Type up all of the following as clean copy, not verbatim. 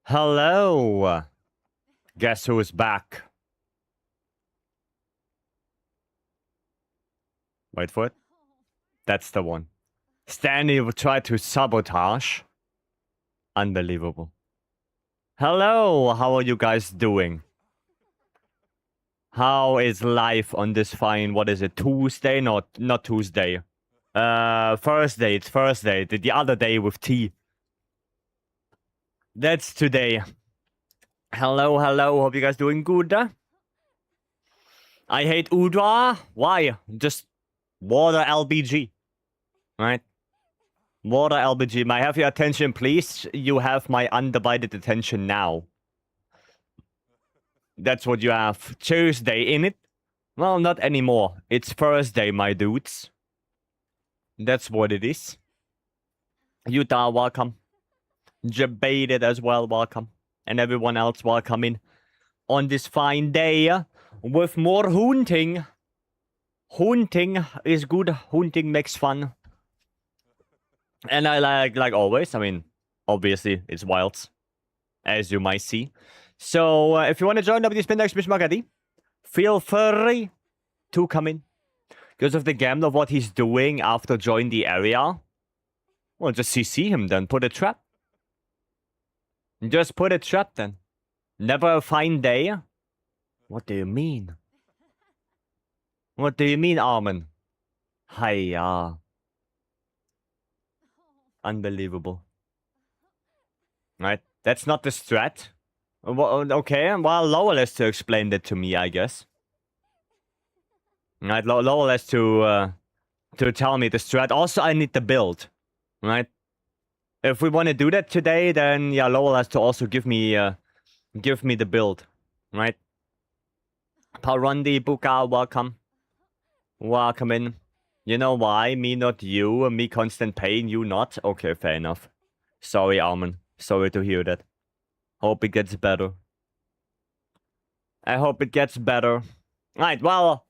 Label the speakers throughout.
Speaker 1: Hello. Guess who's back? Wait for it. That's the one. Stanley will try to sabotage. Unbelievable. Hello. How are you guys doing? How is life on this fine, what is it, Tuesday? Not Tuesday. Thursday. It's Thursday. The other day with T. That's today. Hello. Hope you guys doing good. I hate Udra. Why? Just water LBG. Right? Water LBG. May I have your attention, please? You have my undivided attention now. That's what you have. Tuesday in it? Well, not anymore. It's Thursday, my dudes. That's what it is. Utah, welcome. Jebaited as well, welcome. And everyone else, welcome in. On this fine day, with more hunting. Hunting is good. Hunting makes fun. And I like always, I mean, obviously, it's wilds, as you might see. So, if you want to join WSpinDexMishMagadi, feel free to come in. Because of the gamble of what he's doing after joining the area, well, just CC him then, put a trap. Just put a trap then. Never a fine day. What do you mean? What do you mean, Armin? Hiya. Unbelievable. Right? That's not the strat. Well, okay, well, Lowell has to explain that to me, I guess. Right, Lowell has to tell me the strat. Also, I need the build. Right? If we want to do that today, then yeah, Lowell has to also give me the build. Right? Parundi, Buka, welcome. Welcome in. You know why? Me not you, me constant pain, you not? Okay, fair enough. Sorry, Armin. Sorry to hear that. Hope it gets better. I hope it gets better. Right, well,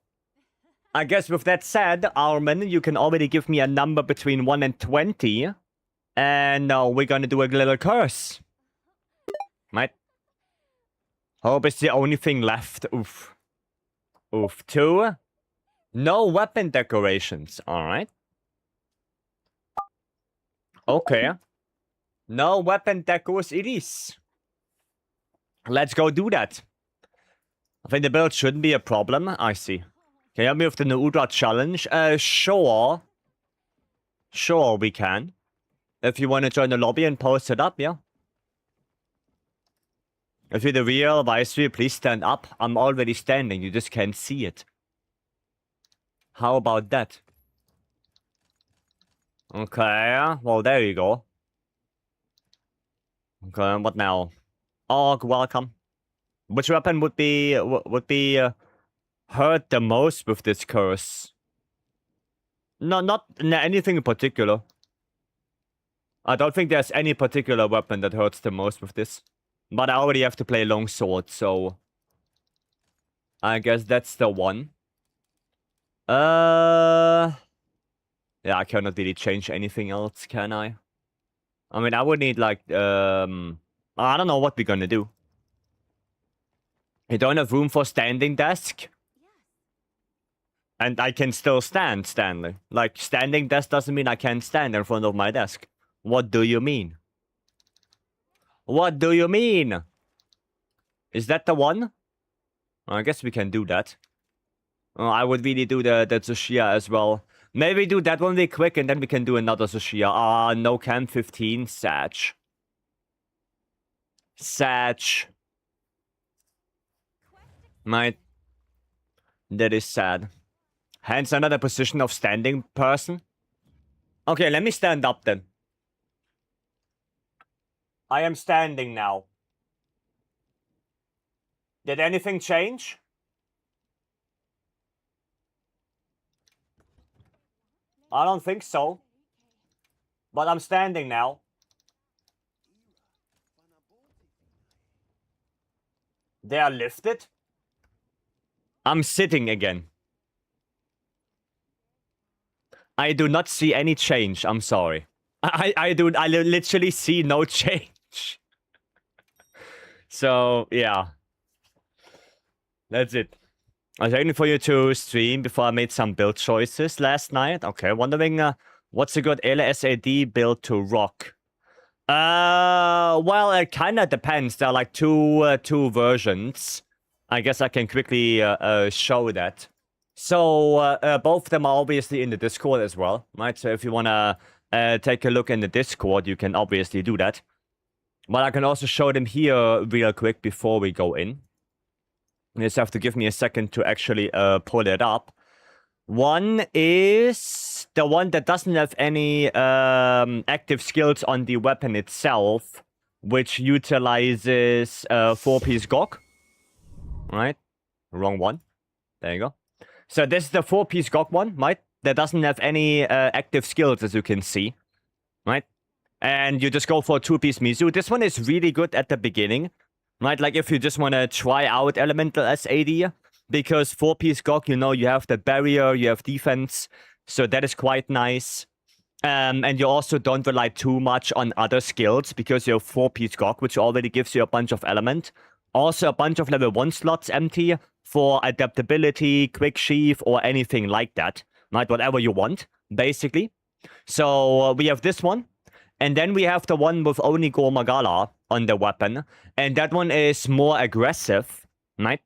Speaker 1: I guess with that said, Armin, you can already give me a number between 1 and 20. And we're gonna do a little curse. Right? Hope it's the only thing left. Oof. Oof. 2. No weapon decorations. Alright. Okay. No weapon decors it is. Let's go do that. I think the build shouldn't be a problem. I see. Can you help me with the Udra challenge? Sure. Sure, we can. If you want to join the lobby and post it up, yeah. If you're the real Vycery, please stand up. I'm already standing. You just can't see it. How about that? Okay, well, there you go. Okay, what now? Og, welcome. Which weapon would be hurt the most with this curse? No, not anything in particular. I don't think there's any particular weapon that hurts the most with this. But I already have to play longsword, so I guess that's the one. Yeah, I cannot really change anything else, can I? I mean, I would need, like, I don't know what we're gonna do. You don't have room for standing desk? And I can still stand, Stanley. Like, standing desk doesn't mean I can't stand in front of my desk. What do you mean? What do you mean? Is that the one? I guess we can do that. I would really do the Tsushia as well. Maybe do that one really quick and then we can do another Tsushia. No cam 15. Sag. Right. That is sad. Hence another position of standing person. Okay, let me stand up then. I am standing now. Did anything change? I don't think so. But I'm standing now. They are lifted? I'm sitting again. I do not see any change. I'm sorry. I literally see no change. So, yeah. That's it. I was waiting for you to stream before I made some build choices last night. Okay, wondering what's a good LSAD build to rock? Well, it kind of depends. There are like two versions. I guess I can quickly show that. So both of them are obviously in the Discord as well, right? So if you wanna take a look in the Discord, you can obviously do that. But I can also show them here real quick before we go in. You just have to give me a second to actually pull it up. One is the one that doesn't have any active skills on the weapon itself, which utilizes 4-piece GOG. Right? Wrong one. There you go. So this is the 4-piece GOG one, right? That doesn't have any active skills, as you can see. Right? And you just go for a 2-piece Mizu. This one is really good at the beginning. Right? Like if you just want to try out Elemental SAD. Because 4-piece GOG, you know, you have the barrier, you have defense. So that is quite nice. And you also don't rely too much on other skills. Because you have 4-piece GOG, which already gives you a bunch of element. Also a bunch of level 1 slots empty for adaptability, quick sheath, or anything like that. Right? Whatever you want, basically. So we have this one. And then we have the one with only Gore Magala on the weapon. And that one is more aggressive, right?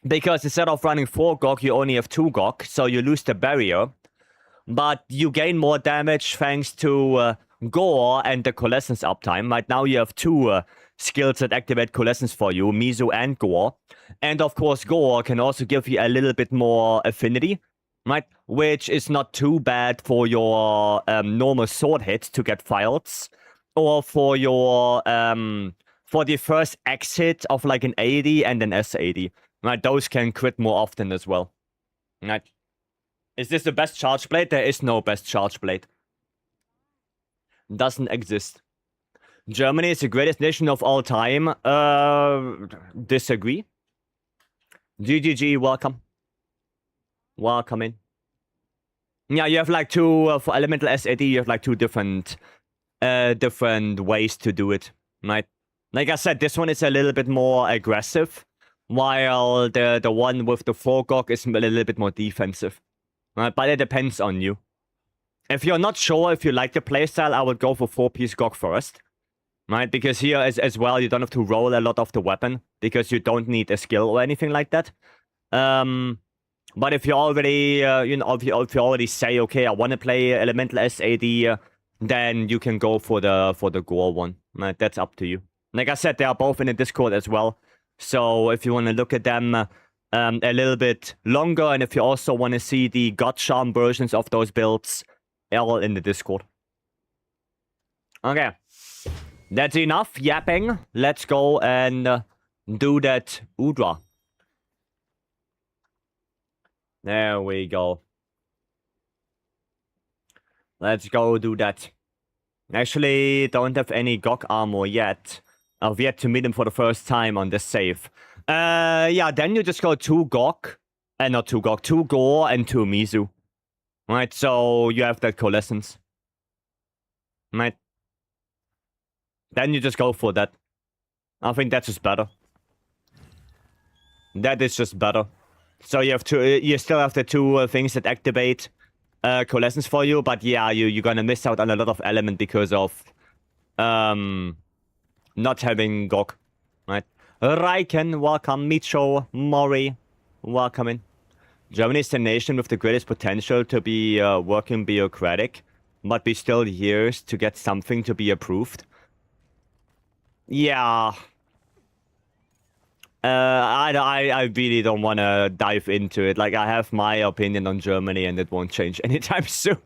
Speaker 1: Because instead of running 4 GOG, you only have 2 GOG. So you lose the barrier. But you gain more damage thanks to Gore and the Coalescence uptime. Right now you have 2 skills that activate Coalescence for you, Mizu and Gore. And of course, Gore can also give you a little bit more affinity. Right, which is not too bad for your normal sword hit to get files, or for your for the first exit of like an 80 and an S80. Right, those can crit more often as well. Right, is this the best charge blade? There is no best charge blade. Doesn't exist. Germany is the greatest nation of all time. Disagree. GGG, welcome. Welcome in. Yeah, you have like two for Elemental SAD. You have like 2 different ways to do it, right? Like I said, this one is a little bit more aggressive, while the one with the 4 GOG is a little bit more defensive, right? But it depends on you. If you're not sure if you like the playstyle, I would go for 4-piece GOG first, right? Because here as well, you don't have to roll a lot of the weapon because you don't need a skill or anything like that. But if you already, you know, if you already say, okay, I want to play Elemental SAD, then you can go for the Gore one. Right? That's up to you. Like I said, they are both in the Discord as well. So if you want to look at them a little bit longer, and if you also want to see the God Charm versions of those builds, all in the Discord. Okay. That's enough yapping. Let's go and do that Udra. There we go. Let's go do that. Actually, don't have any GOG armor yet. I've yet to meet him for the first time on this save. Yeah, then you just go 2 GOG. Not 2 GOG, 2 Gore and 2 Mizu. Right, so you have that Coalescence. Right. Then you just go for that. I think that's just better. That is just better. So you have you still have the 2 things that activate Coalescence for you, but yeah, you're gonna miss out on a lot of element because of not having GOG, right? Raiken, welcome. Micho, Mori, welcome in. Germany is the nation with the greatest potential to be working bureaucratic, but we still years to get something to be approved. Yeah. I really don't want to dive into it. Like, I have my opinion on Germany, and it won't change anytime soon.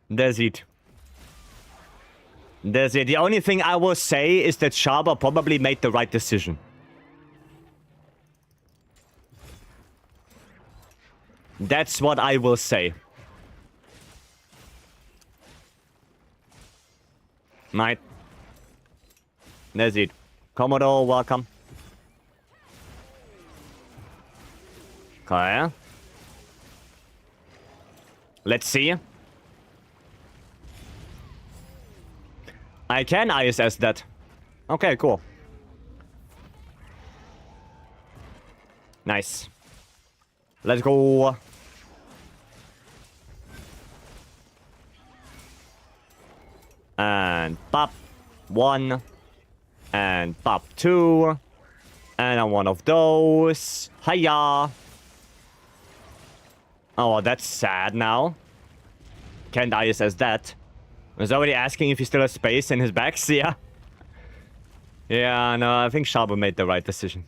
Speaker 1: That's it. That's it. The only thing I will say is that Schaber probably made the right decision. That's what I will say. Right. That's it. Commodore, welcome. Okay. Let's see. I can ISS that. Okay, cool. Nice. Let's go. And pop. 1. And pop 2. And one of those. Hiya. Oh, that's sad now. Can't ISS that. I was already asking if he still has space in his bags. Yeah. Yeah, no, I think Shaba made the right decision.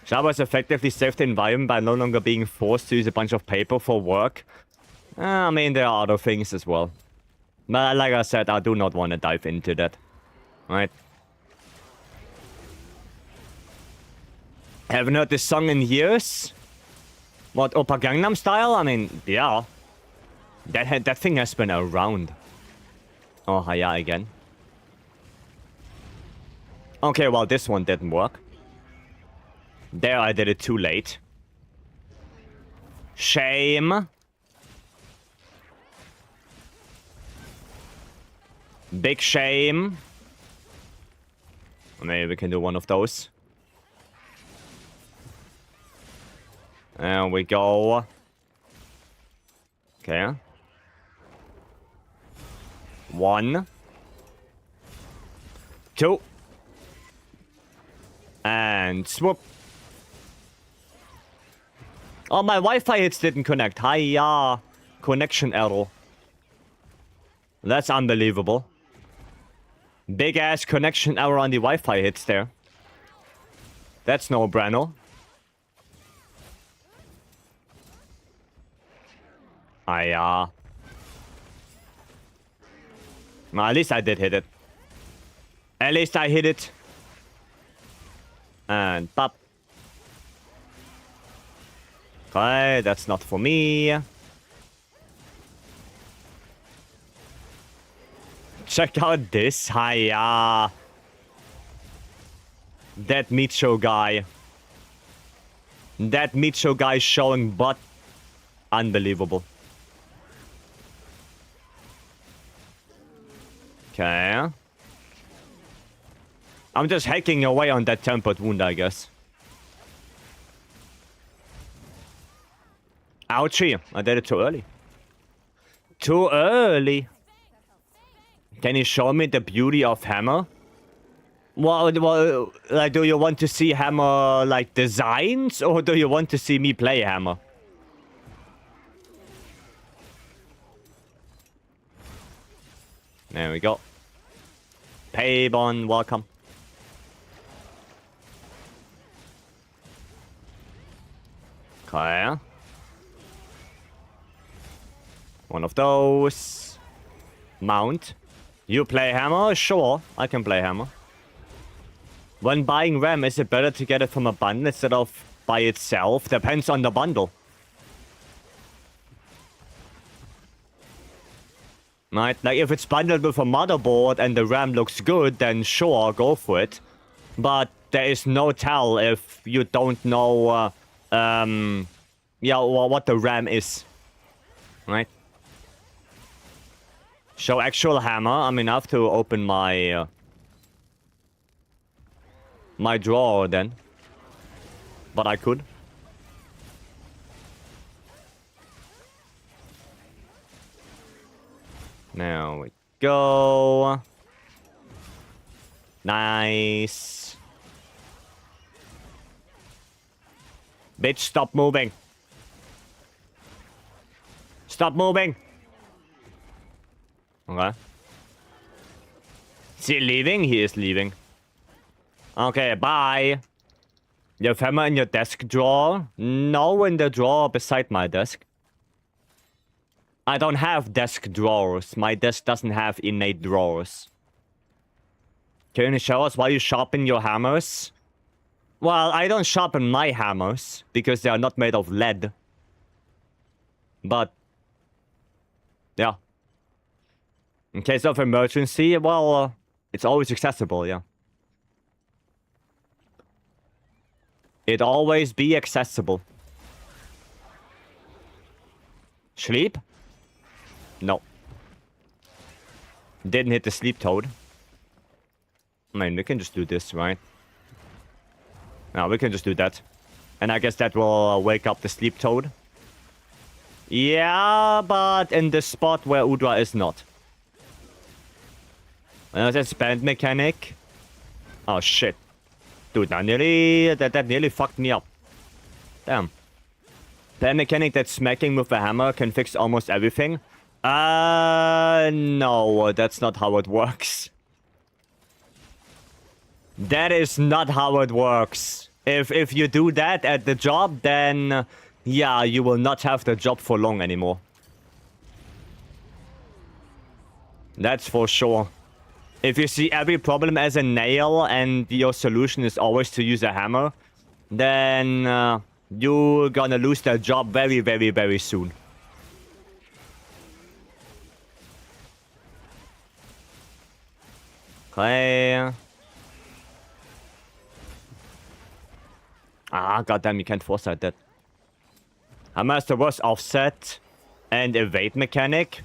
Speaker 1: Shaba has effectively saved the environment by no longer being forced to use a bunch of paper for work. I mean, there are other things as well. But like I said, I do not want to dive into that. Right? Haven't heard this song in years. What, Oppa Gangnam Style? I mean, yeah. That thing has been around. Oh, yeah, again. Okay, well, this one didn't work. There, I did it too late. Shame. Big shame. Maybe we can do one of those. There we go. Okay. 1. 2. And swoop. Oh, my Wi-Fi hits didn't connect. Hiya. Connection error. That's unbelievable. Big ass connection error on the Wi-Fi hits there. That's no brainer. Hiya. Well, at least I did hit it. At least I hit it. And pop. Okay, that's not for me. Check out this. Hiya. That meat show guy. That meat show guy showing butt. Unbelievable. Okay. I'm just hacking away on that tempered wound, I guess. Ouchie. I did it too early. Too early. Can you show me the beauty of hammer? Well, like, do you want to see hammer, like, designs? Or do you want to see me play hammer? There we go. Paybon, welcome. Okay. One of those. Mount. You play hammer? Sure, I can play hammer. When buying RAM, is it better to get it from a bundle instead of by itself? Depends on the bundle. Right? Like, if it's bundled with a motherboard and the RAM looks good, then sure, go for it. But there is no tell if you don't know, yeah, what the RAM is. Right? Show actual hammer. I mean, I have to open my, my drawer then. But I could. There we go. Nice. Bitch, stop moving. Stop moving. Okay. Is he leaving? He is leaving. Okay, bye. You have hammer in your desk drawer? No, in the drawer beside my desk. I don't have desk drawers. My desk doesn't have innate drawers. Can you show us why you sharpen your hammers? Well, I don't sharpen my hammers because they are not made of lead. But, yeah. In case of emergency, well, it's always accessible, yeah. It always be accessible. Sleep? No. Didn't hit the sleep toad. I mean, we can just do this, right? Now we can just do that. And I guess that will wake up the sleep toad. Yeah, but in the spot where Udra is not. That's band mechanic. Oh shit. Dude, that nearly fucked me up. Damn. Band mechanic that smacking with a hammer can fix almost everything. No, that's not how it works. That is not how it works. If you do that at the job, then yeah, you will not have the job for long anymore. That's for sure. If you see every problem as a nail and your solution is always to use a hammer, then you're gonna lose that job very, very, very soon. Okay. Ah, goddamn, you can't foresight that. Hammer is the worst offset and evade mechanic.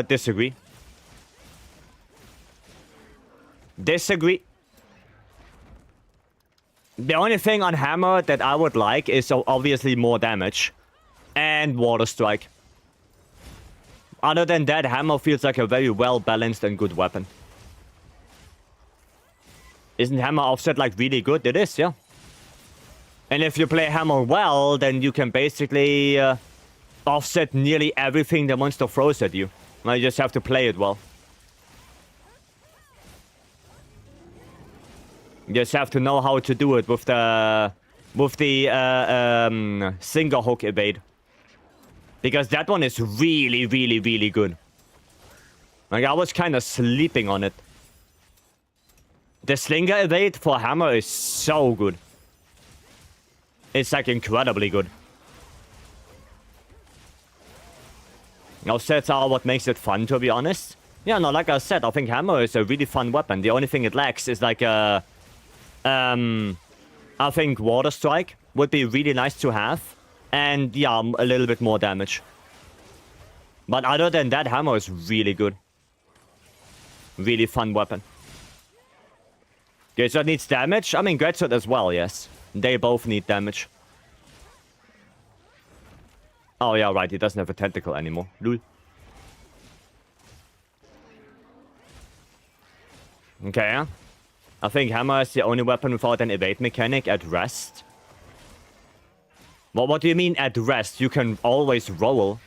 Speaker 1: Disagree. Disagree. The only thing on hammer that I would like is obviously more damage and water strike. Other than that, hammer feels like a very well balanced and good weapon. Isn't hammer offset like really good? It is, yeah. And if you play hammer well, then you can basically offset nearly everything the monster throws at you. Now you just have to play it well. You just have to know how to do it with the single hook evade. Because that one is really, really, really good. Like, I was kind of sleeping on it. The slinger evade for hammer is so good. It's like incredibly good. Offsets are what makes it fun, to be honest. Yeah, no, like I said, I think hammer is a really fun weapon. The only thing it lacks is like a... I think water strike would be really nice to have. And yeah, a little bit more damage. But other than that, hammer is really good. Really fun weapon. Greatsword needs damage? I mean, Greatsword as well, yes. They both need damage. Oh yeah, right, he doesn't have a tentacle anymore. Lol. Okay. I think hammer is the only weapon without an evade mechanic at rest. Well, what do you mean at rest? You can always roll.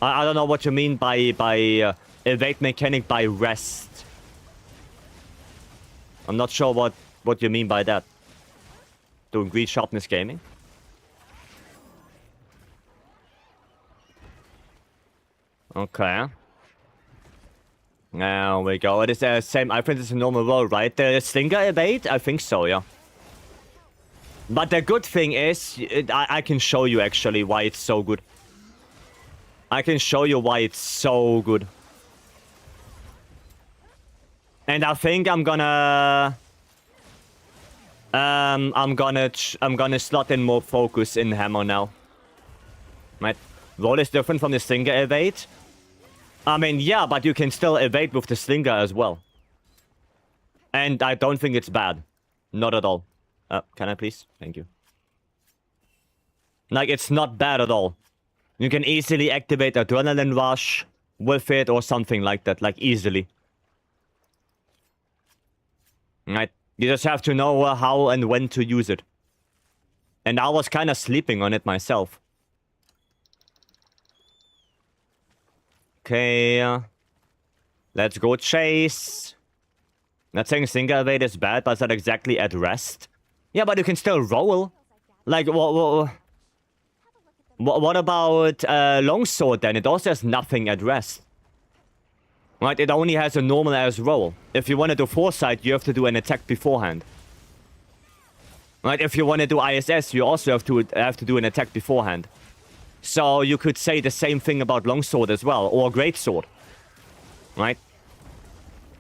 Speaker 1: I don't know what you mean by evade mechanic by rest. I'm not sure what you mean by that. Doing greed sharpness gaming? Okay. There we go. It is the same. I think it's a normal roll, right? The slinger evade? I think so, yeah. But the good thing is, I can show you actually why it's so good. I can show you why it's so good. And I think I'm gonna slot in more focus in hammer now. Right? Roll is different from the slinger evade. I mean, yeah, but you can still evade with the slinger as well. And I don't think it's bad. Not at all. Can I please? Thank you. Like, it's not bad at all. You can easily activate Adrenaline Rush with it or something like that. Like, easily. Right? You just have to know how and when to use it. And I was kind of sleeping on it myself. Okay. Let's go chase. Not saying single evade is bad, but it's not exactly at rest. Yeah, but you can still roll. Like, what about longsword then? It also has nothing at rest. Right, it only has a normal as roll. If you want to do foresight, you have to do an attack beforehand. Right, if you want to do ISS, you also have to do an attack beforehand. So you could say the same thing about longsword as well, or greatsword. Right?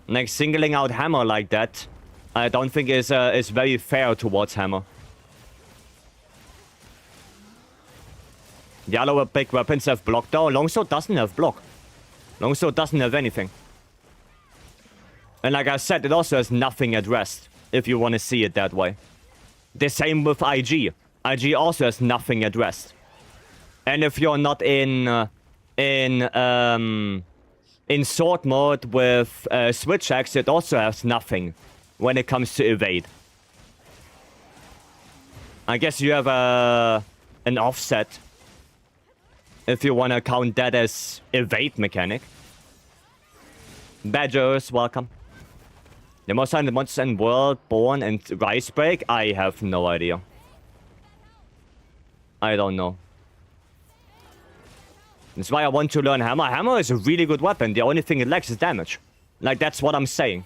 Speaker 1: Like, singling out hammer like that, I don't think is very fair towards hammer. The other big weapons have block though. Longsword doesn't have block. Longsword doesn't have anything. And like I said, it also has nothing at rest. if you want to see it that way. The same with IG. IG also has nothing at rest. And if you're not in sword mode with switch axe, it also has nothing when it comes to evade. I guess you have an offset if you want to count that as evade mechanic. Badgers, welcome. The most hunted monsters in world, Born and Rice Break? I have no idea. I don't know. That's why I want to learn Hammer. Hammer is a really good weapon. The only thing it lacks is damage. Like, that's what I'm saying.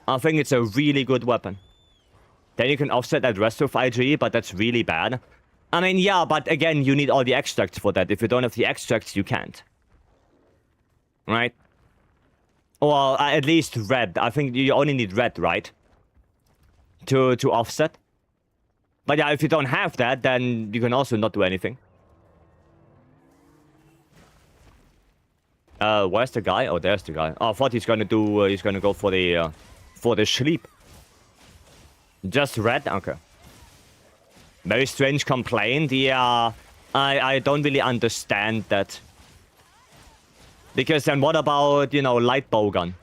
Speaker 1: I think it's a really good weapon. Then you can offset that rest with IG, but that's really bad. I mean, yeah, but again, you need all the extracts for that. If you don't have the extracts, you can't. Right? Well, at least red. I think you only need red, right? To offset. But yeah, if you don't have that, then you can also not do anything. Where's the guy? Oh, there's the guy. Oh, I thought he's gonna do. He's gonna go for the sleep. Just red? Okay. Very strange complaint. Yeah, I don't really understand that. Because then what about, you know, light bowgun?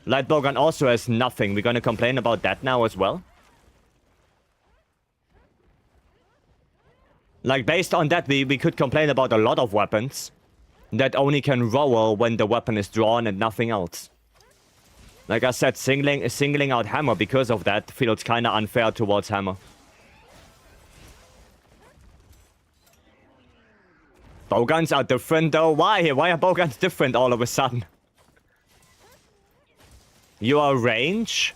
Speaker 1: Light bowgun also has nothing. We're gonna complain about that now as well? Like, based on that, we could complain about a lot of weapons that only can roll when the weapon is drawn and nothing else. Like I said, singling out Hammer because of that feels kinda unfair towards Hammer. Bowguns are different though? Why? Why are bowguns different all of a sudden? Your range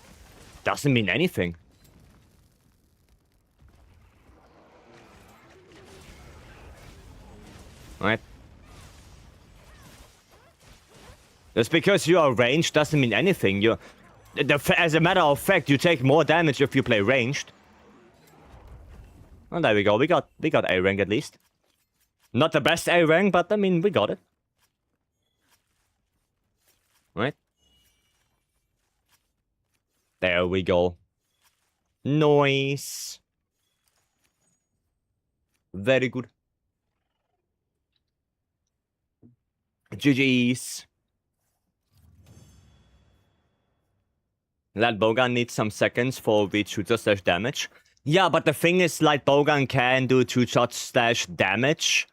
Speaker 1: doesn't mean anything. Right? Just because you are ranged doesn't mean anything. As a matter of fact, you take more damage if you play ranged. Oh, there we go. We got A rank at least. Not the best A rank, but I mean, we got it. Right? There we go. Nice. Very good. GG's. Light bowgun needs some seconds for reach shooter slash damage. Yeah, but the thing is, light bowgun can do 2 shots slash damage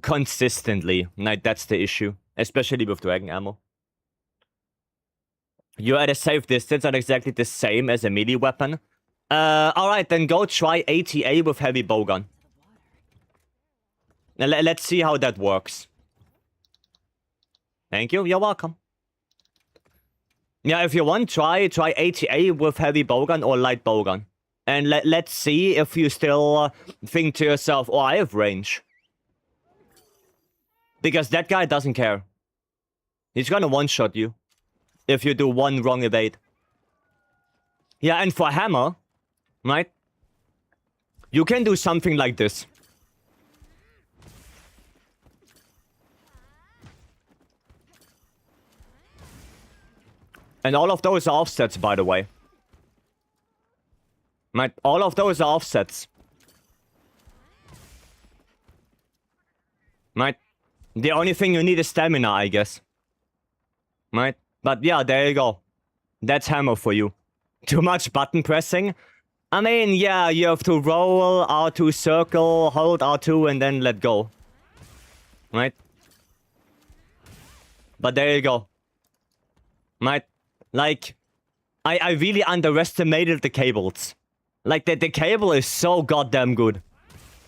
Speaker 1: consistently. Like, that's the issue. Especially with dragon ammo. You're at a safe distance, not exactly the same as a melee weapon. Alright, then go try ATA with heavy bowgun. Now, let's see how that works. Thank you, you're welcome. Yeah, if you want, try ATA with heavy bowgun or light bowgun. And let's see if you still think to yourself, oh, I have range. Because that guy doesn't care. He's gonna one-shot you if you do one wrong evade. Yeah, and for Hammer, right? You can do something like this. And all of those are offsets, by the way. Right? All of those are offsets. Right? The only thing you need is stamina, I guess. Right? But yeah, there you go. That's Hammer for you. Too much button pressing? I mean, yeah, you have to roll, R2 circle, hold R2, and then let go. Right? But there you go. Right? Like, I really underestimated the cables. Like, the cable is so goddamn good.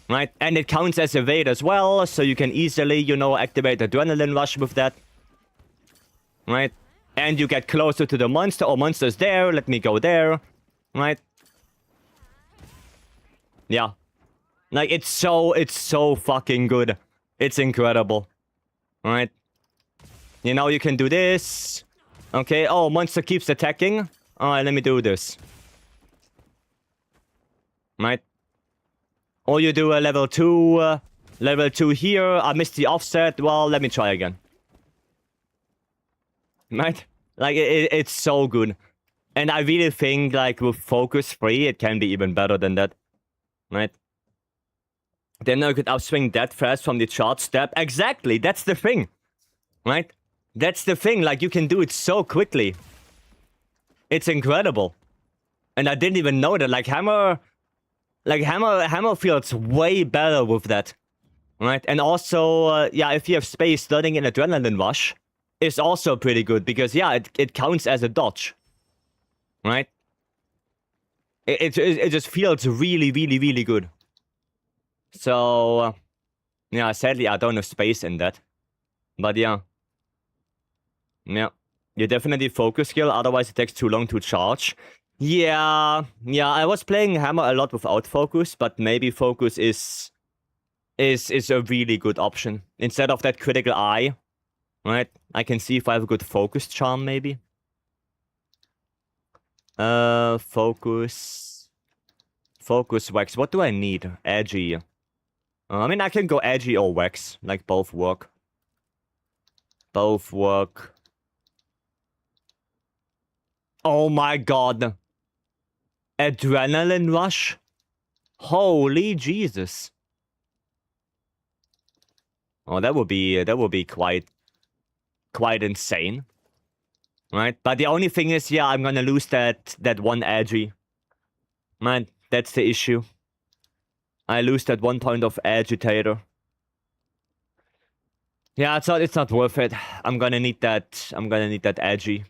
Speaker 1: Right? And it counts as evade as well, so you can easily, you know, activate Adrenaline Rush with that. Right? And you get closer to the monster. Oh, monster's there. Let me go there. Right? Yeah. Like, it's so fucking good. It's incredible. Right? You know, you can do this. Okay, oh, monster keeps attacking. Alright, let me do this. Right? Or you do a level 2 here. I missed the offset. Well, let me try again. Right? Like, it's so good. And I really think, like, with focus free, it can be even better than that. Right? Then I could upswing that fast from the charge step. Exactly, that's the thing. Right? That's the thing, like, you can do it so quickly. It's incredible. And I didn't even know that, like, Hammer feels way better with that. Right? And also, yeah, if you have space, starting an Adrenaline Rush is also pretty good, because, yeah, it counts as a dodge. Right? It just feels really, really, really good. So, yeah, sadly, I don't have space in that. But yeah. Yeah. You definitely focus skill, otherwise it takes too long to charge. Yeah, I was playing Hammer a lot without focus, but maybe focus is a really good option. Instead of that critical eye, right? I can see if I have a good focus charm, maybe. Focus wax. What do I need? Edgy. I mean, I can go edgy or wax. Like, both work. Both work. Oh my god. Adrenaline rush? Holy Jesus. Oh, that would be quite insane. Right? But the only thing is, yeah, I'm gonna lose that one edgy. Man, that's the issue. I lose that 1 point of agitator. Yeah, it's not worth it. I'm gonna need that edgy.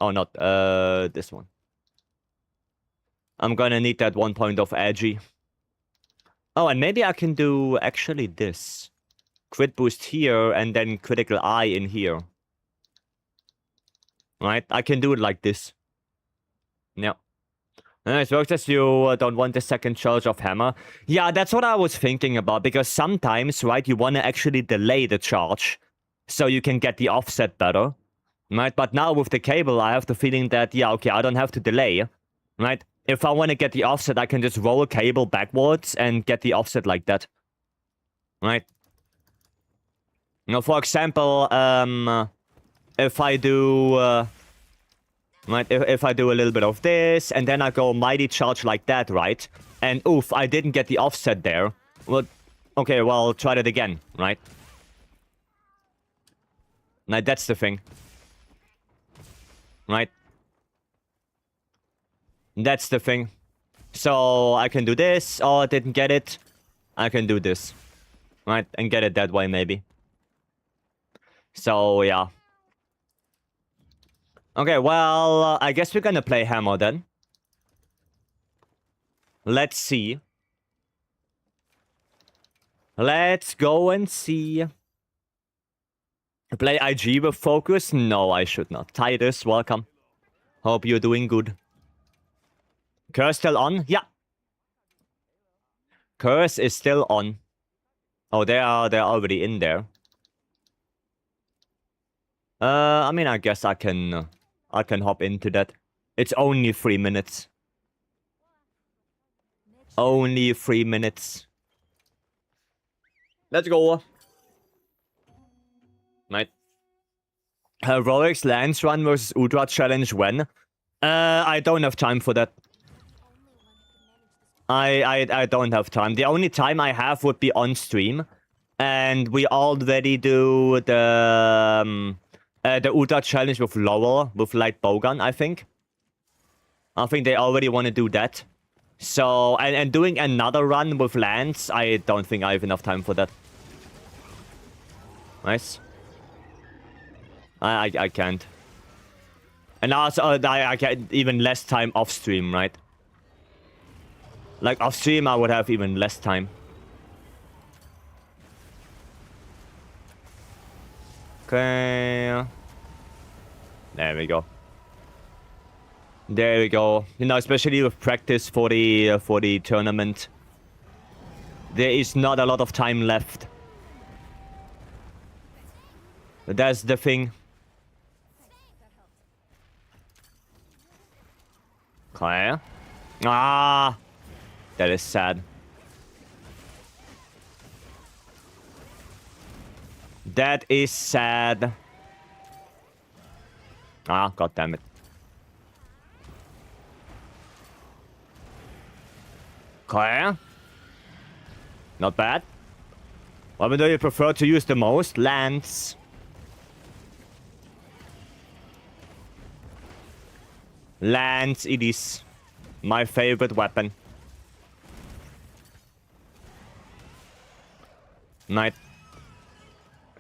Speaker 1: Oh, not this one. I'm gonna need that 1 point of edgy. Oh, and maybe I can do actually this. Crit boost here and then critical eye in here. Right? I can do it like this. Yeah. It works as you don't want the second charge of Hammer. Yeah, that's what I was thinking about, because sometimes, right, you want to actually delay the charge so you can get the offset better. Right? But now with the cable, I have the feeling that, yeah, okay, I don't have to delay. Right? If I want to get the offset, I can just roll a cable backwards and get the offset like that. Right? You know, for example, if I do... right, if I do a little bit of this, and then I go mighty charge like that, right? And oof, I didn't get the offset there. Well, okay, well, try that again, right? Now, that's the thing. Right? That's the thing. So, I can do this. Oh, I didn't get it. I can do this. Right? And get it that way, maybe. So, yeah. Okay, well, I guess we're gonna play Hammer then. Let's see. Let's go and see. Play IG with focus? No, I should not. Titus, welcome. Hope you're doing good. Curse still on? Yeah. Curse is still on. Oh, they're already in there. I mean, I guess I can hop into that. It's only 3 minutes. Only 3 minutes. Let's go. Right. Heroics Lance Run versus Udra challenge when? I don't have time for that. I don't have time. The only time I have would be on stream. And we already do the Udra challenge with Lowell, with light bowgun, I think. I think they already want to do that. So, and doing another run with Lance, I don't think I have enough time for that. Nice. I can't. And also, I get even less time off stream, right? Like, off stream, I would have even less time. Okay. There we go. There we go. You know, especially with practice for the tournament. There is not a lot of time left. That's the thing. Okay. Ah! That is sad. That is sad. Ah, god damn it. Okay. Not bad. What do you prefer to use the most? Lance. Lance, it is my favorite weapon. Knight.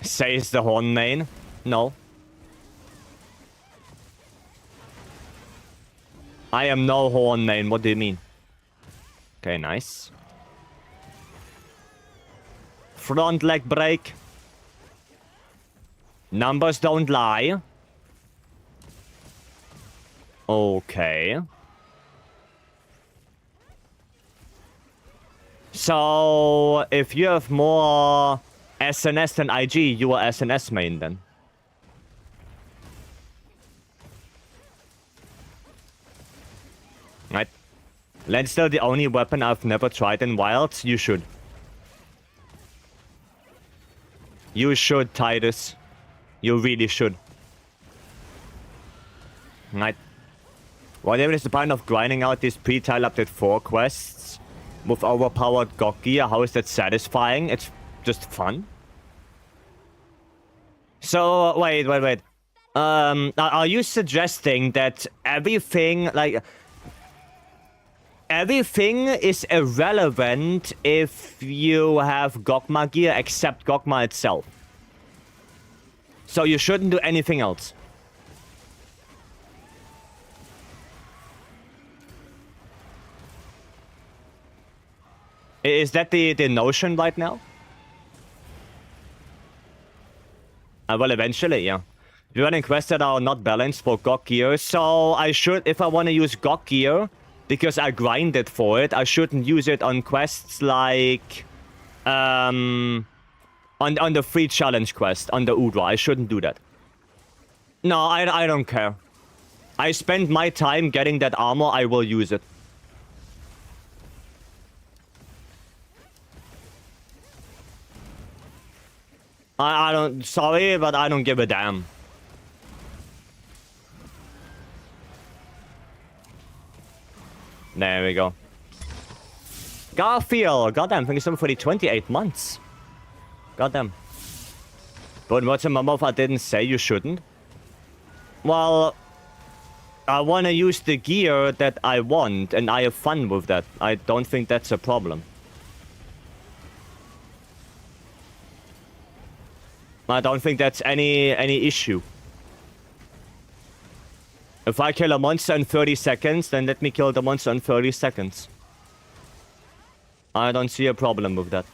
Speaker 1: Says the Horn main. No. I am no Horn main. What do you mean? Okay, nice. Front leg break. Numbers don't lie. Okay. So, if you have more SNS than IG, you are SNS main then. Right. Lance still the only weapon I've never tried in Wilds. You should. You should, Titus. You really should. Right. Whatever is the point of grinding out these pre-tile update 4 quests with overpowered GOG gear? How is that satisfying? It's just fun. So, wait. Are you suggesting that everything, like... Everything is irrelevant if you have Gogma gear except Gogma itself? So you shouldn't do anything else? Is that the notion right now? Well, eventually, yeah. You're running quests that are not balanced for GOG gear, so I should, if I want to use GOG gear, because I grinded for it, I shouldn't use it on quests like... on the free challenge quest, on the Udra. I shouldn't do that. No, I don't care. I spent my time getting that armor, I will use it. I don't... Sorry, but I don't give a damn. There we go. Garfield! Goddamn, thank you so much for the 28 months. Goddamn. But what's a mama if I didn't say you shouldn't? Well... I want to use the gear that I want, and I have fun with that. I don't think that's a problem. I don't think that's any issue. If I kill a monster in 30 seconds, then let me kill the monster in 30 seconds. I don't see a problem with that.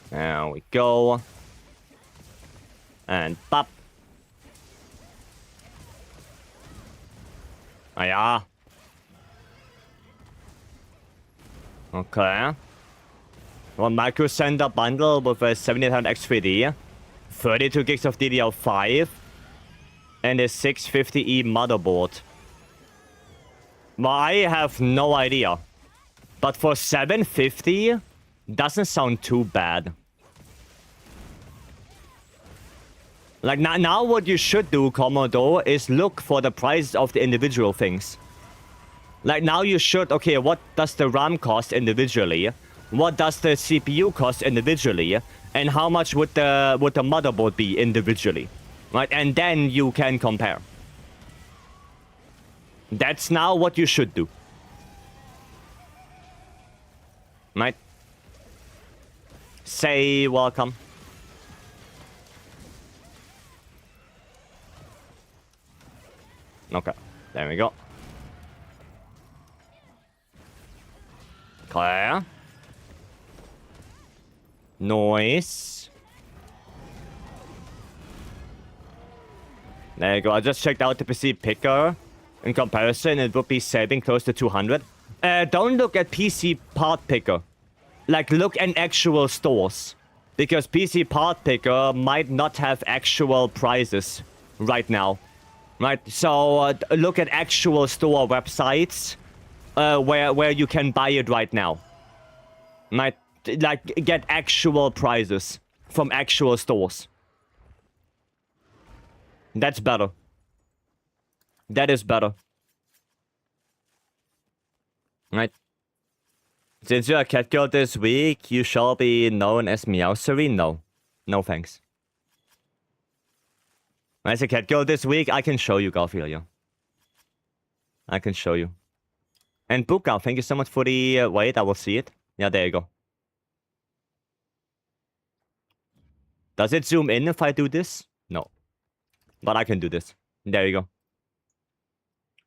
Speaker 1: There we go. And pop. Ah, yeah. Okay. One micro sender bundle with a 7800 X3D, 32 gigs of DDR5, and a 650E motherboard. Well, I have no idea. But for 750, doesn't sound too bad. Like, now what you should do, Commodore, is look for the price of the individual things. Like, now you should, okay, what does the RAM cost individually? What does the CPU cost individually? And how much would the motherboard be individually? Right? And then you can compare. That's now what you should do. Right? Say welcome. Okay, there we go. Clear. Noise. There you go. I just checked out the PC picker. In comparison, it would be saving close to 200. Don't look at PC part picker. Like, look in actual stores. Because PC part picker might not have actual prices right now. Right, so look at actual store websites where you can buy it right now. Right, like get actual prices from actual stores. That's better. That is better. Right. Since you're a cat girl this week, you shall be known as Meowsery? No. No thanks. As a cat girl this week, I can show you, Garfield, yeah. I can show you. And Buka, thank you so much for the... wait, I will see it. Yeah, there you go. Does it zoom in if I do this? No. But I can do this. There you go.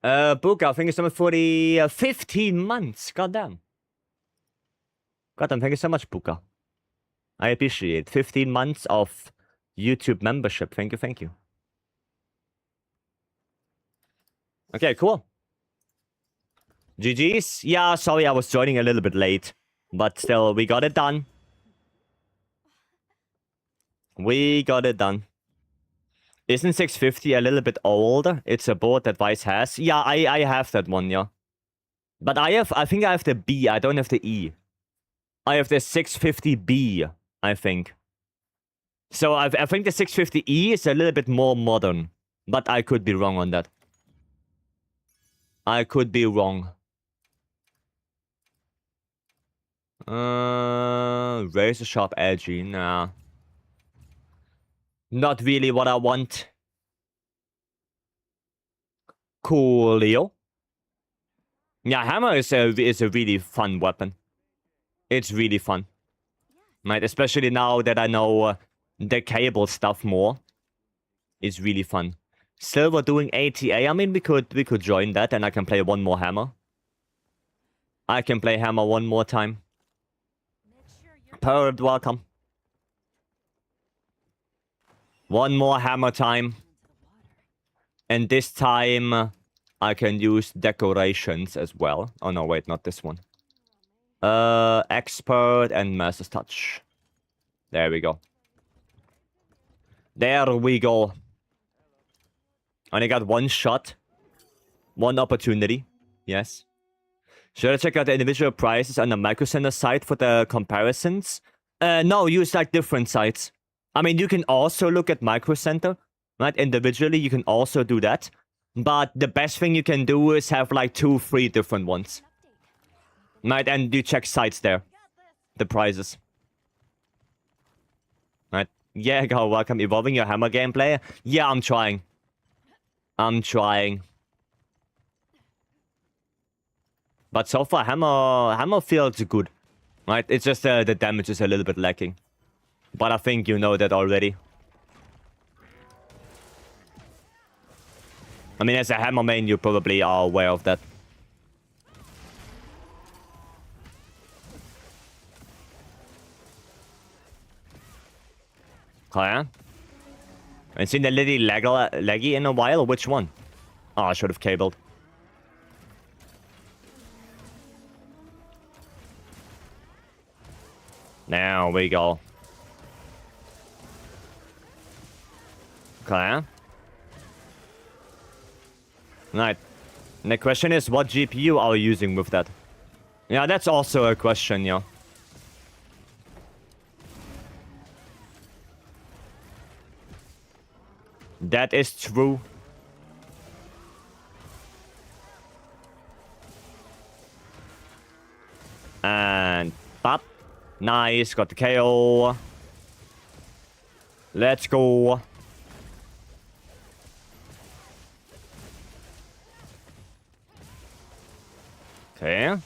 Speaker 1: Buka, thank you so much for the 15 months. Goddamn. Goddamn, thank you so much, Buka. I appreciate it. 15 months of YouTube membership. Thank you, thank you. Okay, cool. GG's. Yeah, sorry I was joining a little bit late. But still, we got it done. We got it done. Isn't 650 a little bit old? It's a board that Vice has. Yeah, I have that one, yeah. But I think I have the B. I don't have the E. I have the 650B, I think. So I think the 650E is a little bit more modern. But I could be wrong on that. I could be wrong. Razor sharp edgy, nah. Not really what I want. Coolio. Yeah, hammer is a really fun weapon. It's really fun. Right, especially now that I know the cable stuff more. It's really fun. Silver doing ATA, I mean we could join that and I can play one more hammer. I can play hammer one more time. Perved, welcome. One more hammer time. And this time I can use decorations as well. Oh no, wait, not this one. Expert and Master's Touch. There we go. There we go. Only got one shot. One opportunity. Yes. Should I check out the individual prices on the Micro Center site for the comparisons? No, use like different sites. I mean, you can also look at Micro Center, right? Individually, you can also do that. But the best thing you can do is have like 2-3 different ones. Right, and you check sites there. The prices. Right. Yeah, go, welcome. Evolving your hammer gameplay? Yeah, I'm trying. I'm trying. But so far, hammer feels good. Right, it's just the damage is a little bit lacking. But I think you know that already. I mean, as a hammer main, you probably are aware of that. Oh, yeah? I've seen the Liddy laggy in a while. Which one? Oh, I should have cabled. There we go. Okay. Right. And the question is, what GPU are you using with that? Yeah, that's also a question, yeah. That is true. And pop. Nice, got the KO. Let's go. Okay.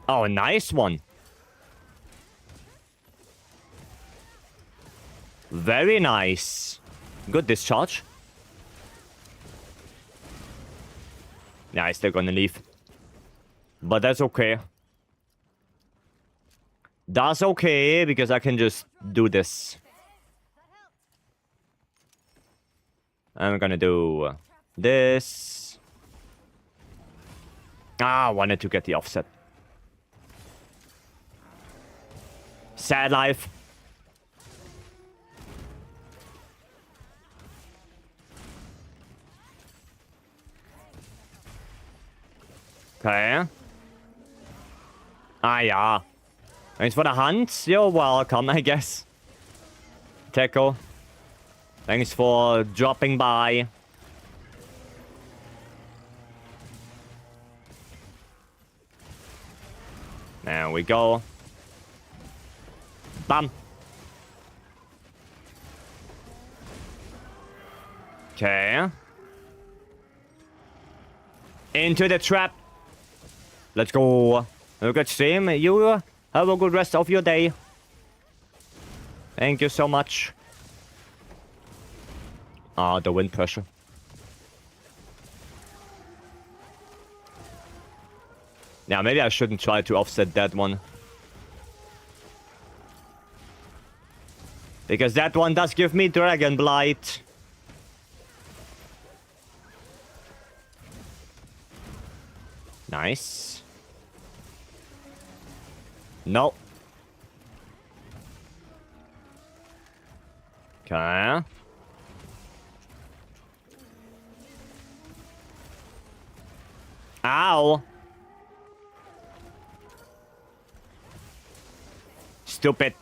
Speaker 1: Oh, nice one. Very nice. Good discharge. Nice, they're gonna leave. But that's okay. That's okay, because I can just do this. I'm gonna do this. Ah, I wanted to get the offset. Sad life. Okay. Ah, yeah. Thanks for the hunt. You're welcome, I guess. Techo. Thanks for dropping by. There we go. Bam. Okay. Into the trap. Let's go. Have a good stream. You have a good rest of your day. Thank you so much. Ah, the wind pressure. Yeah, maybe I shouldn't try to offset that one. Because that one does give me Dragon Blight. Nice. No. Okay. Ow. Stupid.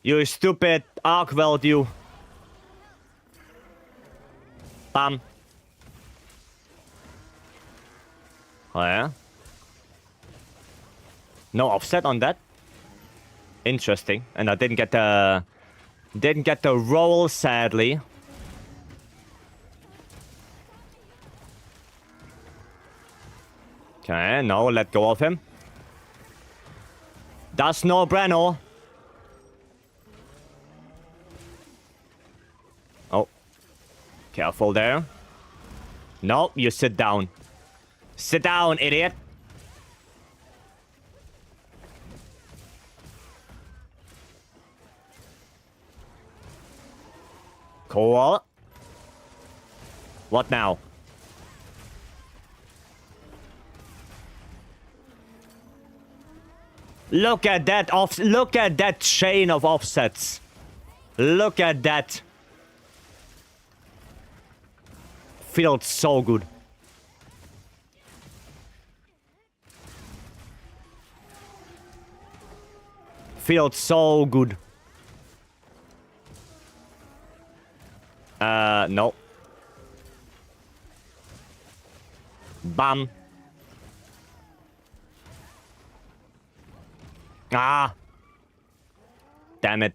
Speaker 1: You stupid Arkweld, you. Bam. Oh yeah. No offset on that. Interesting. And I didn't get the roll, sadly. Okay, no, let go of him. That's no Breno. Oh. Careful there. No, you sit down. Sit down, idiot. Cool. What now? Look at that look at that chain of offsets. Look at that. Feels so good. Feels so good. No. Bam. Ah. Damn it.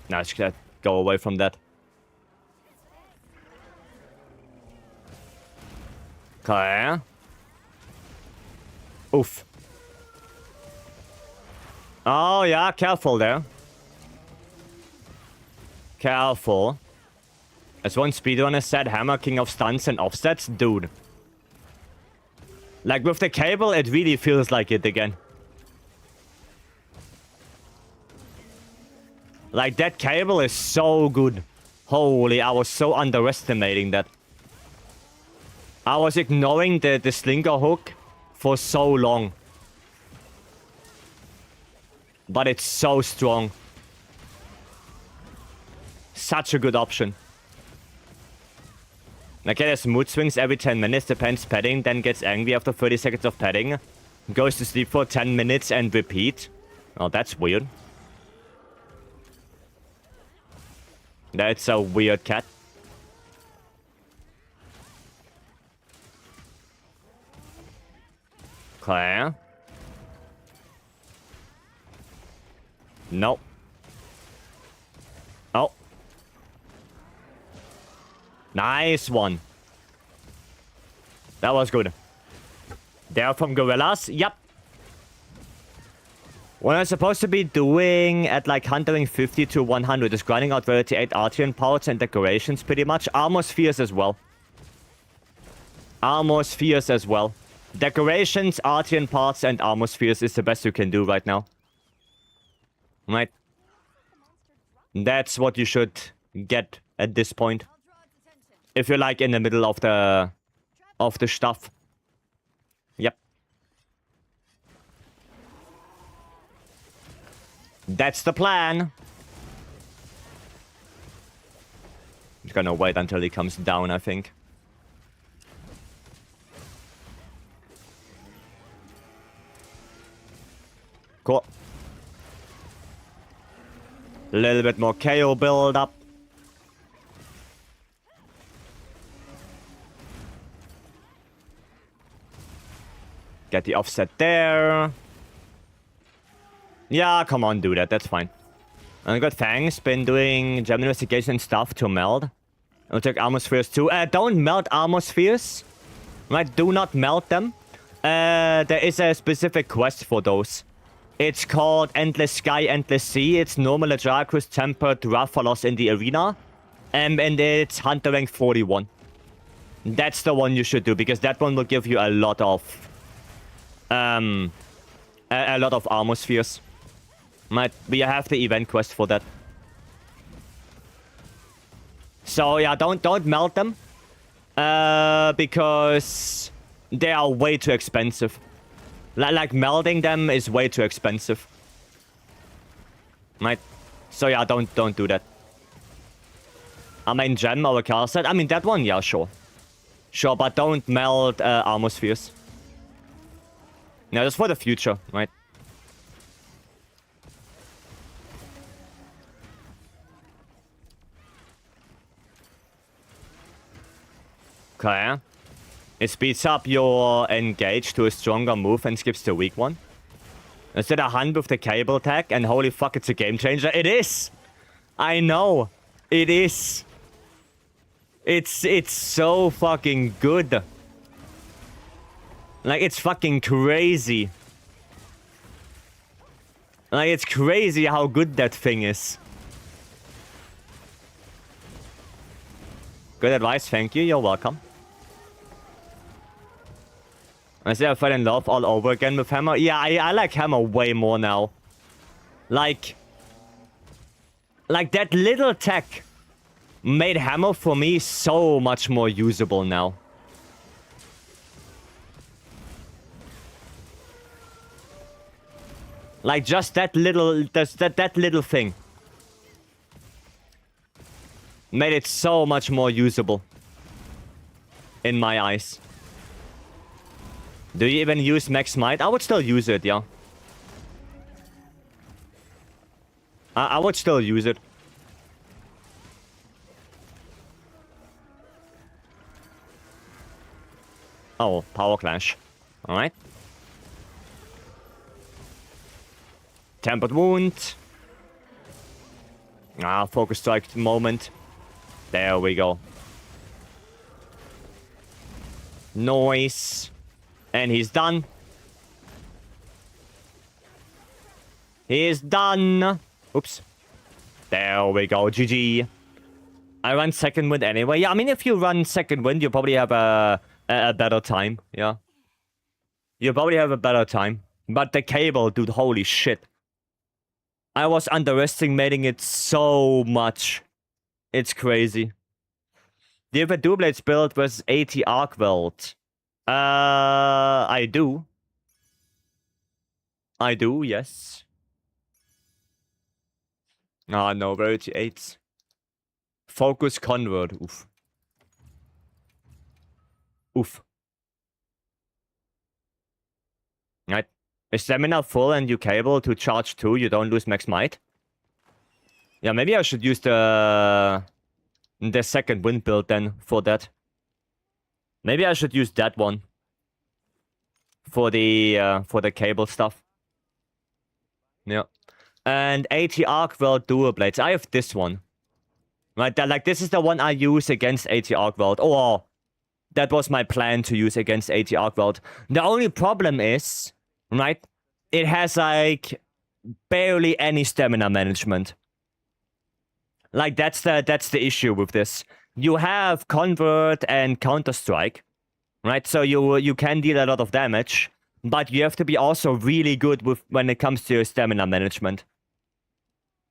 Speaker 1: Now let's go away from that. Okay. Oof. Oh, yeah, careful there. Careful. As one speedrunner said, Hammer, king of stunts and offsets. Dude. Like, with the cable, it really feels like it again. Like, that cable is so good. Holy, I was so underestimating that. I was ignoring the slinker hook for so long. But it's so strong. Such a good option. Okay, there's mood swings every 10 minutes, depends padding, then gets angry after 30 seconds of padding. Goes to sleep for 10 minutes and repeat. Oh, that's weird. That's a weird cat. Okay. No. Oh. Nice one. That was good. They're from Gorillas? Yep. What I'm supposed to be doing at like 150 to 100 is grinding out Rarity 8 Artian parts and decorations pretty much. Armor spheres as well. Armor spheres as well. Decorations, Artian parts, and armor spheres is the best you can do right now. Right? That's what you should get at this point. If you're like in the middle of the stuff. Yep. That's the plan. I'm gonna wait until he comes down, I think. Cool. A little bit more KO build up. Get the offset there. Yeah, come on, do that. That's fine. And got Fang's been doing gem investigation stuff to meld. I'll take armor spheres too. Don't melt armor spheres. Right? Do not melt them. There is a specific quest for those. It's called Endless Sky, Endless Sea. It's normal Ajarkus tempered Rathalos in the arena. And it's Hunter rank 41. That's the one you should do, because that one will give you a lot of... a lot of armor spheres. We have the event quest for that. So yeah, don't melt them. Because they are way too expensive. Like melting them is way too expensive. Right? So yeah, don't do that. I mean, gem or a car set. I mean, that one, yeah, sure. Sure, but don't melt armor spheres. Yeah, just for the future, right? Okay. It speeds up your engage to a stronger move and skips the weak one. Is it a hunt with the cable tag? And holy fuck, it's a game changer. It is! I know. It is. It's so fucking good. Like, it's fucking crazy. Like, it's crazy how good that thing is. Good advice, thank you. You're welcome. I say I fell in love all over again with Hammer. Yeah, I like Hammer way more now. Like that little tech made Hammer for me so much more usable now. Like just that little thing made it so much more usable in my eyes. Do you even use Max Might? I would still use it, yeah. I would still use it. Oh, Power Clash. Alright. Tempered Wound. Focus Strike moment. There we go. Noise. And he's done. He's done. Oops. There we go. GG. I run second wind anyway. Yeah, I mean, if you run second wind, you probably have a better time. Yeah. You probably have a better time. But the cable, dude, holy shit. I was underestimating it so much. It's crazy. Do you have a dual blades build versus 80 arc weld? I do. I do, yes. Ah, no, Rarity 8. Focus Convert, oof. Oof. Right. Is stamina full and you cable to charge 2, you don't lose max might? Yeah, maybe I should use the second wind build then for that. Maybe I should use that one for the cable stuff. Yeah. And 80 arc weld dual blades. I have this one. Right, like this is the one I use against 80 arc weld. Or that was my plan to use against 80 arc weld. The only problem is, right, it has like barely any stamina management. Like that's the issue with this. You have convert and counter strike, right? So you can deal a lot of damage, but you have to be also really good with when it comes to your stamina management,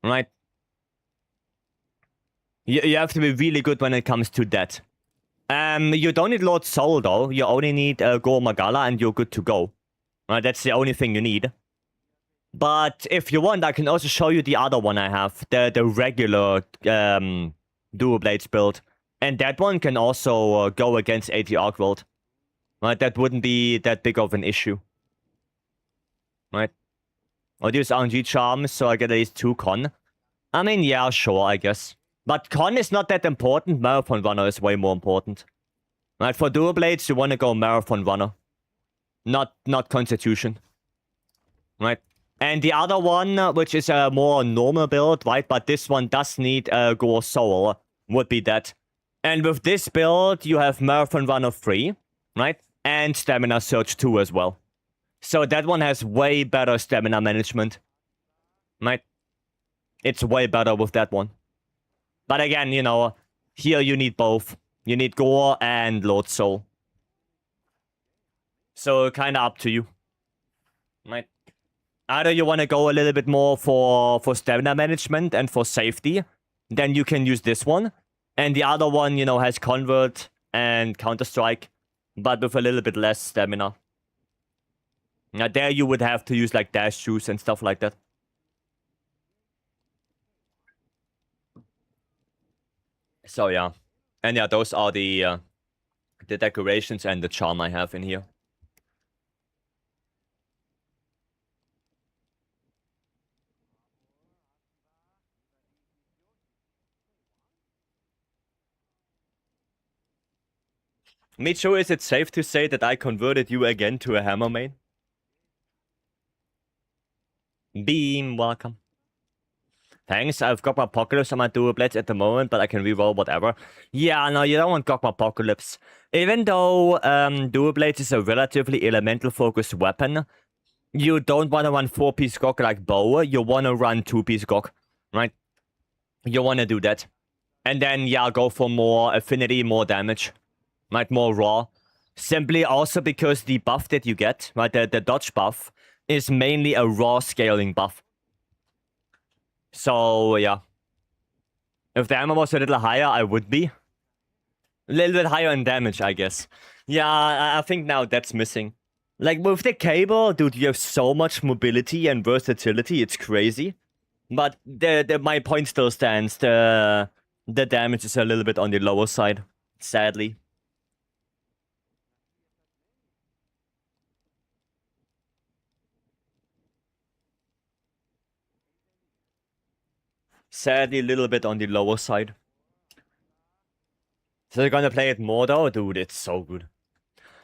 Speaker 1: right? You have to be really good when it comes to that. You don't need Lord Soul though. You only need Gore Magala and you're good to go. Right, that's the only thing you need. But if you want, I can also show you the other one I have, the regular dual blades build, and that one can also go against 80 arc weld. Right, that wouldn't be that big of an issue. Right, I'll use RNG charms so I get at least 2 con. I mean, yeah, sure, I guess. But con is not that important. Marathon runner is way more important. Right, for dual blades, you want to go marathon runner. not Constitution. Right? And the other one, which is a more normal build, right? But this one does need Gore Soul, would be that. And with this build, you have Marathon Run of 3, right? And Stamina Surge 2 as well. So that one has way better stamina management. Right? It's way better with that one. But again, you know, here you need both. You need Gore and Lord Soul. So kind of up to you. Right? Either you want to go a little bit more for stamina management and for safety, then you can use this one. And the other one, you know, has Convert and Counter-Strike, but with a little bit less stamina. Now there you would have to use like dash shoes and stuff like that. So yeah. And yeah, those are the decorations and the charm I have in here. Micho, is it safe to say that I converted you again to a hammer main? Beam, welcome. Thanks, I've got my Apocalypse on my dual blades at the moment, but I can reroll whatever. Yeah, no, you don't want Gogma Apocalypse. Even though dual blades is a relatively elemental focused weapon, you don't want to run 4-piece Gog like bow, you want to run 2-piece Gog, right? You want to do that. And then, yeah, go for more affinity, more damage. Right, more raw. Simply also because the buff that you get, right, the dodge buff, is mainly a raw scaling buff. So, yeah. If the ammo was a little higher, I would be. A little bit higher in damage, I guess. Yeah, I think now that's missing. Like, with the cable, dude, you have so much mobility and versatility, it's crazy. But my point still stands. The damage is a little bit on the lower side, sadly. Sadly, a little bit on the lower side. So you're gonna play it more though? Dude, it's so good.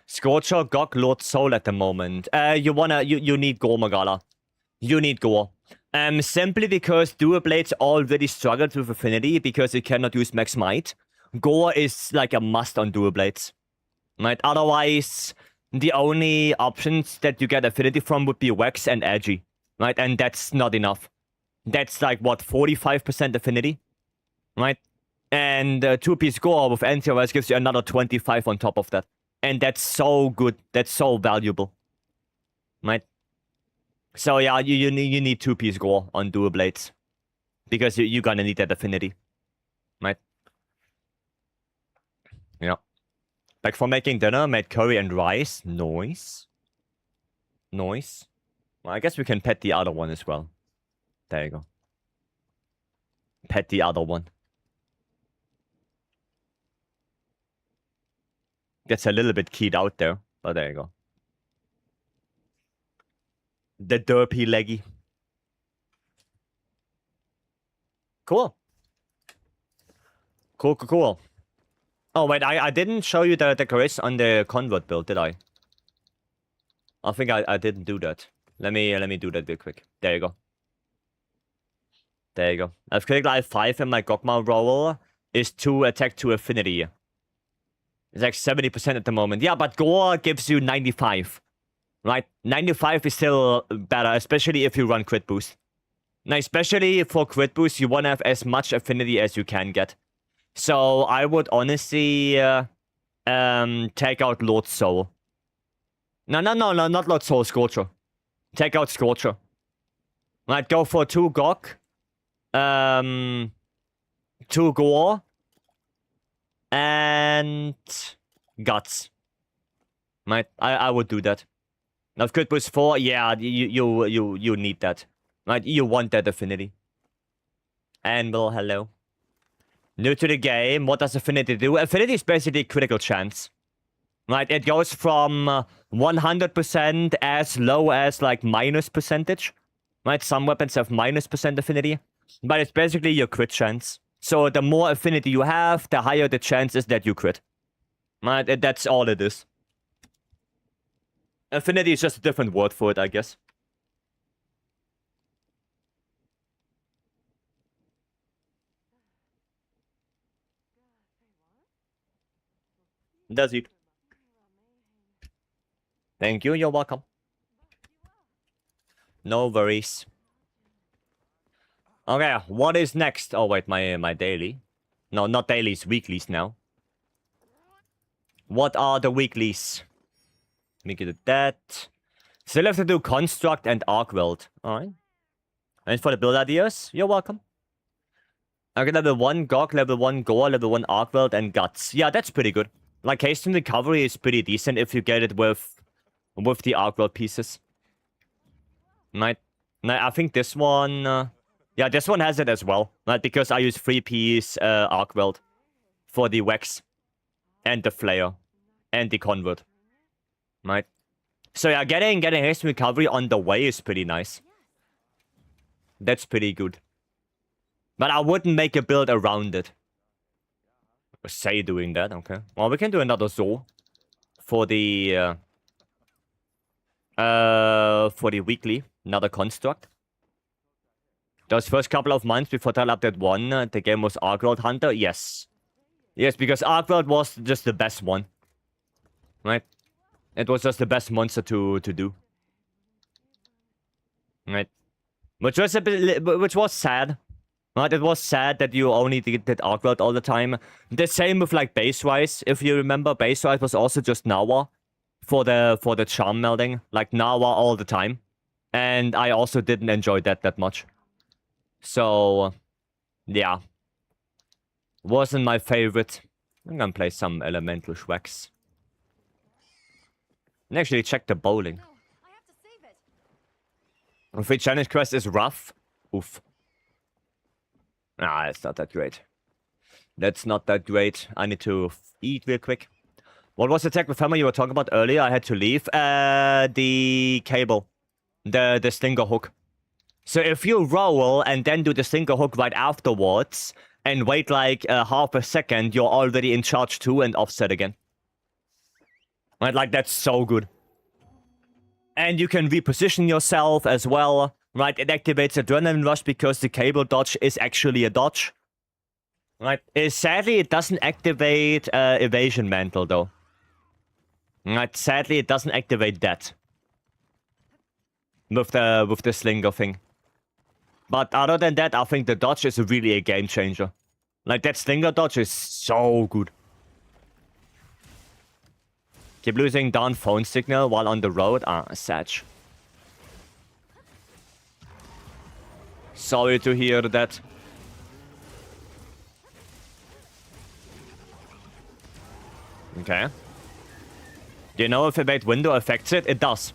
Speaker 1: Scorcher, Gog, Lord Soul at the moment. You need Gore, Magala. You need Gore. Simply because Dual Blades already struggled with Affinity because it cannot use Max Might. Gore is like a must on Dual Blades. Right? Otherwise, the only options that you get Affinity from would be Wax and Edgy. Right? And that's not enough. That's like, what, 45% Affinity? Right? And 2-piece Gore with Anti-Res gives you another 25 on top of that. And that's so good. That's so valuable. Right? So yeah, you need 2-piece Gore on Dual Blades. Because you're gonna need that Affinity. Right? Yeah. Like for making dinner, made curry and rice. Nice. Nice. Well, I guess we can pet the other one as well. There you go. Pet the other one. Gets a little bit keyed out there, but there you go. The derpy leggy. Cool. Cool. Oh, wait, I didn't show you the decoration on the convert build, did I? I think I didn't do that. Let me do that real quick. There you go. There you go. I've clicked live 5 and my Gogma roll is 2 attack to affinity. It's like 70% at the moment. Yeah, but Gore gives you 95. Right? 95 is still better, especially if you run crit boost. Now, especially for crit boost, you want to have as much affinity as you can get. So I would honestly take out Lord Soul. No, not Lord Soul, Scorcher. Take out Scorcher. Right, go for 2 Gog. 2 Gore. And Guts. Right, I would do that. Now, crit boost 4, yeah, you need that. Right, you want that affinity. And well, hello. New to the game, what does affinity do? Affinity is basically critical chance. Right, it goes from 100% as low as like minus percentage. Right, some weapons have minus % affinity. But it's basically your crit chance. So the more affinity you have, the higher the chances that you crit. Right, that's all it is. Affinity is just a different word for it, I guess. Does it? Thank you, you're welcome. No worries. Okay, what is next? Oh wait, my daily. No, not dailies, weeklies now. What are the weeklies? Make it that. Still have to do Construct and Arc-Weld. Alright. And for the build ideas, you're welcome. Okay, level 1 Gog, level 1 Gore, level 1 Arc-Weld, and Guts. Yeah, that's pretty good. Like, haste and recovery is pretty decent if you get it with the Arc-Weld pieces. Right? I think this one... yeah, this one has it as well. Right? Because I use 3-piece Arc-Weld for the Wax and the Flare and the Convert. Right? So yeah, getting haste and recovery on the way is pretty nice. That's pretty good. But I wouldn't make a build around it. Say doing that, okay. Well, we can do another Zoo for the weekly. Another Construct. Those first couple of months before Title Update 1, the game was Arc-World Hunter? Yes. Yes, because Arc-World was just the best one. Right? It was just the best monster to do. Right? Which was sad. Right? It was sad that you only did Arc-World all the time. The same with like Base Rise. If you remember, Base Rise was also just Nawa for the charm melding. Like Nawa all the time. And I also didn't enjoy that much. So, yeah. Wasn't my favorite. I'm gonna play some Elemental Schwacks. And actually check the bowling.
Speaker 2: No, I have to save it.
Speaker 1: If the challenge quest is rough, oof. Nah, it's not that great. That's not that great. I need to eat real quick. What was the tech with hammer you were talking about earlier? I had to leave. The cable. The stinger hook. So if you roll and then do the stinger hook right afterwards and wait like half a second, you're already in charge 2 and offset again. Right, like that's so good. And you can reposition yourself as well. Right, it activates Adrenaline Rush because the cable dodge is actually a dodge. Right, sadly it doesn't activate Evasion Mantle though. Right, sadly it doesn't activate that. With the slinger thing. But other than that, I think the dodge is really a game changer. Like that slinger dodge is so good. Keep losing down phone signal while on the road. Ah, sad. Sorry to hear that. Okay. Do you know if evade window affects it? It does.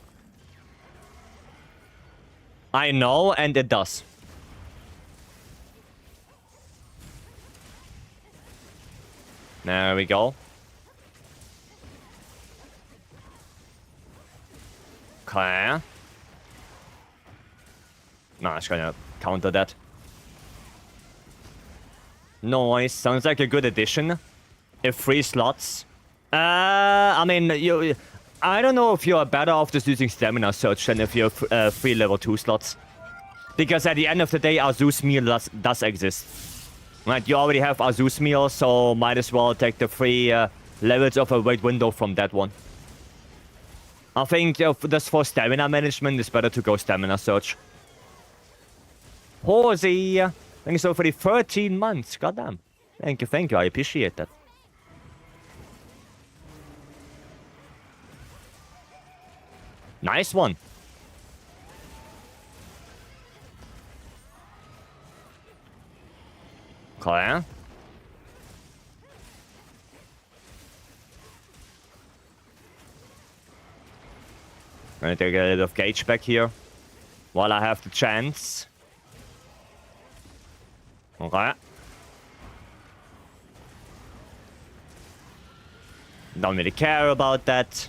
Speaker 1: I know, and it does. There we go. Okay. No, I'm just gonna counter that. Nice. Sounds like a good addition. If 3 slots. I mean, I don't know if you're better off just using Stamina Surge than if you're 3 level 2 slots. Because at the end of the day, Azu's meal does exist. Right, you already have Azu's meal, so might as well take the 3 levels of a wait window from that one. I think just for stamina management, it's better to go Stamina Surge. Horsey! Thank you so for the 13 months. Goddamn. Thank you. I appreciate that. Nice one. Okay. Gonna take a little of gauge back here while I have the chance. Okay. Don't really care about that.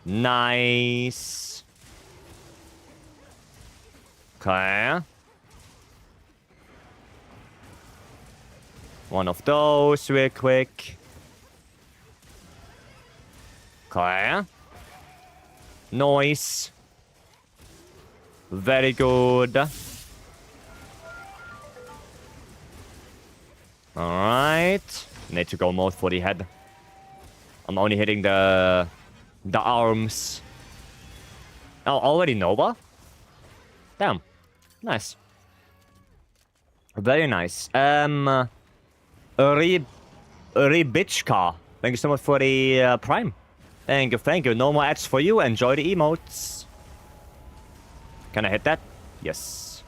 Speaker 1: Nice. Okay. One of those real quick. Okay. Noise. Very good. Alright. Need to go more for the head. I'm only hitting the arms. Oh, already Nova? Damn. Nice. Very nice. Bitchka. Thank you so much for the Prime. Thank you, thank you. No more ads for you. Enjoy the emotes. Can I hit that? Yes.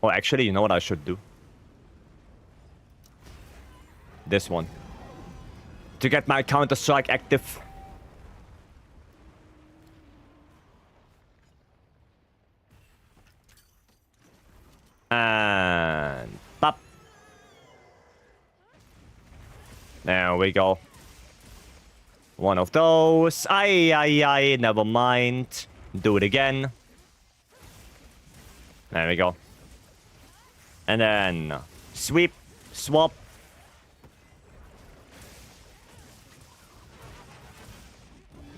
Speaker 1: Oh, actually, you know what I should do? This one. To get my Counter-Strike active. And pop. There we go. One of those. Aye. Never mind. Do it again. There we go. And then sweep, swap.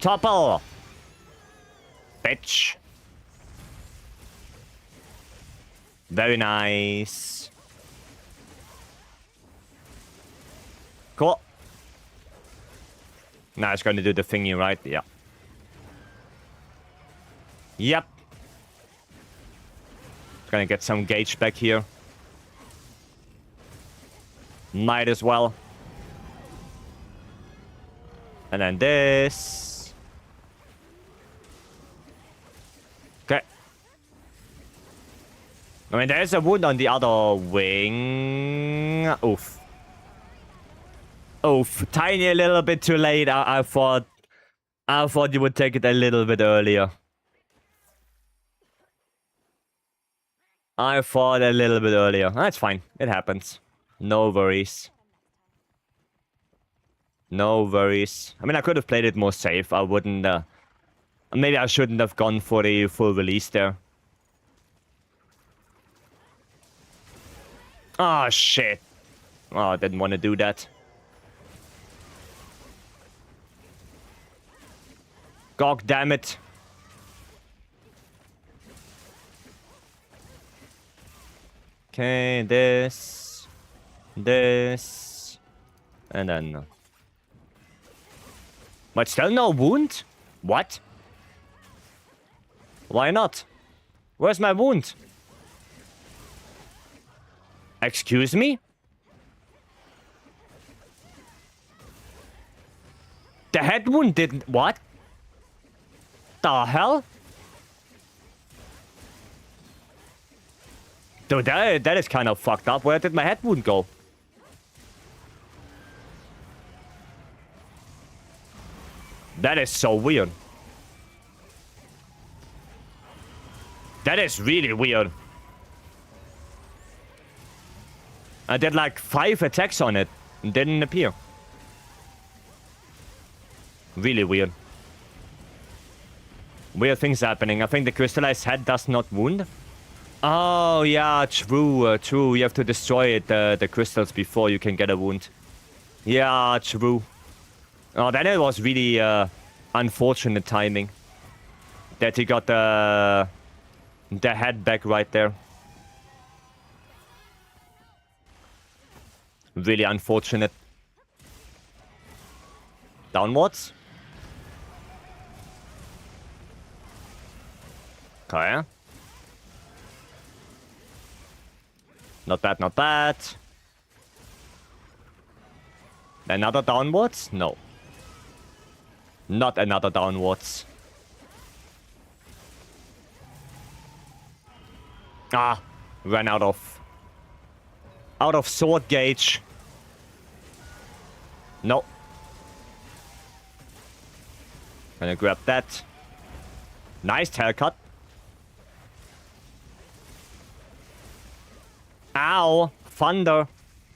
Speaker 1: Topple. Bitch. Very nice. Cool. Now it's going to do the thingy, right? Yeah. Yep. Gonna get some gauge back here. Might as well. And then this. Okay. I mean, there's a wound on the other wing. Oof. Oof. Tiny a little bit too late. I thought you would take it a little bit earlier. I thought a little bit earlier. That's fine. It happens. No worries. No worries. I mean, I could have played it more safe. I wouldn't... maybe I shouldn't have gone for the full release there. Oh, shit. Oh, I didn't want to do that. God damn it. Okay, this. And then... But still no wound? What? Why not? Where's my wound? Excuse me? The head wound didn't... What? The hell? Dude, that is kind of fucked up. Where did my head wound go? That is so weird. That is really weird. I did like 5 attacks on it and didn't appear. Really weird. Weird things happening. I think the crystallized head does not wound. Oh, yeah, true, true. You have to destroy it, the crystals before you can get a wound. Yeah, true. Oh, then it was really unfortunate timing. That he got the head back right there. Really unfortunate. Downwards. Okay. Not bad, not bad. Another downwards? No. Not another downwards. Ah, ran out of sword gauge. No. Gonna grab that. Nice haircut. Ow! Thunder.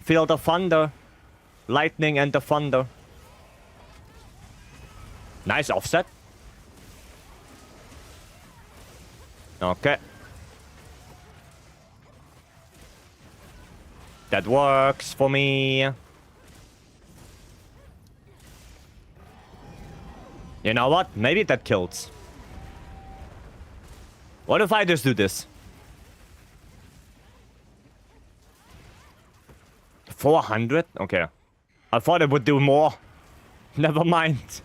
Speaker 1: Feel the thunder. Lightning and the thunder. Nice offset. Okay. That works for me. You know what? Maybe that kills. What if I just do this? 400? Okay. I thought it would do more. Never mind.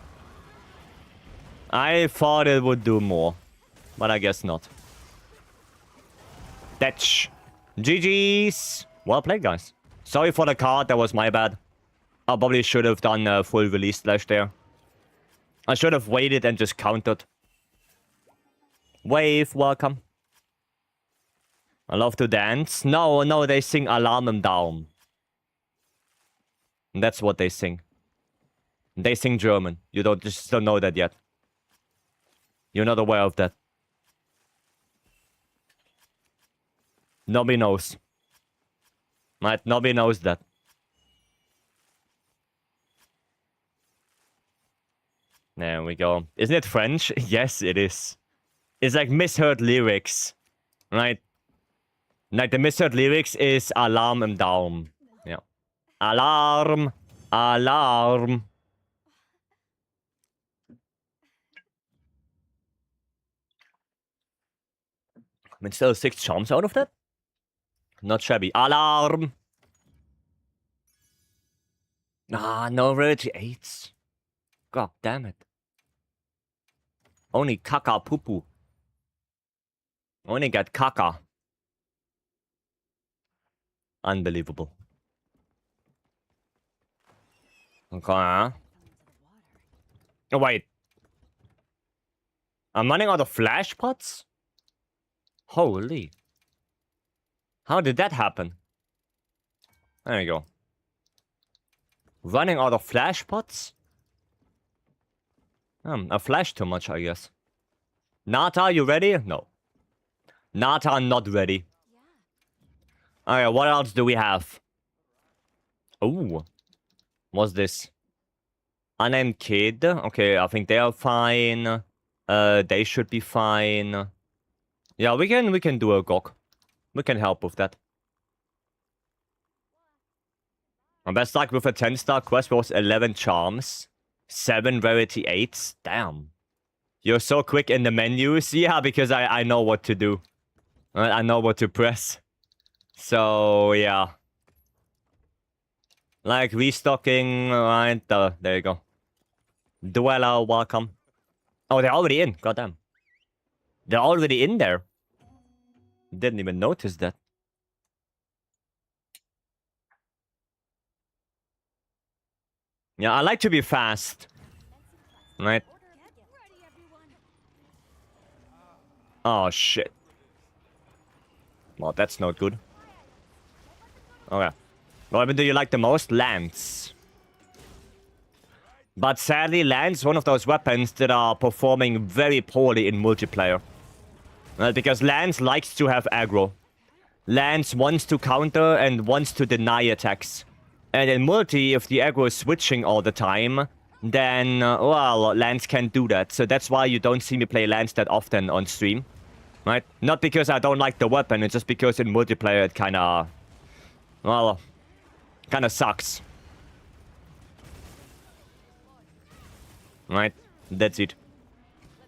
Speaker 1: I thought it would do more. But I guess not. That's GG's. Well played, guys. Sorry for the card. That was my bad. I probably should have done a full release slash there. I should have waited and just countered. Wave, welcome. I love to dance. No, no, they sing Alarm im Daum. That's what they sing. They sing German. You just don't know that yet. You're not aware of that. Nobody knows. Right? Nobody knows that. There we go. Isn't it French? Yes, it is. It's like misheard lyrics. Right? Like the misheard lyrics is Alarm im Daum. Yeah. Alarm. Alarm. I mean, still 6 charms out of that? Not shabby. Alarm! Ah, no rarity 8s. God damn it. Only caca poo poo. Only got caca. Unbelievable. Okay. Oh, wait. I'm running out of flash pots? Holy. How did that happen? There you go. Running out of flash pots? I flashed too much, I guess. Nata, you ready? No. Nata, not ready. Alright, what else do we have? Ooh. What's this? Unnamed kid. Okay, I think they are fine. They should be fine. Yeah, we can do a GOG. We can help with that. And best luck with a 10-star quest was 11 charms. 7 rarity 8s. Damn. You're so quick in the menus. Yeah, because I know what to do. I know what to press. So, yeah. Like restocking, right? There you go. Dweller, welcome. Oh, they're already in. Goddamn. They're already in there. Didn't even notice that. Yeah, I like to be fast. Right? Oh, shit. Well, that's not good. Okay. What weapon do you like the most? Lance. But sadly, Lance is one of those weapons that are performing very poorly in multiplayer. Because Lance likes to have aggro. Lance wants to counter and wants to deny attacks. And in multi, if the aggro is switching all the time, then, well, Lance can't do that. So that's why you don't see me play Lance that often on stream. Right? Not because I don't like the weapon, it's just because in multiplayer it kinda... Well, kinda sucks. Right? That's it.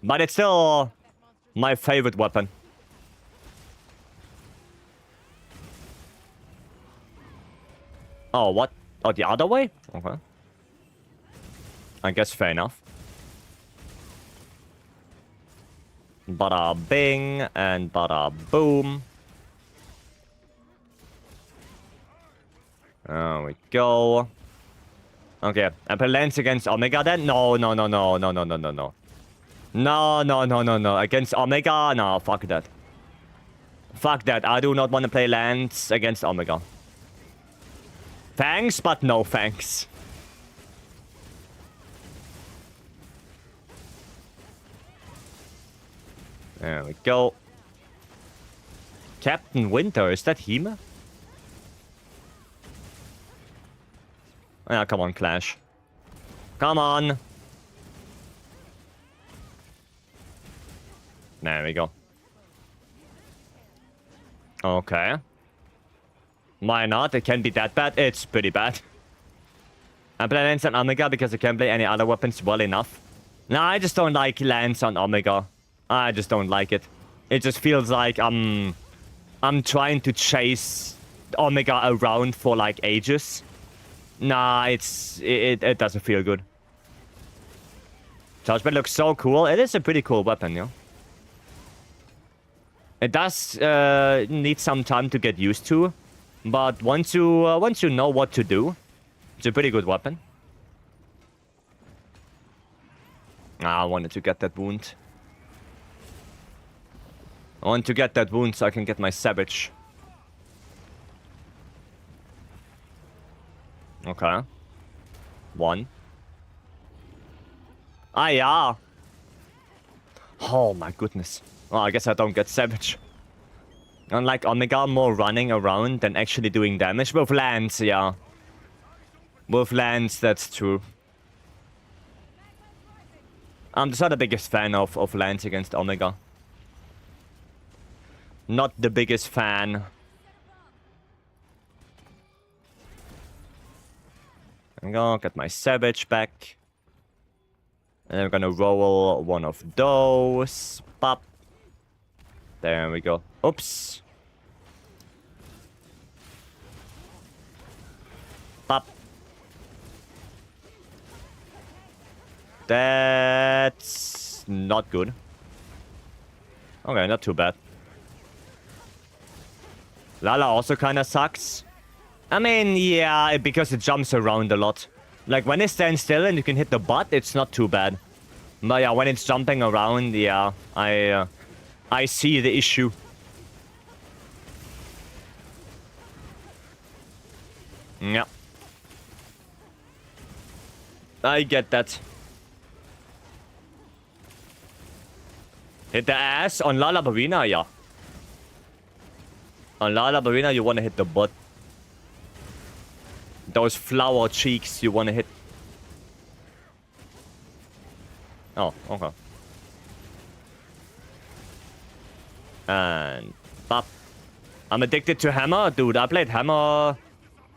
Speaker 1: But it's still my favorite weapon. Oh, what? Oh, the other way? Okay. I guess fair enough. Bada bing and bada boom. There we go. Okay, I play Lance against Omega then? No, no, no, no, no, no, no, no, no. No, no, no, no, no. Against Omega? No, fuck that. Fuck that. I do not want to play Lance against Omega. Thanks, but no thanks. There we go. Captain Winter, is that him? Yeah, come on, Clash. Come on. There we go. Okay. Why not? It can't be that bad. It's pretty bad. I play Lance and Omega because I can't play any other weapons well enough. No, I just don't like lands on Omega. I just don't like it. It just feels like I'm trying to chase Omega around for like ages. Nah, it doesn't feel good. Chargebed looks so cool. It is a pretty cool weapon, yeah. It does need some time to get used to, but once you know what to do, it's a pretty good weapon. I wanted to get that wound. I want to get that wound so I can get my Savage. Okay. 1. Ah, yeah. Oh my goodness. Well, I guess I don't get Savage. Unlike Omega, more running around than actually doing damage. With lands, yeah. With lands, that's true. I'm just not the biggest fan of lands against Omega. Not the biggest fan. I'm gonna get my Savage back. And I'm gonna roll one of those. Pop. There we go. Oops. Pop. That's not good. Okay, not too bad. Lala also kinda sucks. I mean, yeah, because it jumps around a lot. Like, when it stands still and you can hit the butt, it's not too bad. But yeah, when it's jumping around, yeah, I see the issue. Yeah. I get that. Hit the ass on Lala Barina, yeah. On Lala Barina, you want to hit the butt. Those flower cheeks you want to hit. Oh, okay. And pop. I'm addicted to Hammer. Dude, I played Hammer on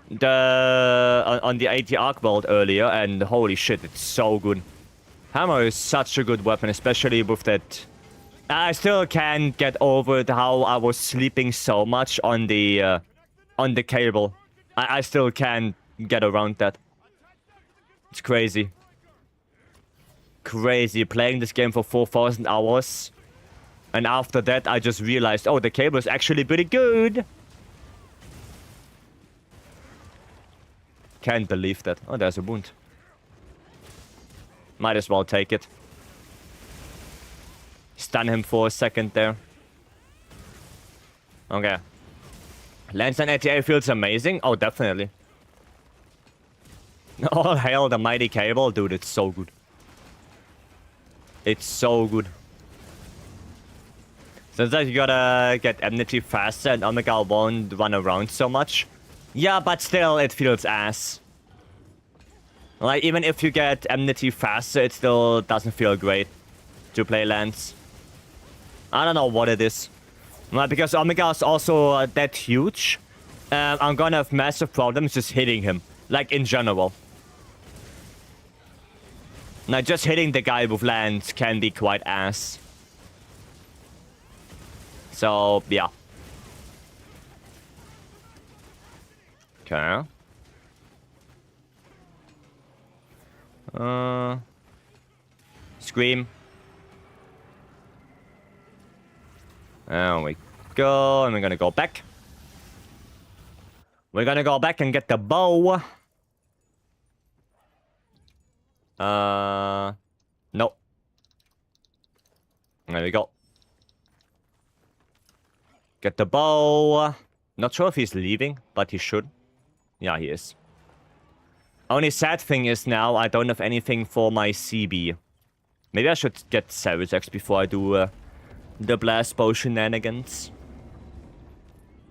Speaker 1: the ATR world earlier, and holy shit, it's so good. Hammer is such a good weapon, especially with that. I still can't get over it, how I was sleeping so much on the cable. I still can't get around that. It's crazy. Crazy. Playing this game for 4,000 hours. And after that, I just realized, oh, the cable is actually pretty good. Can't believe that. Oh, there's a wound. Might as well take it. Stun him for a second there. Okay. Lance and ATA feels amazing. Oh, definitely. All hail the mighty cable. Dude, it's so good. It's so good. Seems like you gotta get Enmity faster and Omega won't run around so much. Yeah, but still, it feels ass. Like, even if you get Enmity faster, it still doesn't feel great to play Lance. I don't know what it is. Well, because Omega is also that huge, I'm gonna have massive problems just hitting him. Like, in general. Like, just hitting the guy with Lance can be quite ass. So, yeah. Okay. Scream. There we go. And we're gonna go back. We're gonna go back and get the bow. Nope. There we go. Get the bow. Not sure if he's leaving, but he should. Yeah, he is. Only sad thing is now I don't have anything for my CB. Maybe I should get Savage X before I do the Blast Bow shenanigans.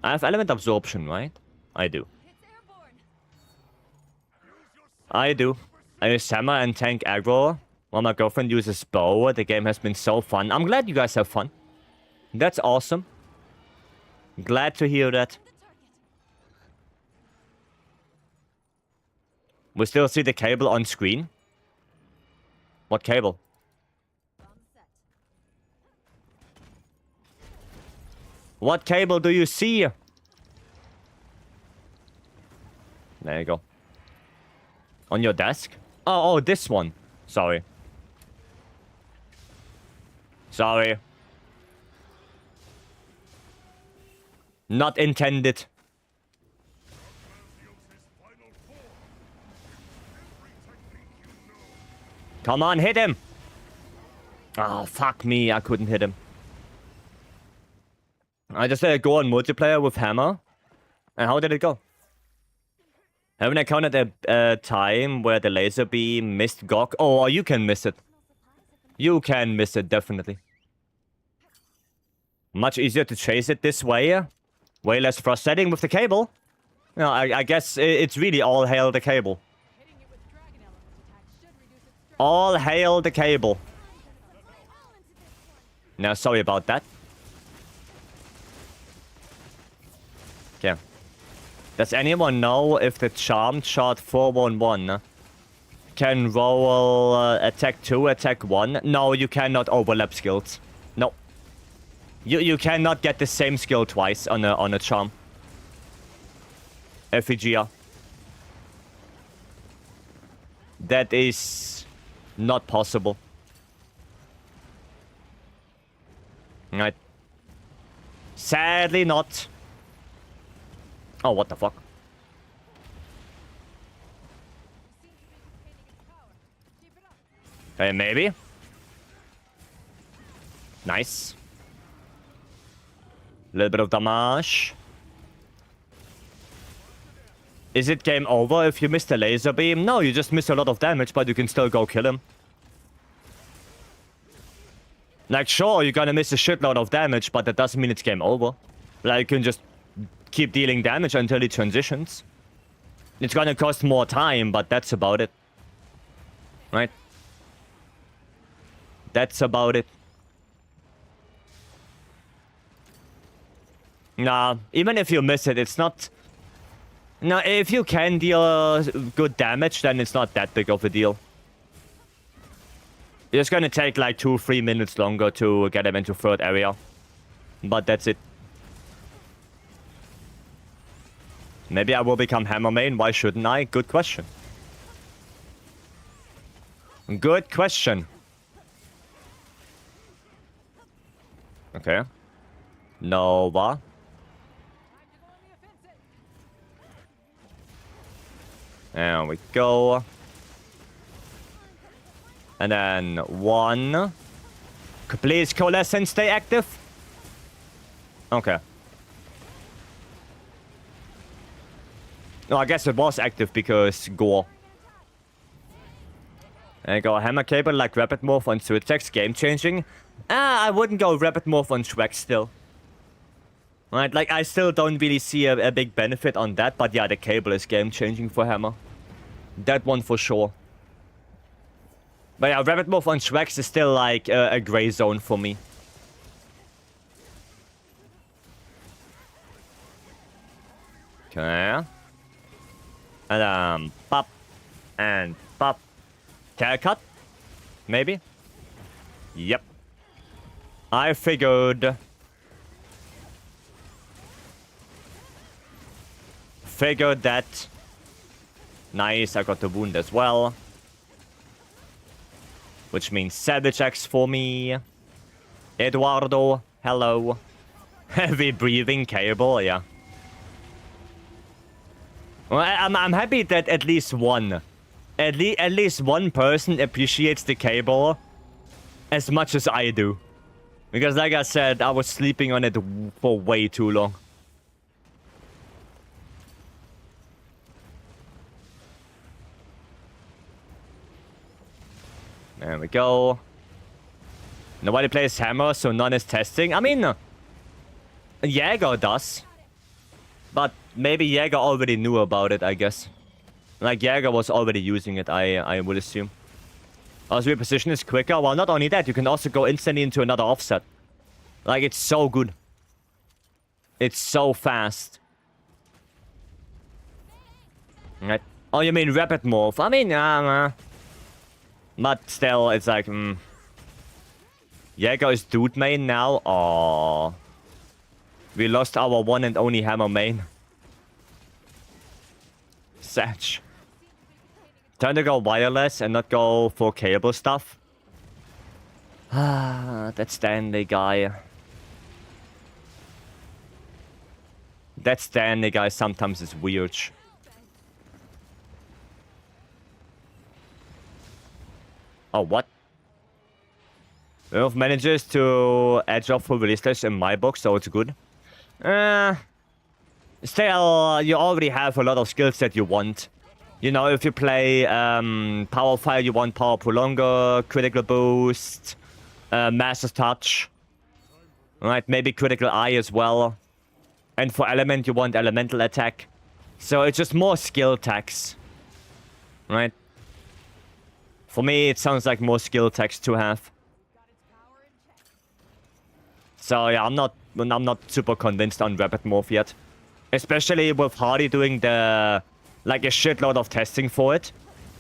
Speaker 1: I have Element Absorption, right? I do. I do. I use Hammer and tank aggro while my girlfriend uses bow. The game has been so fun. I'm glad you guys have fun. That's awesome. Glad to hear that. We still see the cable on screen. What cable? What cable do you see? There you go. On your desk? Oh, this one. Sorry. Sorry. Not intended. Come on, hit him! Oh, fuck me, I couldn't hit him. I just go on multiplayer with Hammer. And how did it go? Haven't encountered a time where the laser beam missed Gok. Oh, you can miss it. You can miss it, definitely. Much easier to chase it this way. Way less frustrating with the cable. No, I guess it's really all hail the cable. All hail the cable. No, sorry about that. Okay. Does anyone know if the Charmed Shot 411 can roll attack 2, attack 1? No, you cannot overlap skills. No. You cannot get the same skill twice on a charm. FCQ. That is not possible. Right. Sadly not. Oh, what the fuck? Hey, maybe. Nice. Little bit of damage. Is it game over if you miss the laser beam? No, you just miss a lot of damage, but you can still go kill him. Like, sure, you're gonna miss a shitload of damage, but that doesn't mean it's game over. Like, you can just keep dealing damage until he transitions. It's gonna cost more time, but that's about it. Right? That's about it. Nah, even if you miss it, it's not... No, if you can deal good damage, then it's not that big of a deal. It's gonna take like 2-3 minutes longer to get him into third area. But that's it. Maybe I will become Hammer main, why shouldn't I? Good question. Good question. Okay. Nova. There we go. And then 1. Please coalesce and stay active. Okay. No, I guess it was active because gore. There you go. Hammer cable like rapid morph on Suitex. Game changing. I wouldn't go rapid morph on Shrek still. Right, like, I still don't really see a big benefit on that, but yeah, the cable is game-changing for Hammer. That one for sure. But yeah, rapid morph on Shrek is still, like, a gray zone for me. Okay. And, pop. And pop. Haircut? Maybe? Yep. I figured... Figured that. Nice, I got the wound as well. Which means Savage X for me. Eduardo, hello. Heavy breathing cable, yeah. Well, I'm happy that at least one. At least one person appreciates the cable as much as I do. Because like I said, I was sleeping on it for way too long. There we go. Nobody plays Hammer, so none is testing. I mean, Jäger does. But maybe Jäger already knew about it, I guess. Like, Jäger was already using it, I would assume. Also, reposition is quicker. Well, not only that, you can also go instantly into another offset. Like, it's so good. It's so fast. Right. Oh, you mean rapid morph? I mean, but still, it's like, Jäger is dude main now. Aww. We lost our one and only hammer main. Satch. Time to go wireless and not go for cable stuff. Ah, that Stanley guy. That Stanley guy sometimes is weird. Oh, what? Valve manages to edge off full release dates in my book, so it's good. Still, you already have a lot of skills that you want. You know, if you play Power Fire, you want Power Prolonger, Critical Boost, Master's Touch. Right, maybe Critical Eye as well. And for Element, you want Elemental Attack. So it's just more skill tags. Right? For me, it sounds like more skill tags to have. So yeah, I'm not super convinced on Rapid Morph yet. Especially with Hardy doing the... like a shitload of testing for it.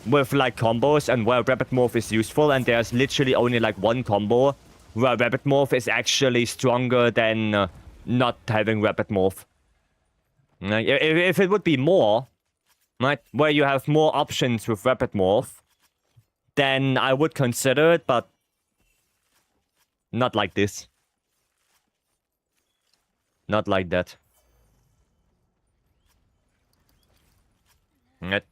Speaker 1: With like combos and where Rapid Morph is useful. And there's literally only like one combo where Rapid Morph is actually stronger than not having Rapid Morph. Like, if it would be more, right, where you have more options with Rapid Morph, then I would consider it, but not like this. Not like that. Right.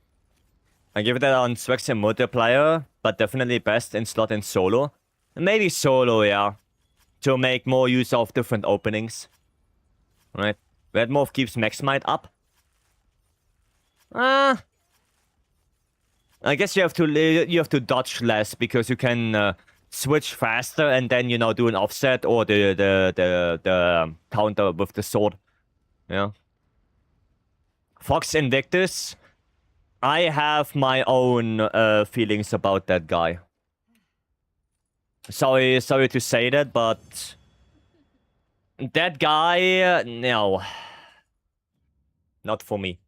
Speaker 1: I give it that on Svex and multiplayer, but definitely best in slot and solo. Maybe solo, yeah. To make more use of different openings. Right. Red Morph keeps Max Might up. I guess you have to dodge less because you can switch faster and then, you know, do an offset or the counter with the sword. Yeah. Fox Invictus. I have my own feelings about that guy. Sorry to say that, but that guy, no, not for me.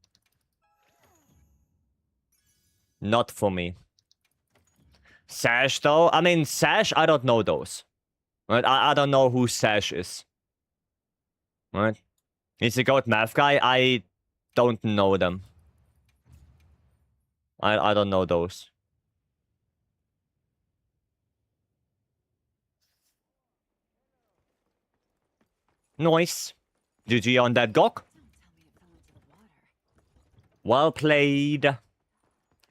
Speaker 1: Not for me. Sash though, I mean Sash, I don't know those. Right, I don't know who Sash is. Right, he's a goat math guy. I don't know them. I don't know those. Nice. GG on that Gok. Well played.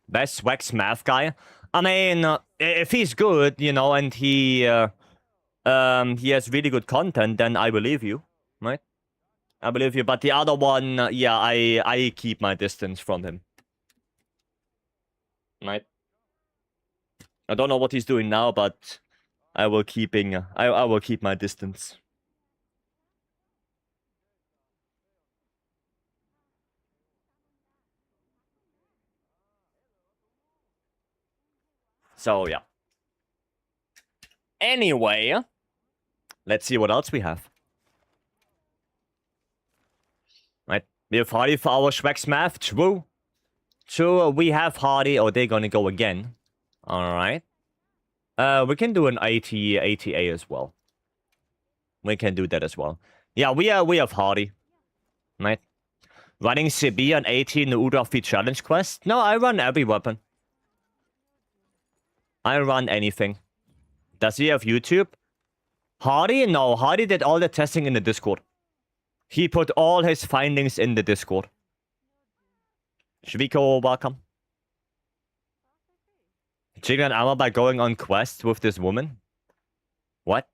Speaker 1: Best Wax math guy. I mean, if he's good, you know, and he has really good content, then I believe you, right? I believe you. But the other one, yeah, I keep my distance from him. Right? I don't know what he's doing now, but I will keep my distance. So yeah. Anyway, let's see what else we have. Right, we have Hardy for our Schwex math. True. True, we have Hardy. Oh, they're gonna go again. Alright. We can do an ATA as well. We can do that as well. Yeah, we have Hardy. Right? Running CB on 18 in the Udra feat challenge quest? No, I run every weapon. I run anything. Does he have YouTube? Hardy? No, Hardy did all the testing in the Discord. He put all his findings in the Discord. Shviko, welcome. Chicken armor by going on quest with this woman? What?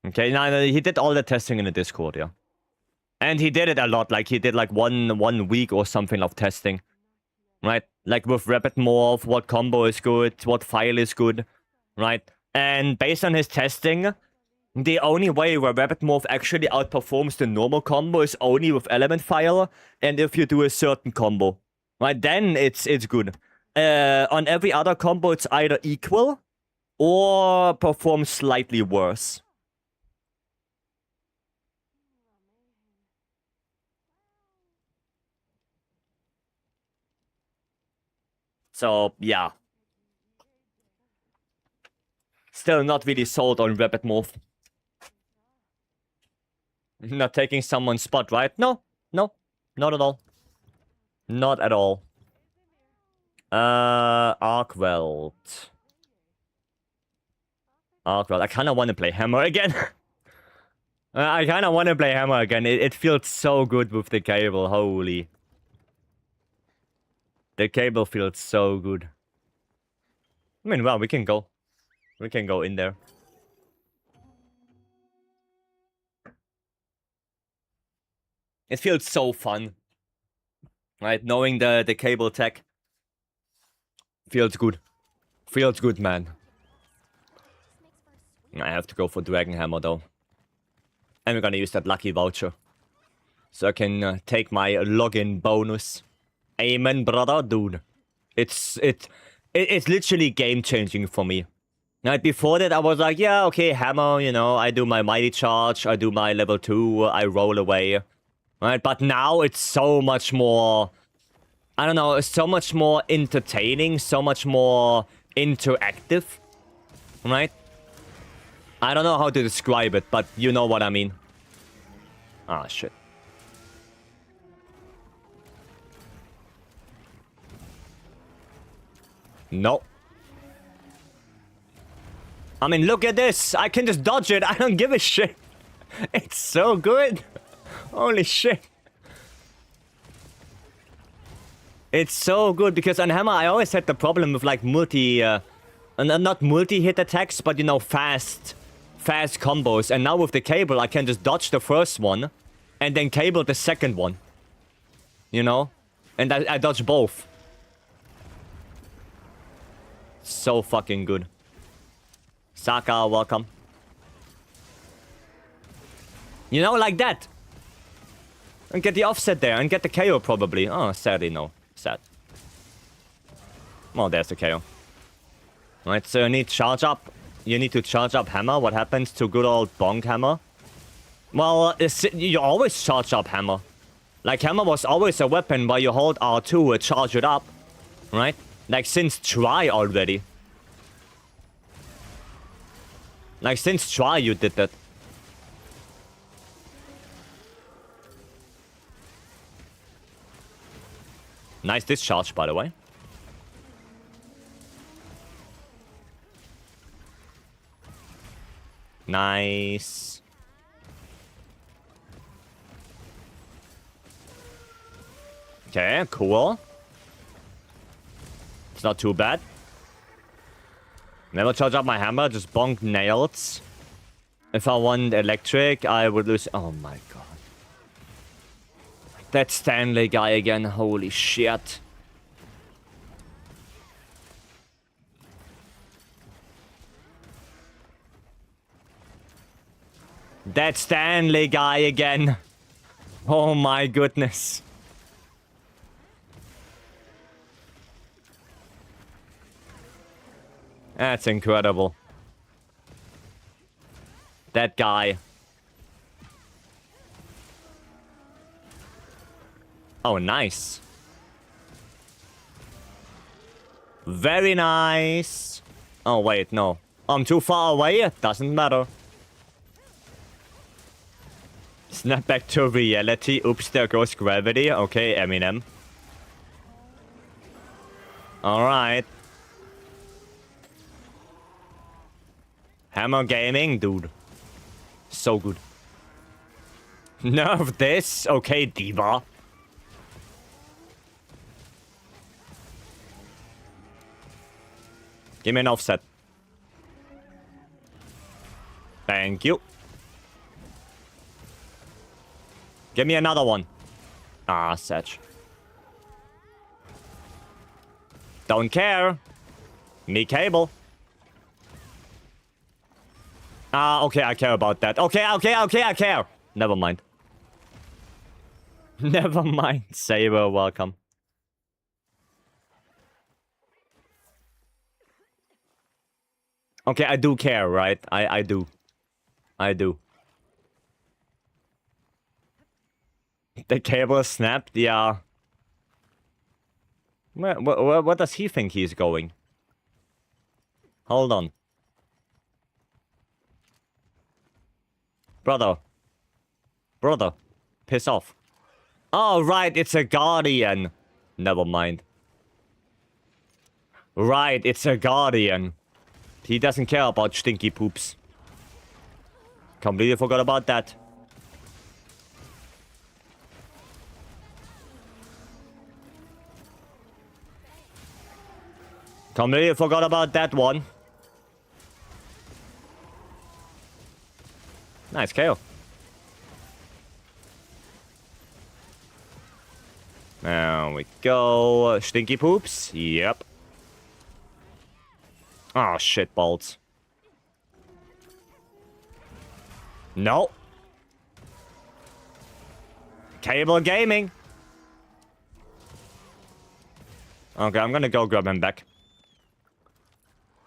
Speaker 1: Okay, no, he did all the testing in the Discord, yeah. And he did it a lot, like he did like one week or something of testing. Right? Like with Rapid Morph, what combo is good, what file is good, right? And based on his testing, the only way where Rapid Morph actually outperforms the normal combo is only with Element File, and if you do a certain combo. Right, then it's good. On every other combo, it's either equal or performs slightly worse. So, yeah. Still not really sold on Rapid Morph. Not taking someone's spot, right? No, no, not at all. Not at all. Arkweld. Arkweld. I kind of want to play Hammer again. I kind of want to play Hammer again. It feels so good with the cable. Holy. The cable feels so good. I mean, well, we can go. We can go in there. It feels so fun. Right? Knowing the cable tech. Feels good. Feels good, man. I have to go for Dragon Hammer, though. And we're gonna use that lucky voucher. So I can take my login bonus. Amen, brother, dude. It's literally game-changing for me. Right, before that, I was like, yeah, okay, Hammer, you know, I do my Mighty Charge, I do my level 2, I roll away. Right, but now it's so much more... I don't know, so much more entertaining, so much more interactive. Right? I don't know how to describe it, but you know what I mean. Ah, shit. No. I mean, look at this. I can just dodge it. I don't give a shit. It's so good. Holy shit. It's so good because on Hammer I always had the problem with like not multi-hit attacks, but you know, fast combos. And now with the cable I can just dodge the first one and then cable the second one. You know? And I dodge both. So fucking good. Saka, welcome. You know, like that. And get the offset there and get the KO probably. Oh, sadly no. Sad. Well, there's the KO. Right, so you need charge up. You need to charge up Hammer. What happens to good old Bonk Hammer? Well, you always charge up Hammer. Like, Hammer was always a weapon where you hold R2 and charge it up. Right? Like, since try already. Like, since try you did that. Nice discharge, by the way. Nice. Okay, cool. It's not too bad. Never charge up my hammer, just bonk nails. If I want electric, I would lose... Oh my god. That Stanley guy again, holy shit. That Stanley guy again. Oh my goodness. That's incredible. That guy. Oh, nice. Very nice. Oh, wait, no. I'm too far away. It doesn't matter. Snap back to reality. Oops, there goes gravity. Okay, Eminem. Alright. Hammer Gaming, dude. So good. Nerf this. Okay, Diva. Give me an offset. Thank you. Give me another one. Ah, Satch. Don't care. Me cable. Ah, okay, I care about that. Okay, I care. Never mind. Never mind. Saber, welcome. Okay, I do care, right? I do. I do. The cable snapped? Yeah. Where does he think he's going? Hold on. Brother, piss off. Oh, right, it's a guardian. Never mind. Right, it's a guardian. He doesn't care about stinky poops. Completely forgot about that. Completely forgot about that one. Nice KO. There we go. Stinky poops. Yep. Oh, shit balls. No. Cable gaming. Okay, I'm gonna go grab him back.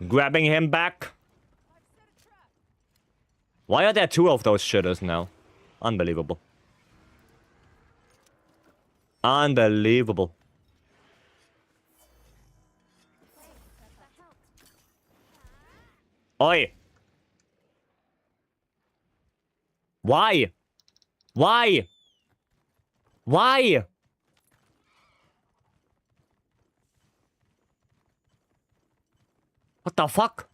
Speaker 1: Grabbing him back. Why are there two of those shitters now? Unbelievable. Unbelievable. Oi. Why? Why? Why? What the fuck?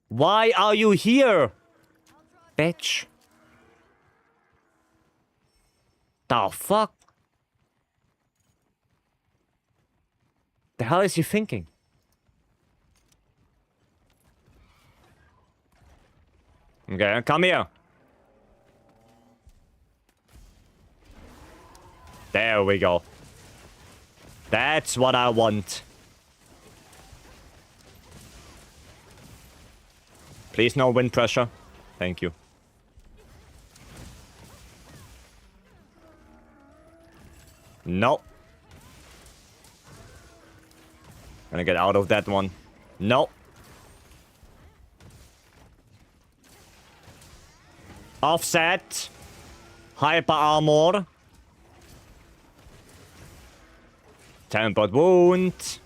Speaker 1: Why are you here? Bitch. The fuck? The hell is he thinking? Okay, come here. There we go. That's what I want. Please no wind pressure. Thank you. No. Gonna get out of that one. No. Offset. Hyper armor. Tempered wound.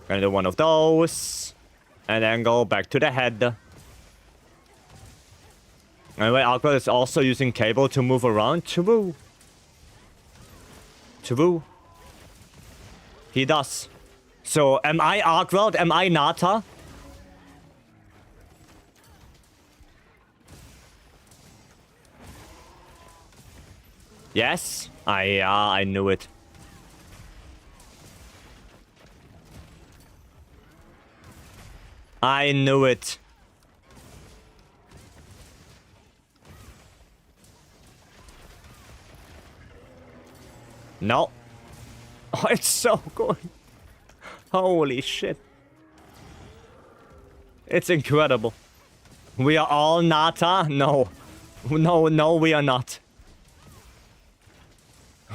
Speaker 1: Gonna do one of those. And then go back to the head. Anyway, Aqua is also using cable to move around. Choo-woo. Choo-woo. He does. So, am I Arkweld? Am I Nata? Yes? I knew it. I knew it. No. Oh, it's so good. Holy shit. It's incredible. We are all Nata? No. No, we are not.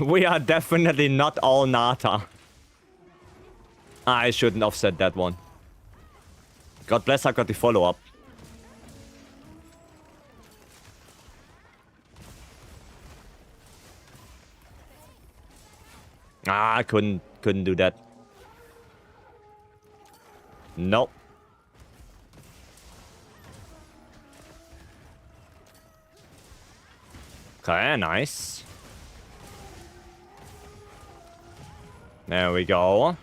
Speaker 1: We are definitely not all Nata. I shouldn't have said that one. God bless, I got the follow-up. Ah, I couldn't do that. Nope. Okay, nice. There we go.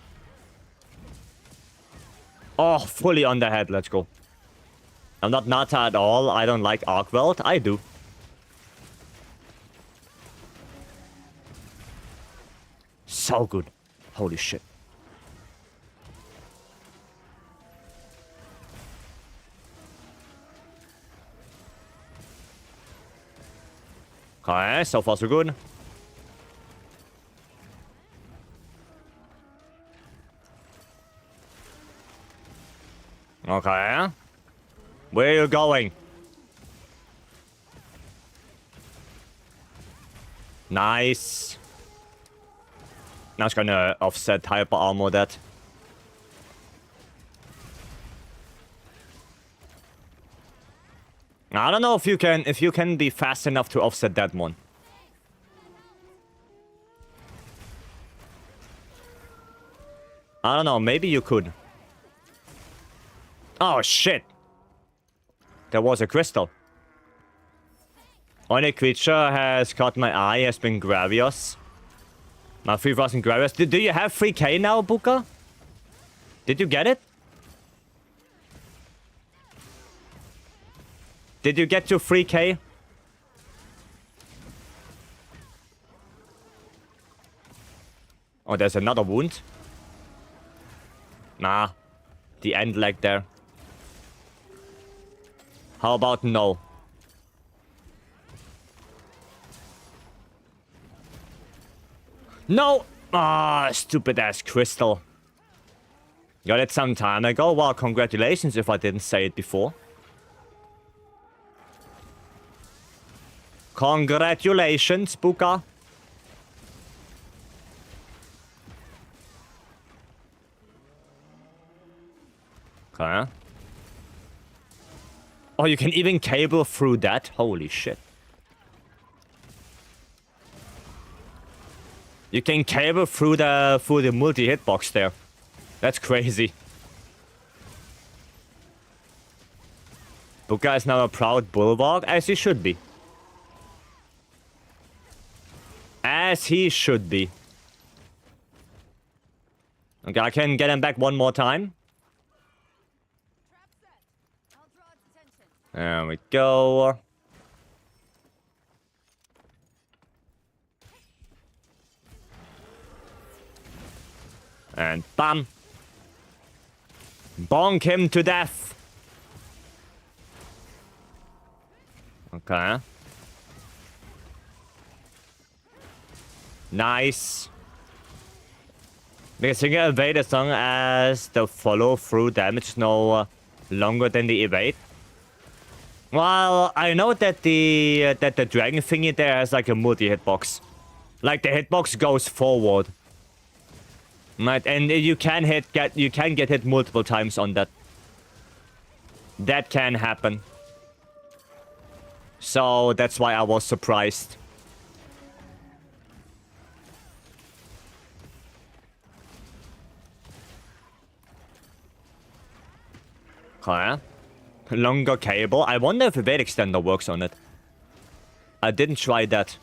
Speaker 1: Oh, fully on the head. Let's go. I'm not Nata at all. I don't like Arkweld. I do. So good. Holy shit. Okay, so far so good. Okay. Where are you going? Nice. Now it's gonna offset hyper armor that. I don't know if you can be fast enough to offset that one. I don't know, maybe you could. Oh, shit. There was a crystal. Only creature has caught my eye has been Gravios. My 3,000 Gravios. Do you have 3k now, Buka? Did you get it? Did you get to 3k? Oh, there's another wound. Nah. The end leg there. How about no? No! Ah, stupid ass crystal. Got it some time ago. Well, congratulations if I didn't say it before. Congratulations, Buka. Okay. Oh, you can even cable through that? Holy shit. You can cable through the multi-hitbox there. That's crazy. Buka is now a proud bulwark, as he should be. As he should be. Okay, I can get him back one more time.
Speaker 2: Trap set. I'll draw its attention.
Speaker 1: There we go. And bam. Bonk him to death. Okay. Nice. Because you can evade as long as the follow through damage is no longer than the evade. Well, I know that the dragon thingy there has like a multi-hitbox. Like the hitbox goes forward. Right, and you can get hit multiple times on that. That can happen. So that's why I was surprised. Okay. Longer cable. I wonder if a weight extender works on it. I didn't try that.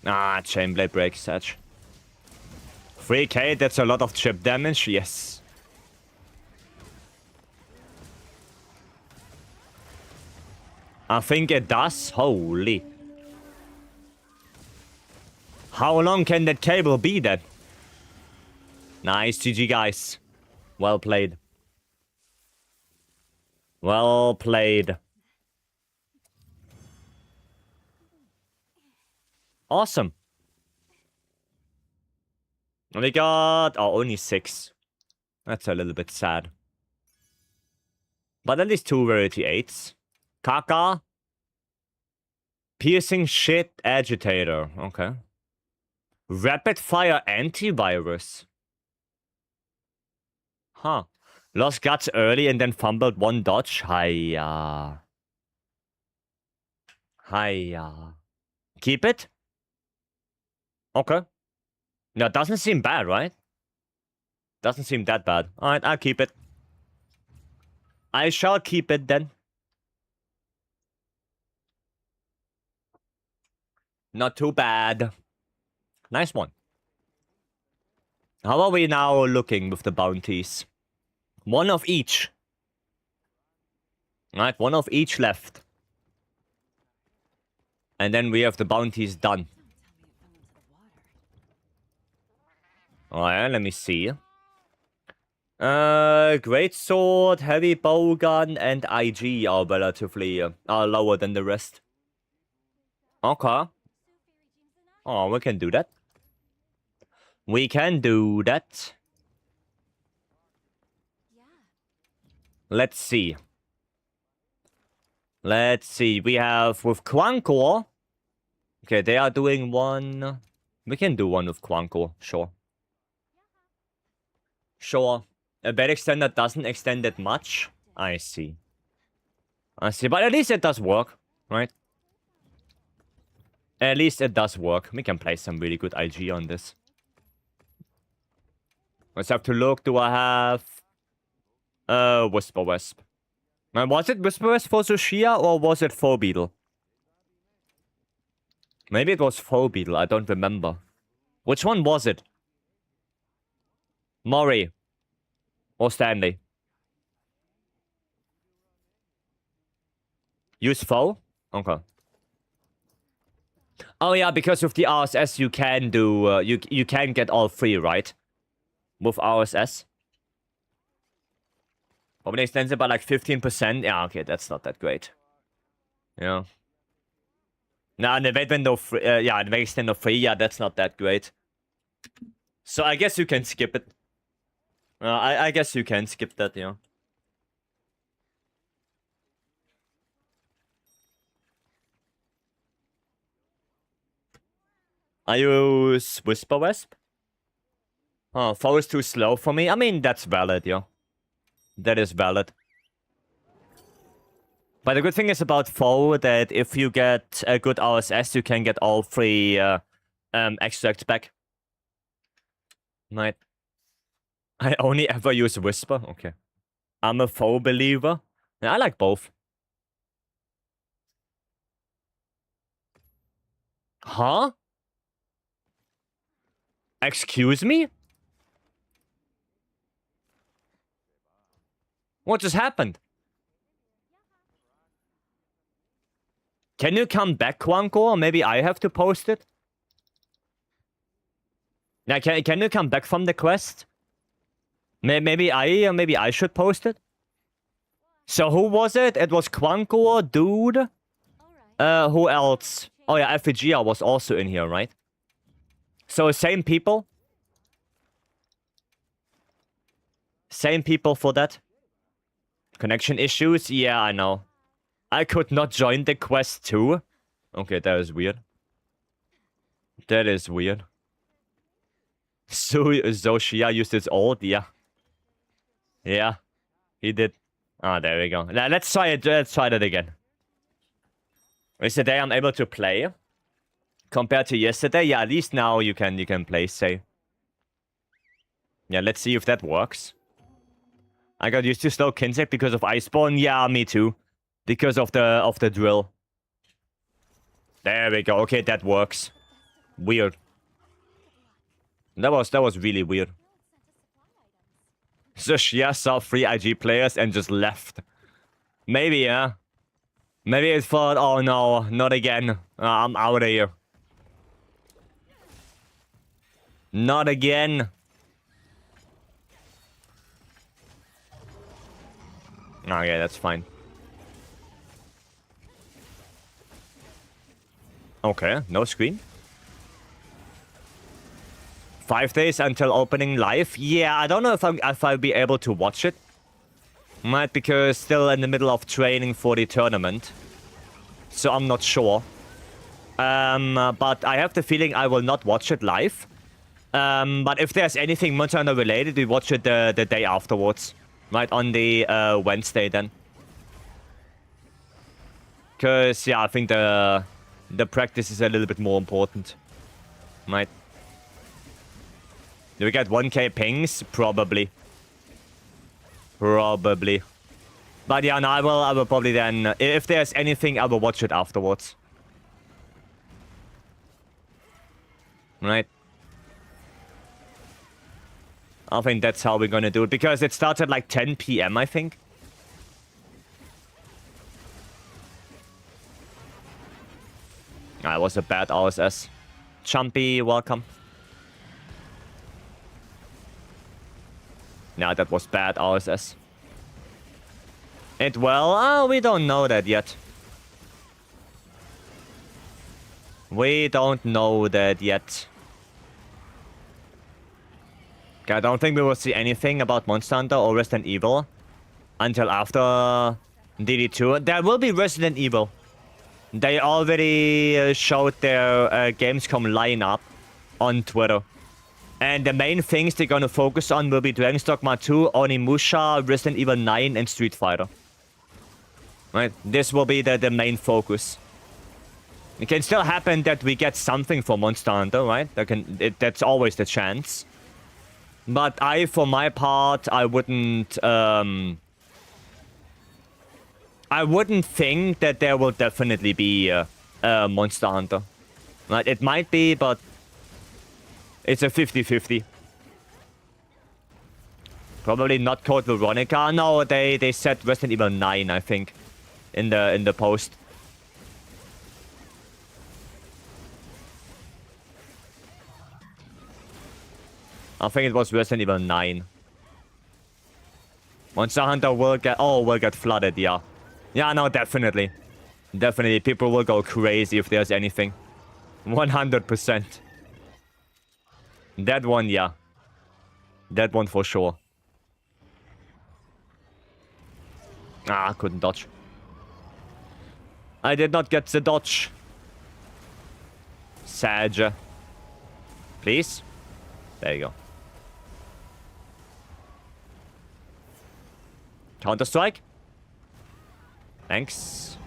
Speaker 1: Ah, Chainblade breaks such. 3k, that's a lot of chip damage, yes. I think it does. Holy. How long can that cable be then? Nice, GG guys. Well played. Well played. Awesome. We got... Oh, only 6. That's a little bit sad. But at least 2 rarity 8s. Kaka. Piercing shit agitator. Okay. Rapid fire antivirus. Huh. Lost guts early and then fumbled 1 dodge. Hiya. Hiya. Keep it? Okay. No, doesn't seem bad, right? Doesn't seem that bad. Alright, I'll keep it. I shall keep it then. Not too bad. Nice one. How are we now looking with the bounties? 1 of each. Right, 1 of each left. And then we have the bounties done. Alright, let me see. Great sword, heavy bowgun, and IG are relatively lower than the rest. Okay. Oh, we can do that. We can do that.
Speaker 2: Yeah.
Speaker 1: Let's see. Let's see. We have with Quankor. Okay, they are doing 1. We can do 1 with Quankor, sure. Sure. A bed extender doesn't extend it much. I see. I see, but at least it does work, right? At least it does work. We can play some really good IG on this. Let's have to look. Do I have... Whisper Wisp. Was it Whisper Wisp for Zushia or was it Foe Beetle? Maybe it was Foe Beetle. I don't remember. Which one was it? Mori. Or Stanley? Use Foe? Okay. Oh yeah, because of the RSS you can do... you can get all three, right? With RSS. Probably extends it by like 15%. Yeah, okay, that's not that great. Yeah. Now, the event window free, yeah, the extend of free, yeah, that's not that great. So I guess you can skip it. I guess you can skip that, yeah. I use Whisper Wisp. Oh, Foe is too slow for me. I mean, that's valid, yeah. That is valid. But the good thing is about Foe that if you get a good RSS, you can get all three extracts back. Right. I only ever use Whisper. Okay. I'm a Foe believer. Yeah, I like both. Huh? Excuse me? What just happened? Can you come back, Quanko? Or maybe I have to post it? Yeah, can you come back from the quest? Maybe I should post it? So who was it? It was Quanko, dude. Who else? Oh yeah, FCQ was also in here, right? So same people? Same people for that? Connection issues? Yeah, I know. I could not join the quest too? Okay, that is weird. That is weird. So Zoshia used his ult? Yeah. Yeah. He did. Ah, there we go. Now, let's try it. Let's try that again. Yesterday I'm able to play. Compared to yesterday, yeah, at least now you can play, say. Yeah, let's see if that works. I got used to slow Kinsec because of Iceborne. Yeah, me too. Because of the drill. There we go. Okay, that works. Weird. That was really weird. Zushia saw 3 IG players and just left. Maybe, yeah. Maybe it thought, oh no, not again. I'm out of here. Not again. Okay, that's fine. Okay, no screen. 5 days until opening live. Yeah, I don't know if I'll be able to watch it. Might because still in the middle of training for the tournament. So I'm not sure. But I have the feeling I will not watch it live. But if there's anything Monster Hunter related, we watch it the day afterwards. Right, on the Wednesday then. Because, yeah, I think the practice is a little bit more important. Right. Do we get 1k pings? Probably. Probably. But yeah, no, I will probably then... If there's anything, I will watch it afterwards. Right. I think that's how we're gonna do it. Because it starts at like 10 PM, I think. That was a bad RSS. Chumpy, welcome. Nah, that was bad RSS. We don't know that yet. We don't know that yet. I don't think we will see anything about Monster Hunter or Resident Evil until after DD2. There will be Resident Evil. They already showed their Gamescom lineup on Twitter. And the main things they're gonna focus on will be Dragon's Dogma 2, Onimusha, Resident Evil 9, and Street Fighter. Right? This will be the main focus. It can still happen that we get something for Monster Hunter, right? That's always the chance. But for my part, I wouldn't think that there will definitely be a Monster Hunter. Like, it might be, but it's a 50-50. Probably not Code Veronica. No, they said Resident Evil 9, I think, in the post. I think it was Resident Evil 9. Monster Hunter will get flooded, yeah. Yeah, no, definitely. Definitely, people will go crazy if there's anything. 100%. That one, yeah. That one for sure. Ah, I couldn't dodge. I did not get the dodge. Sag. Please? There you go. Counter-strike? Thanks.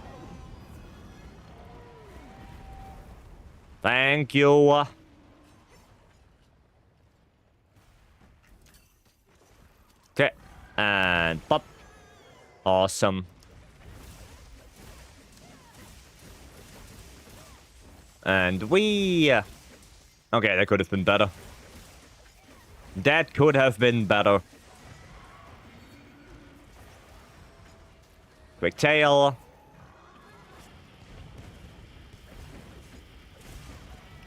Speaker 1: Thank you. Okay. And pop. Awesome. And we... Okay, that could have been better. That could have been better. Quick tail.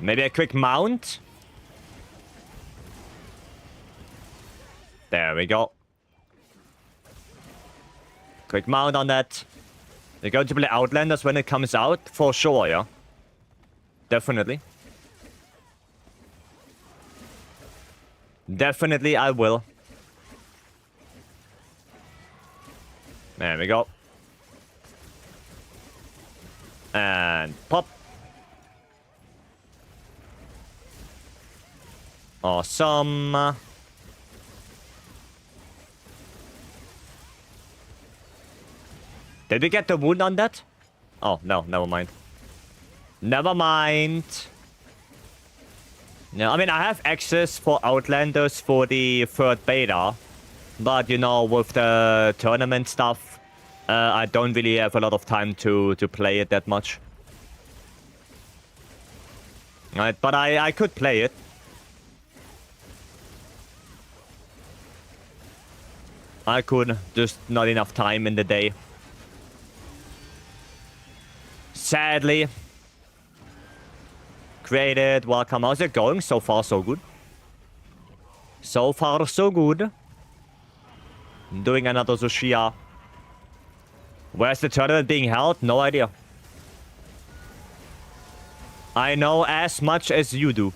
Speaker 1: Maybe a quick mount. There we go. Quick mount on that. You're going to play Outlanders when it comes out? For sure, yeah. Definitely. Definitely I will. There we go. And pop. Awesome. Did we get the wound on that? Oh, no, never mind. Never mind. Yeah, I mean, I have access for Outlanders for the third beta. But, you know, with the tournament stuff, I don't really have a lot of time to play it that much. Right, but I could play it. I could, just not enough time in the day. Sadly. Created, welcome. How's it going? So far, so good. So far, so good. Doing another Zushia. Where's the tournament being held? No idea. I know as much as you do.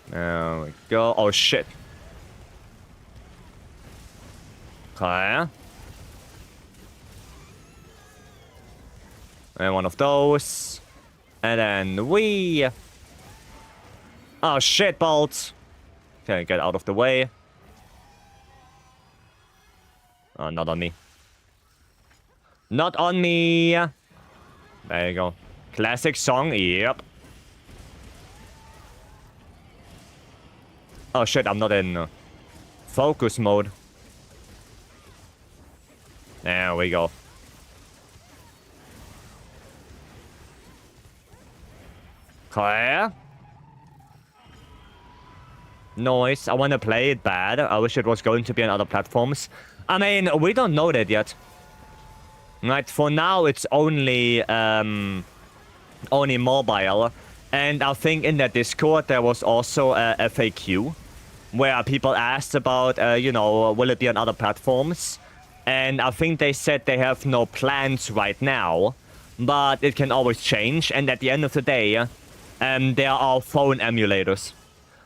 Speaker 1: There we go. Oh, shit. Okay. And one of those. And then we... Oh, shit, bolts. Okay, get out of the way. Oh, not on me. Not on me. There you go. Classic song, yep. Oh, shit, I'm not in focus mode. There we go. Okay. Nice. I want to play it bad. I wish it was going to be on other platforms. I mean, we don't know that yet. Right, for now it's only mobile. And I think in that Discord there was also a FAQ where people asked about, you know, will it be on other platforms? And I think they said they have no plans right now, but it can always change. And at the end of the day, there are phone emulators.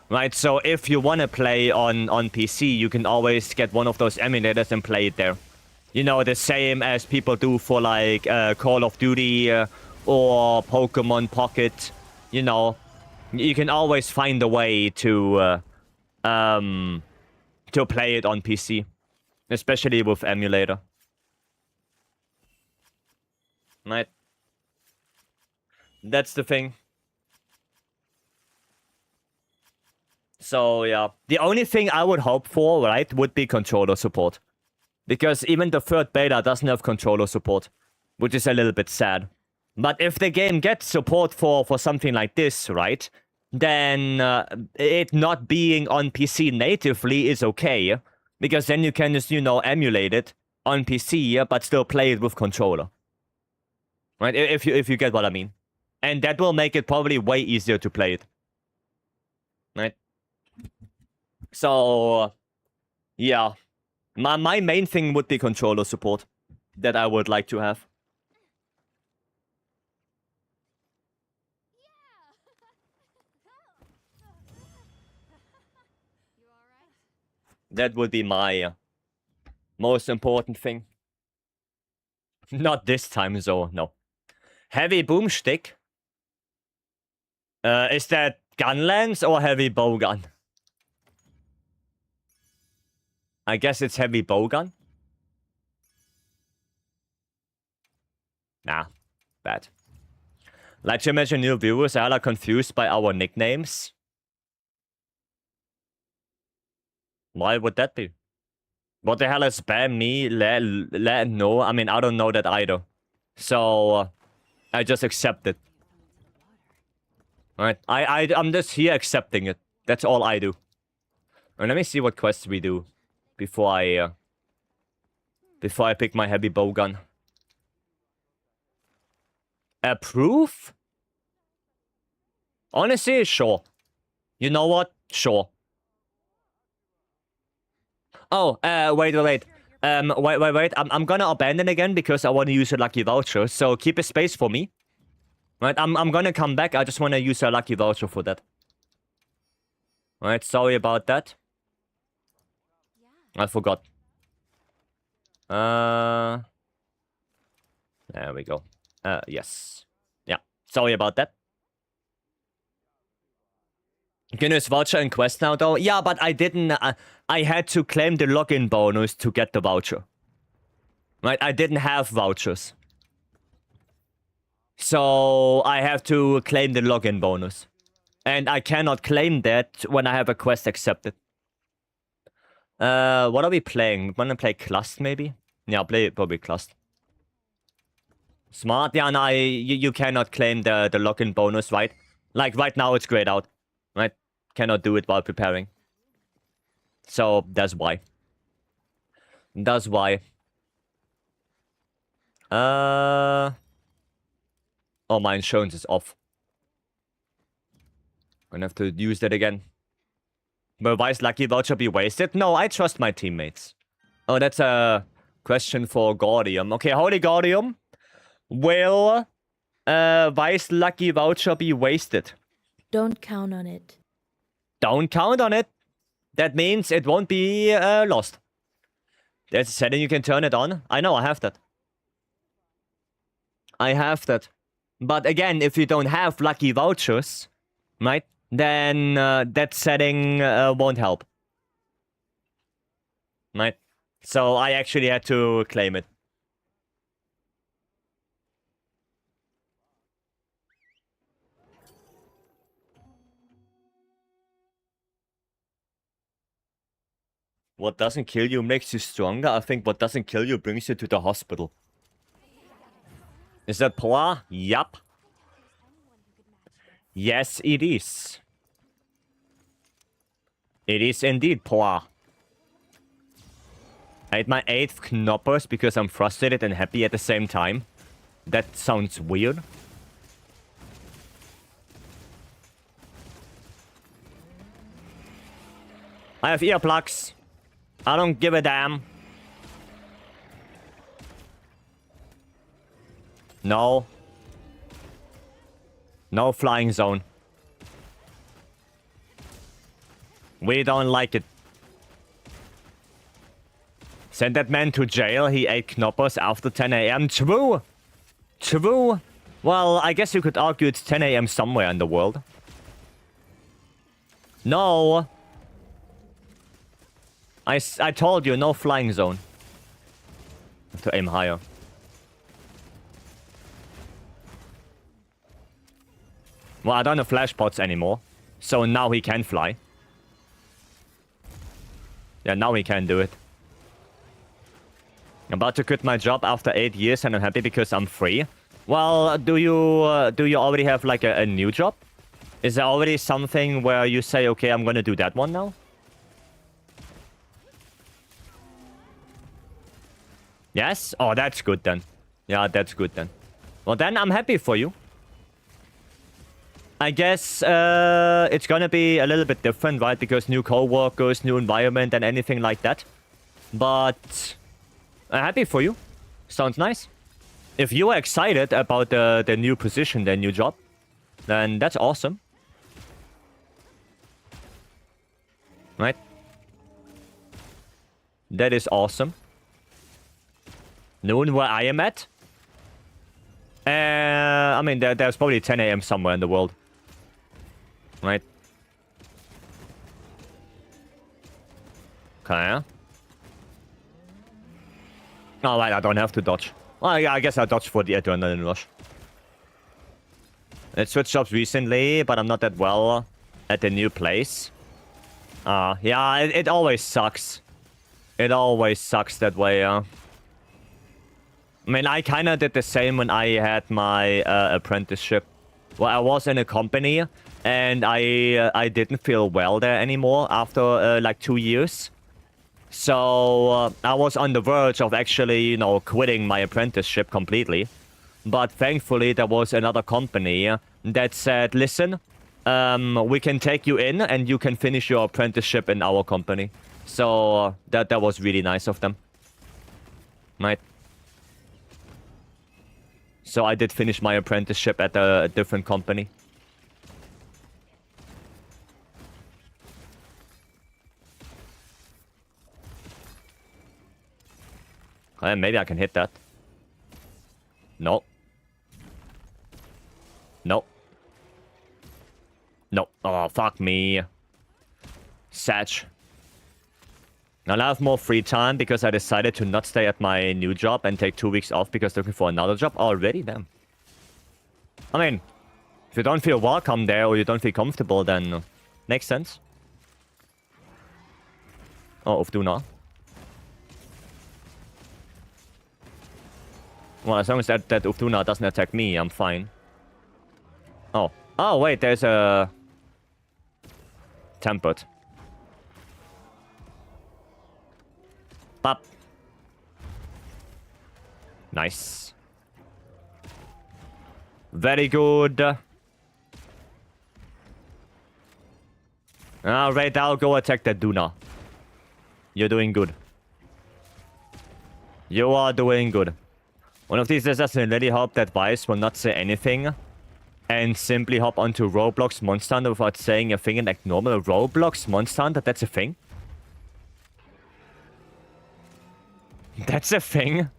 Speaker 1: Right, so if you want to play on PC, you can always get one of those emulators and play it there. You know, the same as people do for, like, Call of Duty or Pokemon Pocket. You know, you can always find a way to play it on PC. Especially with emulator. Right. That's the thing. So, yeah. The only thing I would hope for, right, would be controller support. Because even the third beta doesn't have controller support, which is a little bit sad. But if the game gets support for something like this, right, then it not being on PC natively is okay. Because then you can just, emulate it on PC, but still play it with controller. Right, if you get what I mean. And that will make it probably way easier to play it. Right? So, yeah. My main thing would be controller support that I would like to have.
Speaker 2: You alright?
Speaker 1: That would be my most important thing. Not this time, though, no. Heavy boomstick? Is that gun lance or heavy bowgun? I guess it's heavy bowgun. Nah, bad. Like to imagine new viewers are confused by our nicknames. Why would that be? What the hell is spam me? No, I mean, I don't know that either. So, I just accept it. Alright, I'm just here accepting it. That's all I do. And let me see what quests we do before I pick my heavy bowgun. Approve? Honestly, sure. You know what? Sure. Oh, wait. Wait. I'm gonna abandon again because I want to use a lucky voucher. So keep a space for me. Right, I'm gonna come back. I just want to use a lucky voucher for that. Right, sorry about that.
Speaker 2: Yeah.
Speaker 1: I forgot. There we go. Yes. Yeah, sorry about that. You can use voucher in quest now, though. Yeah, but I didn't. I had to claim the login bonus to get the voucher. Right, I didn't have vouchers. So I have to claim the login bonus. And I cannot claim that when I have a quest accepted. What are we playing? We wanna play Clust, maybe? Yeah, play probably Clust. Smart? Yeah, no, you cannot claim the login bonus, right? Like, right now it's grayed out. Right? Cannot do it while preparing. So, that's why. That's why. Oh, my insurance is off. I'm gonna have to use that again. Will Vice lucky voucher be wasted? No, I trust my teammates. Oh, that's a question for Gordium. Okay, Holy Gordium. Will Vice lucky voucher be wasted?
Speaker 3: Don't count on it.
Speaker 1: Don't count on it. That means it won't be lost. There's a setting you can turn it on. I know, I have that. I have that. But again, if you don't have lucky vouchers, right, then that setting won't help. Right? So I actually had to claim it. What doesn't kill you makes you stronger. I think what doesn't kill you brings you to the hospital. Is that Poa? Yup. Yes, it is. It is indeed Poa. I ate my 8th knoppers because I'm frustrated and happy at the same time. That sounds weird. I have earplugs. I don't give a damn. No. No flying zone. We don't like it. Send that man to jail. He ate knoppers after 10 a.m. True. True. Well, I guess you could argue it's 10 a.m. somewhere in the world. No. I told you, no flying zone. Have to aim higher. Well, I don't have flash pots anymore. So now he can fly. Yeah, now he can do it. I'm about to quit my job after 8 years and I'm happy because I'm free. Well, do you already have like a new job? Is there already something where you say, okay, I'm gonna do that one now? Yes? Oh, that's good then. Yeah, that's good then. Well, then I'm happy for you. I guess it's gonna be a little bit different, right? Because new co-workers, new environment and anything like that. But I'm happy for you. Sounds nice. If you are excited about the new position, the new job, then that's awesome. Right? That is awesome. Noon where I am at? I mean, there's probably 10 a.m. somewhere in the world. Right? Okay. Alright, I don't have to dodge. Well, yeah, I guess I dodged for the adrenaline rush. I switched jobs recently, but I'm not that well at the new place. Yeah, it always sucks. It always sucks that way, I mean, I kind of did the same when I had my apprenticeship. Well, I was in a company, and I didn't feel well there anymore after, like, 2 years. So, I was on the verge of actually, you know, quitting my apprenticeship completely. But thankfully, there was another company that said, listen, we can take you in, and you can finish your apprenticeship in our company. So, that was really nice of them. Right? So I did finish my apprenticeship at a different company. Maybe I can hit that. No. No. No. Oh, fuck me. Satch. I'll have more free time because I decided to not stay at my new job and take 2 weeks off because looking for another job already. Damn. I mean, if you don't feel welcome there or you don't feel comfortable, then makes sense. Oh, Udra. Well, as long as that Udra doesn't attack me, I'm fine. Oh. Oh, wait, there's a... Tempered. Up. Nice. Very good. Alright, I'll go attack that Duna. You're doing good. You are doing good. One of these days, I really hope that Vice will not say anything and simply hop onto Roblox Monster Hunter without saying a thing in like normal Roblox Monster Hunter. That's a thing. That's a thing.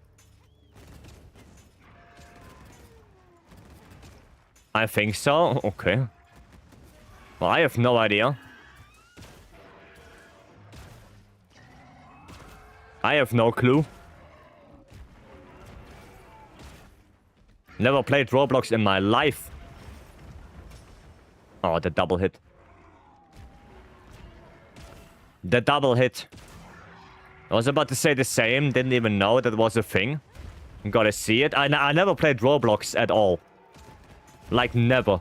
Speaker 1: I think so. Okay. Well, I have no idea. I have no clue. Never played Roblox in my life. Oh, the double hit. The double hit. I was about to say the same. Didn't even know that was a thing. Gotta see it. I never played Roblox at all. Like, never.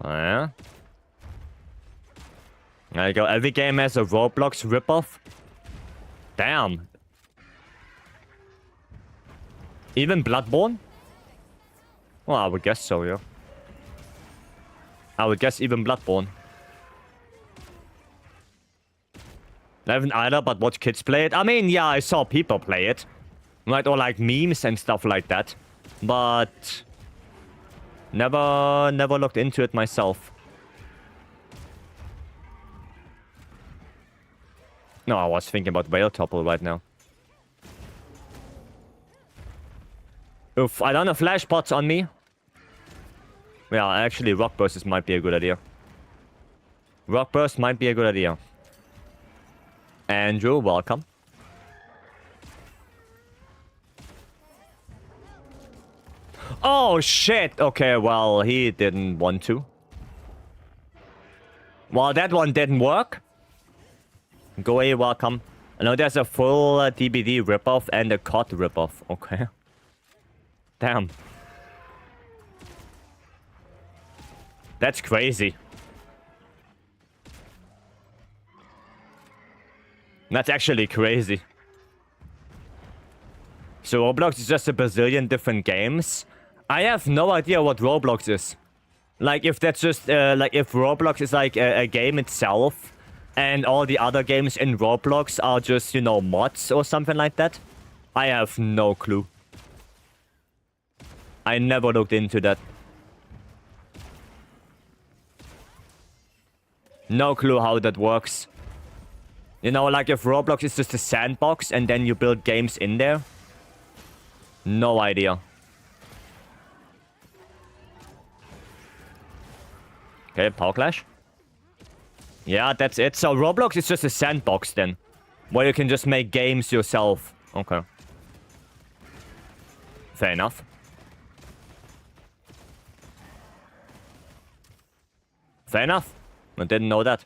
Speaker 1: Yeah. There you go. Every game has a Roblox ripoff. Damn. Even Bloodborne? Well, I would guess so, yeah. I would guess even Bloodborne. I haven't either, but watch kids play it. I mean, yeah, I saw people play it. Right, or like memes and stuff like that. But... Never looked into it myself. No, I was thinking about Whale Topple right now. Oof, I don't have flash pots on me. Yeah, actually, Rock Burst might be a good idea. Rock Burst might be a good idea. Andrew, welcome. Oh, shit. Okay, well, he didn't want to. Well, that one didn't work. Go away, welcome. I know there's a full DBD ripoff and a COD ripoff. Okay. Damn. That's crazy. That's actually crazy. So Roblox is just a bazillion different games. I have no idea what Roblox is. Like, if that's just, like, if Roblox is like a game itself, and all the other games in Roblox are just, you know, mods or something like that. I have no clue. I never looked into that. No clue how that works. You know, like if Roblox is just a sandbox and then you build games in there. No idea. Okay, power clash. Yeah, that's it. So Roblox is just a sandbox then. Where you can just make games yourself. Okay. Fair enough. Fair enough. I didn't know that.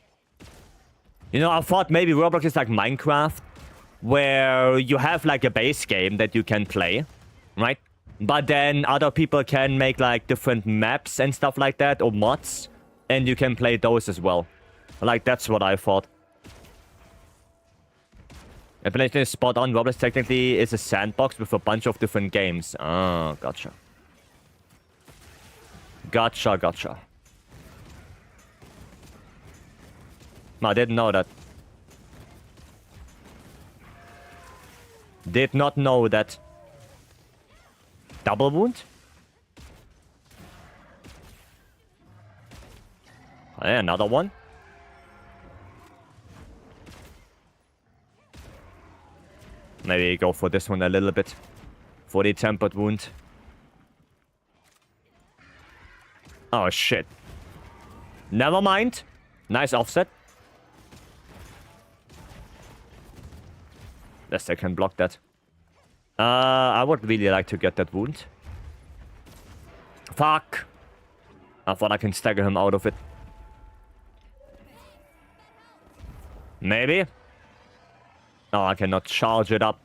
Speaker 1: You know, I thought maybe Roblox is like Minecraft, where you have like a base game that you can play, right? But then other people can make like different maps and stuff like that, or mods, and you can play those as well. Like, that's what I thought. Explanation is spot on. Roblox technically is a sandbox with a bunch of different games. Ah, gotcha. Gotcha. No, I didn't know that. Did not know that. Double wound? Okay, another one. Maybe go for this one a little bit. For the tempered wound. Oh, shit. Never mind. Nice offset. Yes, I can block that. I would really like to get that wound. Fuck. I thought I can stagger him out of it. Maybe. Oh, I cannot charge it up.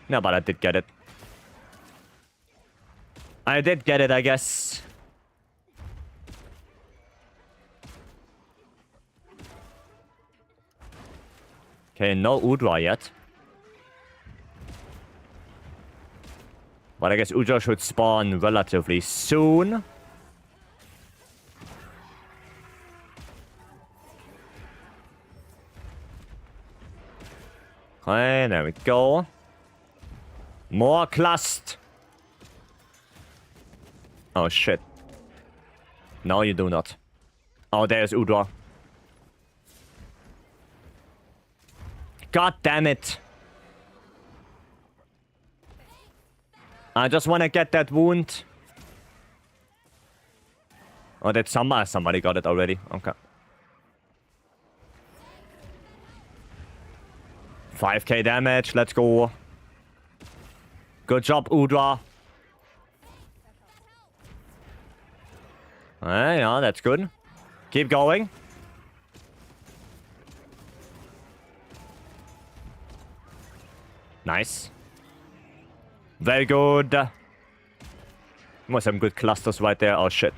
Speaker 1: No, but I did get it. I did get it, I guess. Okay, no Udra yet. But I guess Udra should spawn relatively soon. Okay, there we go. More clust. Oh, shit. No, you do not. Oh, there's Udra. God damn it. I just want to get that wound. Oh, did somebody got it already. Okay. 5k damage. Let's go. Good job, Udra. Yeah, that's good. Keep going. Nice. Very good. Was some good clusters right there. Oh, shit.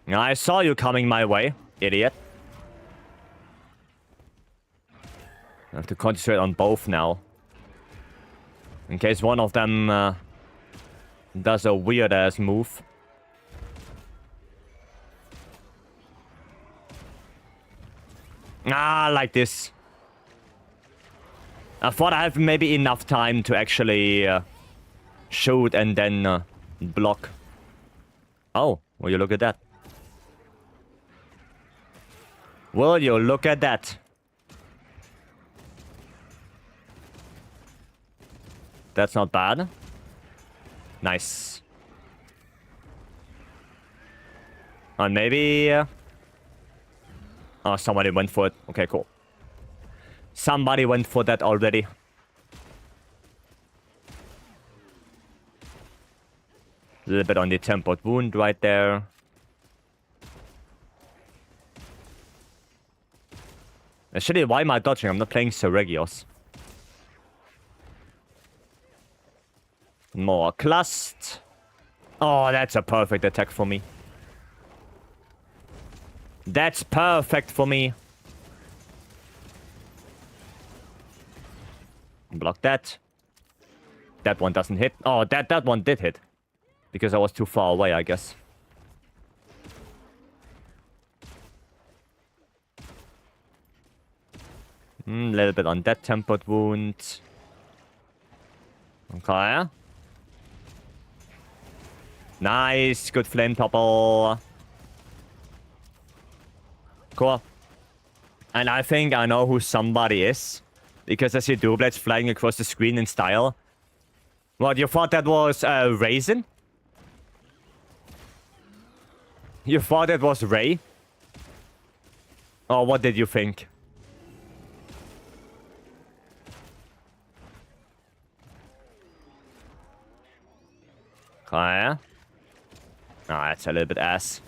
Speaker 1: I saw you coming my way, idiot. I have to concentrate on both now. In case one of them does a weird-ass move. Ah, like this. I thought I have maybe enough time to actually shoot and then block. Oh, will you look at that? Will you look at that? That's not bad. Nice. And maybe... oh, somebody went for it. Okay, cool. Somebody went for that already. A little bit on the tempered wound right there. Actually, why am I dodging? I'm not playing Seregios. More clust. Oh, that's a perfect attack for me. That's perfect for me. Block that. That one doesn't hit. Oh, that one did hit. Because I was too far away, I guess. Little bit on that tempered wound. Okay. Nice. Good flame topple. Cool. And I think I know who somebody is. Because I see dual blades flying across the screen in style. What, you thought that was Raisin? You thought it was Ray? Or what did you think? Okay. Oh, that's a little bit ass.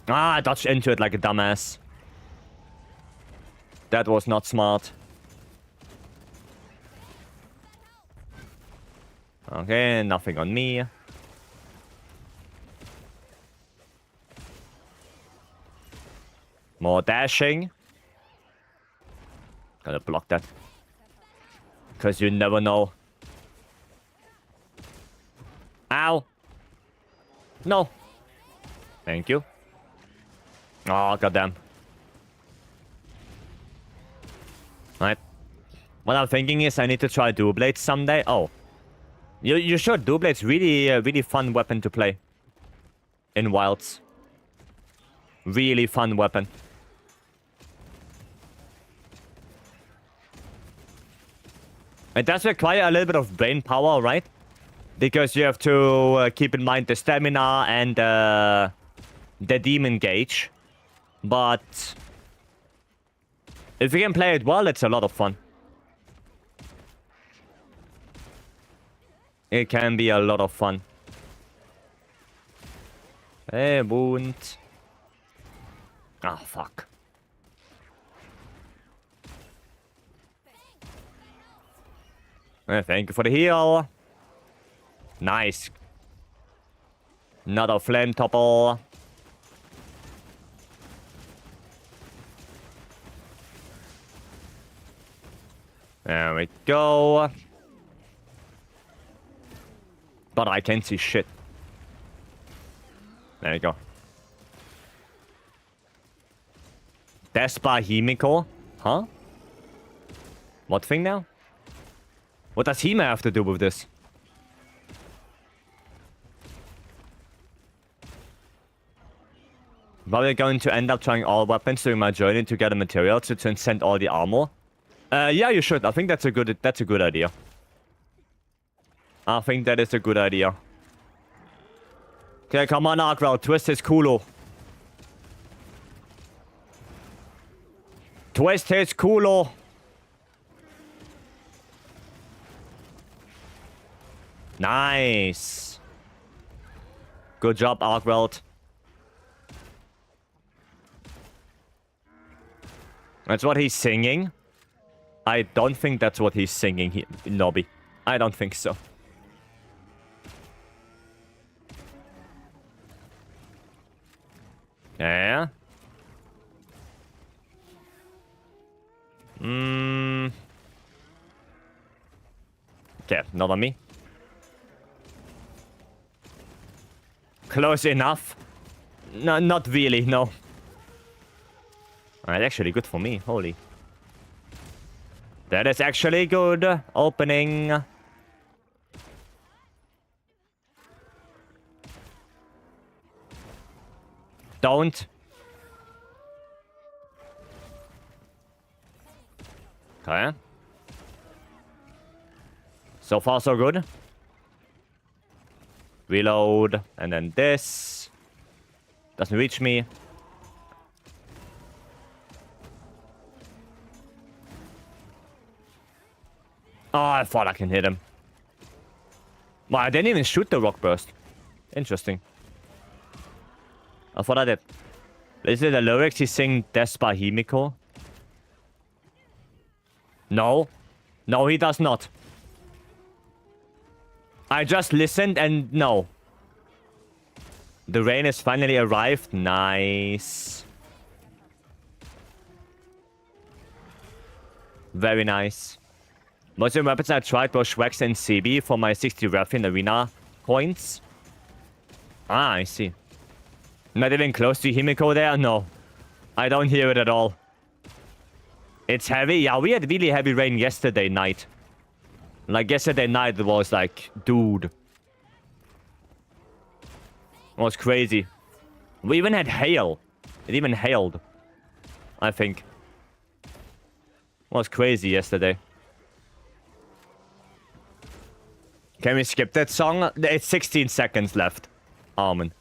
Speaker 1: Ah, I dodged into it like a dumbass. That was not smart. Okay, nothing on me. More dashing. Gotta block that. Because you never know. Ow. No. Thank you. Oh, goddamn. Right. What I'm thinking is I need to try dual blades someday. Oh. You should. Dual blades really fun weapon to play. In Wilds. Really fun weapon. It does require a little bit of brain power, right? Because you have to keep in mind the stamina and the demon gauge. But if you can play it well, it's a lot of fun. It can be a lot of fun. Hey, wound. Ah, fuck. Thank you for the heal. Nice. Another flame topple. There we go. But I can't see shit. There you go. Despa Himiko? Huh? What thing now? What does Hime have to do with this? Probably going to end up trying all weapons during my journey to get a material to transcend all the armor. Yeah, you should. I think that's a good idea. I think that is a good idea. Okay, come on, Arkwell. Twist his culo. Twist his culo. Nice. Good job, Arkwell. That's what he's singing. I don't think that's what he's singing, Nobby. I don't think so. Yeah. Okay, not on me. Close enough. No, not really, no. That's actually good for me, holy. That is actually good. Opening. Don't. Okay. So far, so good. Reload. And then this. Doesn't reach me. Oh, I thought I can hit him. Well, I didn't even shoot the rock burst. Interesting. I thought I did. Is it the lyrics he sing Despahimico? No. No, he does not. I just listened and no. The rain has finally arrived. Nice. Very nice. Most of the weapons I tried were Shrex and CB for my 60 Raffin Arena coins. Ah, I see. Not even close to Himiko there? No. I don't hear it at all. It's heavy? Yeah, we had really heavy rain yesterday night. Like, yesterday night it was like, dude. It was crazy. We even had hail. It even hailed. I think. It was crazy yesterday. Can we skip that song? It's 16 seconds left. Armin.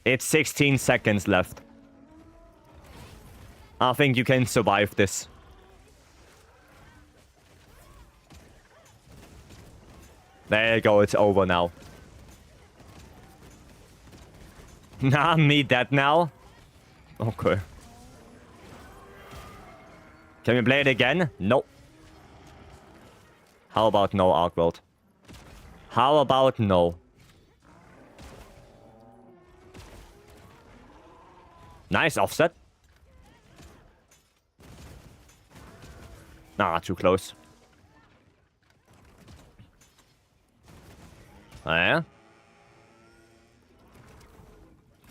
Speaker 1: It's 16 seconds left. I think you can survive this. There you go, it's over now. Nah, me dead now? Okay. Can we play it again? Nope. How about no, Arkworld? How about no? Nice offset. Nah, too close. Oh, yeah.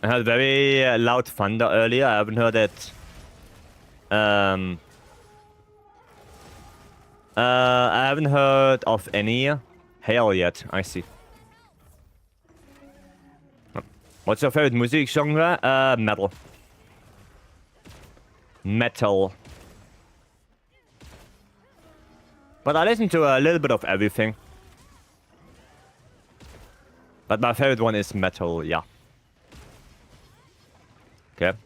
Speaker 1: I heard very loud thunder earlier. I haven't heard it. I haven't heard of any hail yet. I see. What's your favorite music genre? Metal. Metal. But I listen to a little bit of everything. But my favorite one is metal, yeah. Okay.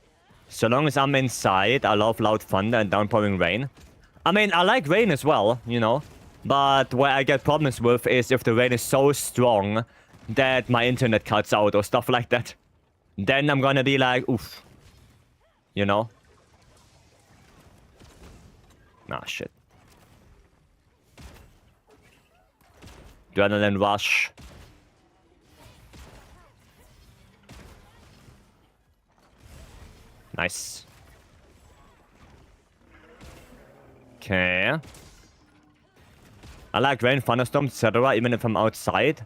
Speaker 1: So long as I'm inside, I love loud thunder and downpouring rain. I mean, I like rain as well, you know. But where I get problems with is if the rain is so strong that my internet cuts out or stuff like that. Then I'm gonna be like, oof. You know? Nah, shit. Adrenaline rush. Nice. Okay. I like rain, thunderstorms, etc. Even if I'm outside,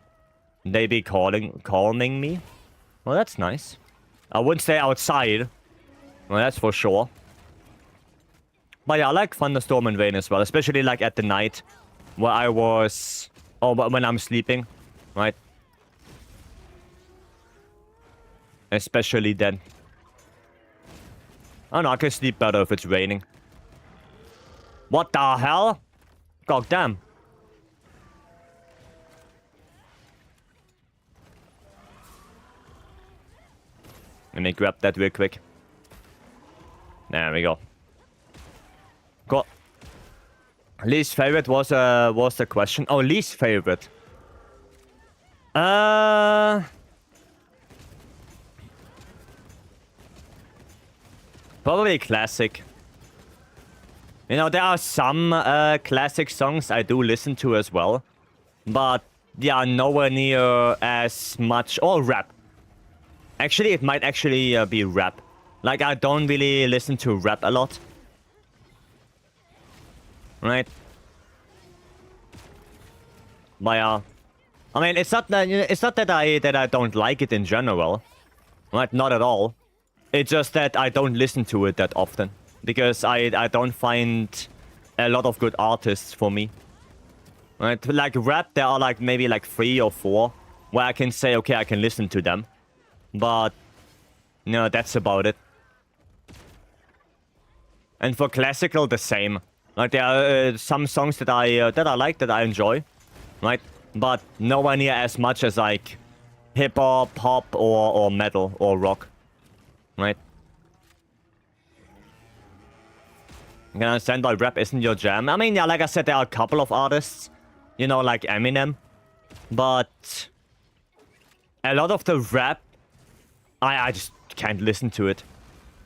Speaker 1: they be calming me. Well, that's nice. I wouldn't stay outside. Well, that's for sure. But yeah, I like thunderstorm and rain as well, especially like at the night, where I was, or when I'm sleeping, right? Especially then. I don't know, I can sleep better if it's raining. What the hell? God damn. Let me grab that real quick. There we go. Cool. Least favorite was the question. Oh, least favorite. Probably classic. You know, there are some classic songs I do listen to as well. But they are nowhere near as much. Or rap. Actually, it might actually be rap. Like, I don't really listen to rap a lot. Right? But yeah. I mean, it's not that I don't like it in general. Right? Not at all. It's just that I don't listen to it that often. Because I don't find a lot of good artists for me. Right? Like rap, there are like maybe like 3 or 4 where I can say, okay, I can listen to them. But, no, that's about it. And for classical, the same. Like there are some songs that I like, that I enjoy. Right? But nowhere near as much as like hip-hop, pop, or metal, or rock. Right? I can understand why rap isn't your jam. I mean, yeah, like I said, there are a couple of artists, you know, like Eminem. But a lot of the rap, I just can't listen to it.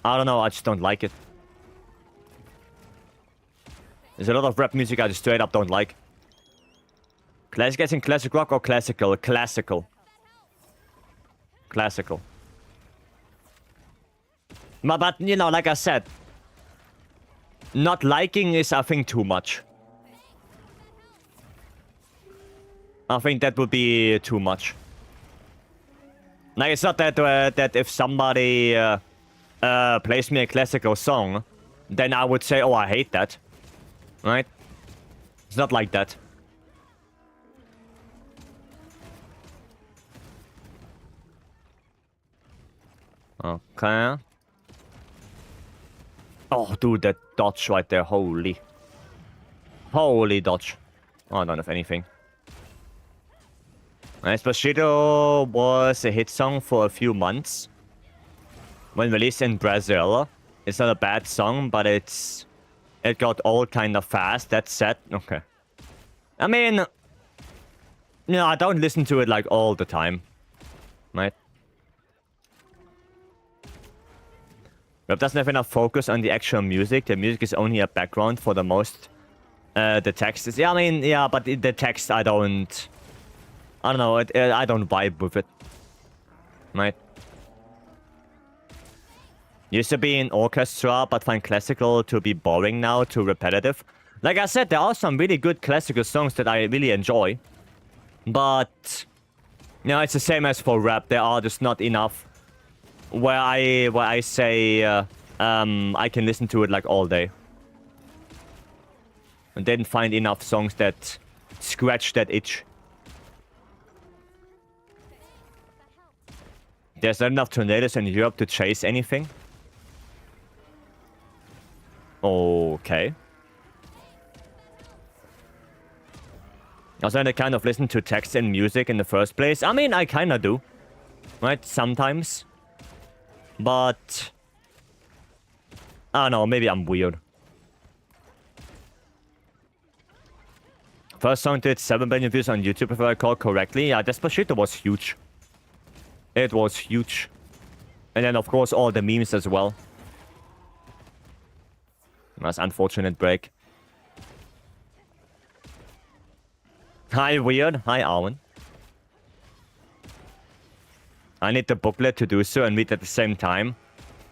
Speaker 1: I don't know, I just don't like it. There's a lot of rap music I just straight up don't like. Classic as in classic rock or classical? Classical. Classical. But, you know, like I said, not liking is, I think, too much. I think that would be too much. Like, it's not that that if somebody plays me a classical song, then I would say, oh, I hate that. Right? It's not like that. Okay. Oh, dude, that dodge right there. Holy. Holy dodge. Oh, I don't have anything. Despacito was a hit song for a few months. When released in Brazil. It's not a bad song, but it got old kind of fast. That's sad. Okay. I mean, you know, I don't listen to it like all the time. Right? Rap doesn't have enough focus on the actual music. The music is only a background for the most. The text is... Yeah, I mean, yeah, but the text I don't know. I don't vibe with it. Right? Used to be in orchestra, but find classical to be boring now, too repetitive. Like I said, there are some really good classical songs that I really enjoy. But... You know, it's the same as for rap. There are just not enough... Where I say I can listen to it like all day. And didn't find enough songs that scratch that itch. There's not enough tornadoes in Europe to chase anything. Okay. Also, I kind of listen to text and music in the first place. I mean, I kind of do. Right? Sometimes. But... I don't know, maybe I'm weird. First song did 7 billion views on YouTube, if I recall correctly. Yeah, Despacito was huge. It was huge. And then, of course, all the memes as well. That's unfortunate break. Hi, Weird. Hi, Arwen. I need the booklet to do so and read at the same time.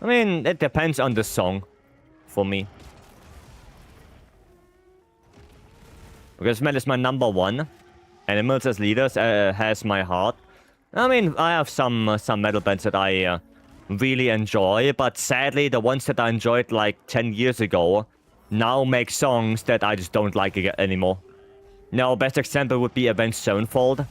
Speaker 1: I mean, it depends on the song. For me. Because Mel is my number one. Animals as leaders has my heart. I mean, I have some metal bands that I really enjoy. But sadly, the ones that I enjoyed like 10 years ago now make songs that I just don't like anymore. Now, best example would be Avenged Sevenfold.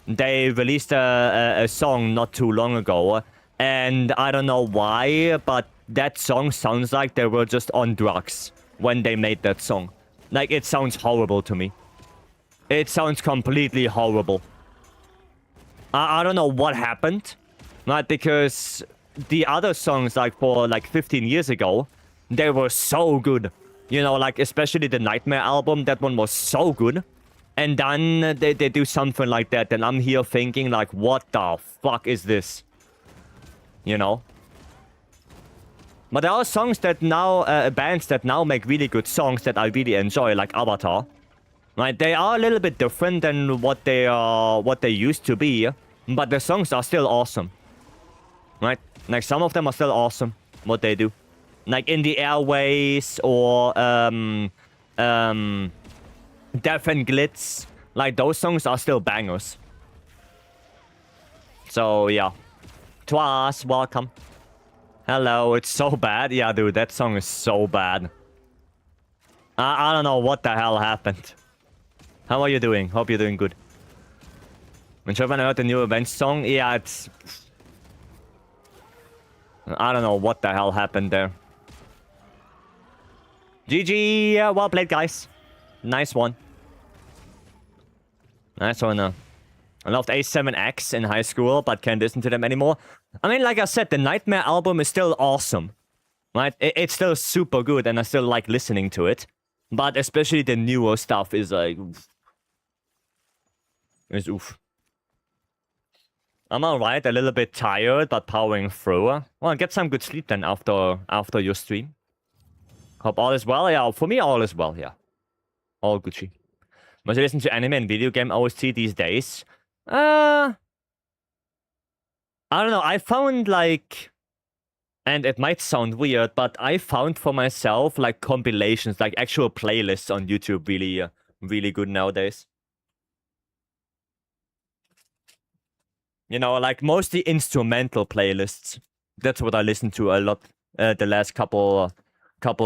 Speaker 1: They released a song not too long ago, and I don't know why, but that song sounds like they were just on drugs when they made that song. Like, it sounds horrible to me. It sounds completely horrible. I don't know what happened, right? Because the other songs, like, for, like, 15 years ago, they were so good. You know, like, especially the Nightmare album, that one was so good. And then they do something like that, and I'm here thinking, like, what the fuck is this? You know? But there are songs that now, bands that now make really good songs that I really enjoy, like Avatar. Right? They are a little bit different than what they used to be, but the songs are still awesome. Right? Like, some of them are still awesome, what they do. Like, In the Airways, or, Death and Glitz, like, those songs are still bangers. So, yeah. Twas, welcome. Hello, it's so bad. Yeah, dude, that song is so bad. I don't know what the hell happened. How are you doing? Hope you're doing good. When Chopin heard the new Avenged song, yeah, it's... I don't know what the hell happened there. GG, well played, guys. Nice one. Nice one. I loved A7X in high school, but can't listen to them anymore. I mean, like I said, the Nightmare album is still awesome. right? It's still super good, and I still like listening to it. But especially the newer stuff is like, oof. Is oof. I'm alright, a little bit tired, but powering through. Well, get some good sleep then after your stream. Hope all is well. Yeah, for me, all is well. Yeah, all Gucci. Must you listen to anime and video game OST these days? I don't know. I found like, and it might sound weird, but I found for myself like compilations, like actual playlists on YouTube, really, really good nowadays. You know, like mostly instrumental playlists. That's what I listen to a lot the last couple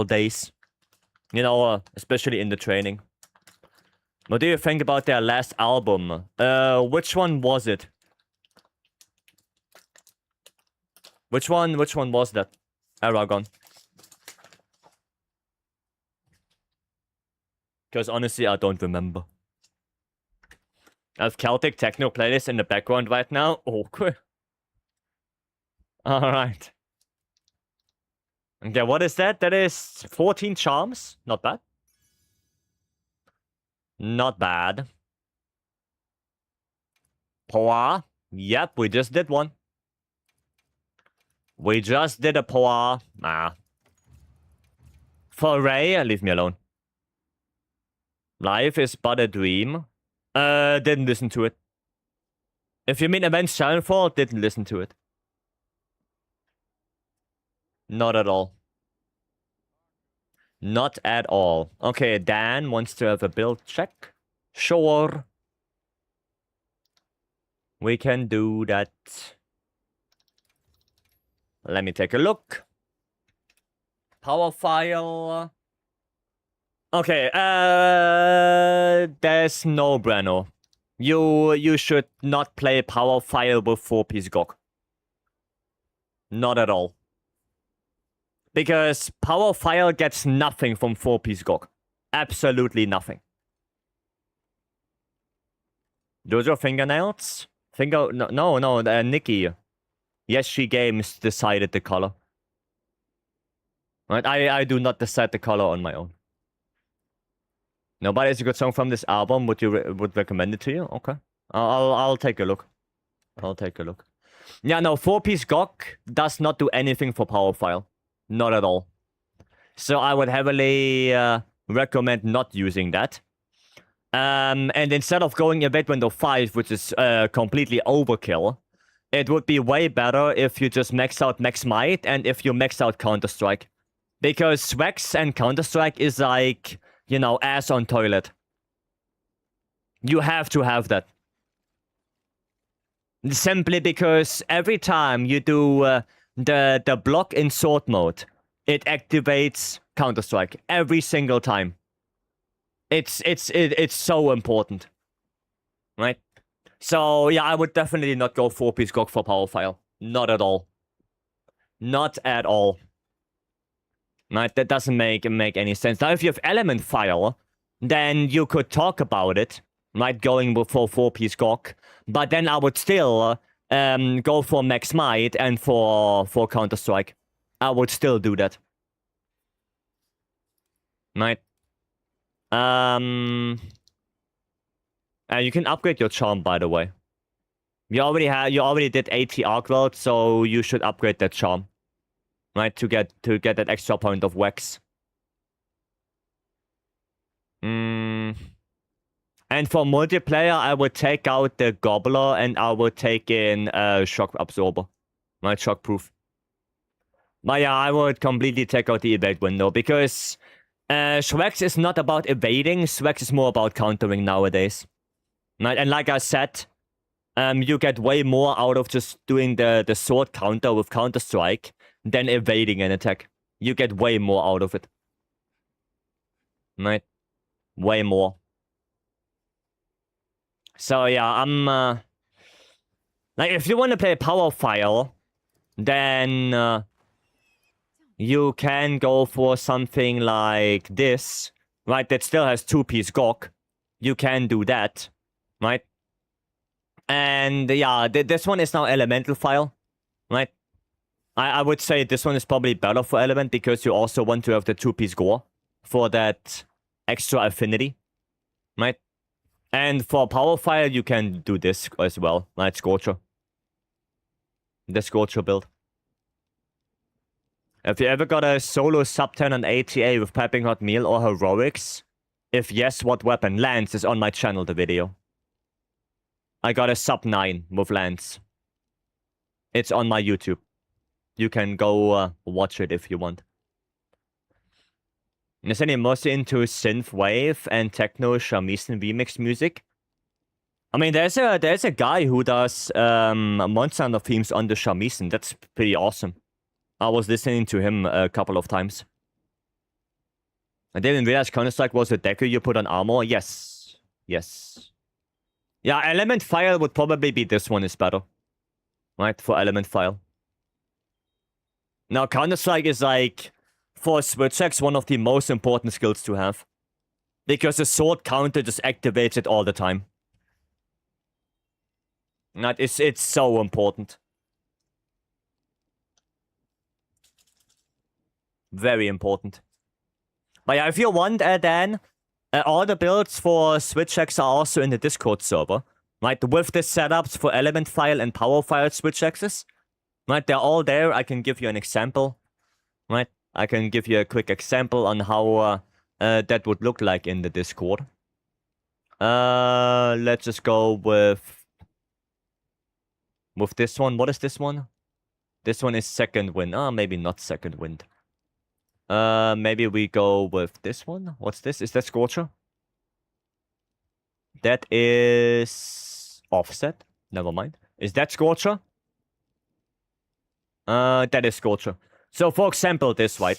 Speaker 1: days. You know, especially in the training. What do you think about their last album? Which one was it? Which one was that? Aragon. Because honestly, I don't remember. I have Celtic techno playlist in the background right now. Okay. Alright. Okay, what is that? That is 14 charms. Not bad. Not bad. Poa. Yep, we just did one. We just did a Poa. Nah. Foray, leave me alone. Life is but a dream. Didn't listen to it. If you mean Avenged Shadowfall, didn't listen to it. Not at all. Not at all. Okay, Dan wants to have a build check. Sure. We can do that. Let me take a look. Power file. Okay, there's no Breno. You should not play power file with 4-piece GOG. Not at all. Because power file gets nothing from 4-piece GOG. Absolutely nothing. Those are fingernails? No, Nikki. Yes, she games decided the color. Right, I do not decide the color on my own. Nobody is a good song from this album. Would you would recommend it to you? Okay, I'll take a look. I'll take a look. Yeah, no, 4-piece GOG does not do anything for power file. Not at all. So I would heavily recommend not using that. And instead of going Evade Window 5, which is completely overkill, it would be way better if you just max out Max Might and if you max out Counter-Strike. Because Svex and Counter-Strike is like, you know, ass on toilet. You have to have that. Simply because every time you do the block in sword mode, it activates Counter-Strike every single time. It's so important, right? So yeah, I would definitely not go 4-piece GOG for power file. Not at all. Not at all. Right? That doesn't make any sense. Now, if you have element file, then you could talk about it, right? Going for 4-piece GOG, but then I would still go for Max Might and for Counter-Strike. I would still do that. Right? You can upgrade your charm, by the way. You already did 80 arc weld, so you should upgrade that charm. Right? To get that extra point of wax. And for multiplayer, I would take out the Gobbler and I would take in Shock Absorber. Right? Shock Proof. But yeah, I would completely take out the evade window because Shrex is not about evading. Shrex is more about countering nowadays. Right? And like I said, you get way more out of just doing the sword counter with Counter-Strike than evading an attack. You get way more out of it. Right? Way more. So yeah, I'm like if you want to play power file, then you can go for something like this, right? That still has 2-piece GOG. You can do that, right? And yeah, this one is now elemental file, right? I would say this one is probably better for element because you also want to have the 2-piece gore for that extra affinity, right? And for power fire, you can do this as well, right? Scorcher. The Scorcher build. Have you ever got a solo sub 10 on ATA with Piping Hot Meal or Heroics? If yes, what weapon? Lance is on my channel, the video. I got a sub 9 with Lance. It's on my YouTube. You can go watch it if you want. Is any mostly into synthwave and techno shamisen remix music? I mean, there's a guy who does Monster Hunter themes on the shamisen. That's pretty awesome. I was listening to him a couple of times. I didn't realize Counter-Strike was a decker you put on armor. Yes. Yes. Yeah, Element File would probably be this one is better. Right, for Element File. Now, Counter-Strike is like, for Switch-X, one of the most important skills to have. Because the sword counter just activates it all the time. Right, it's so important. Very important. But yeah, if you want, Dan, all the builds for Switch-X are also in the Discord server. Right, with the setups for Element File and Power File Switch-X's. Right, they're all there. I can give you an example. Right, I can give you a quick example on how that would look like in the Discord. Let's just go with this one. What is this one? This one is Second Wind. Maybe not Second Wind. Maybe we go with this one. What's this? Is that Scorcher? That is Offset. Never mind. Is that Scorcher? That is Scorcher. So, for example, this, right?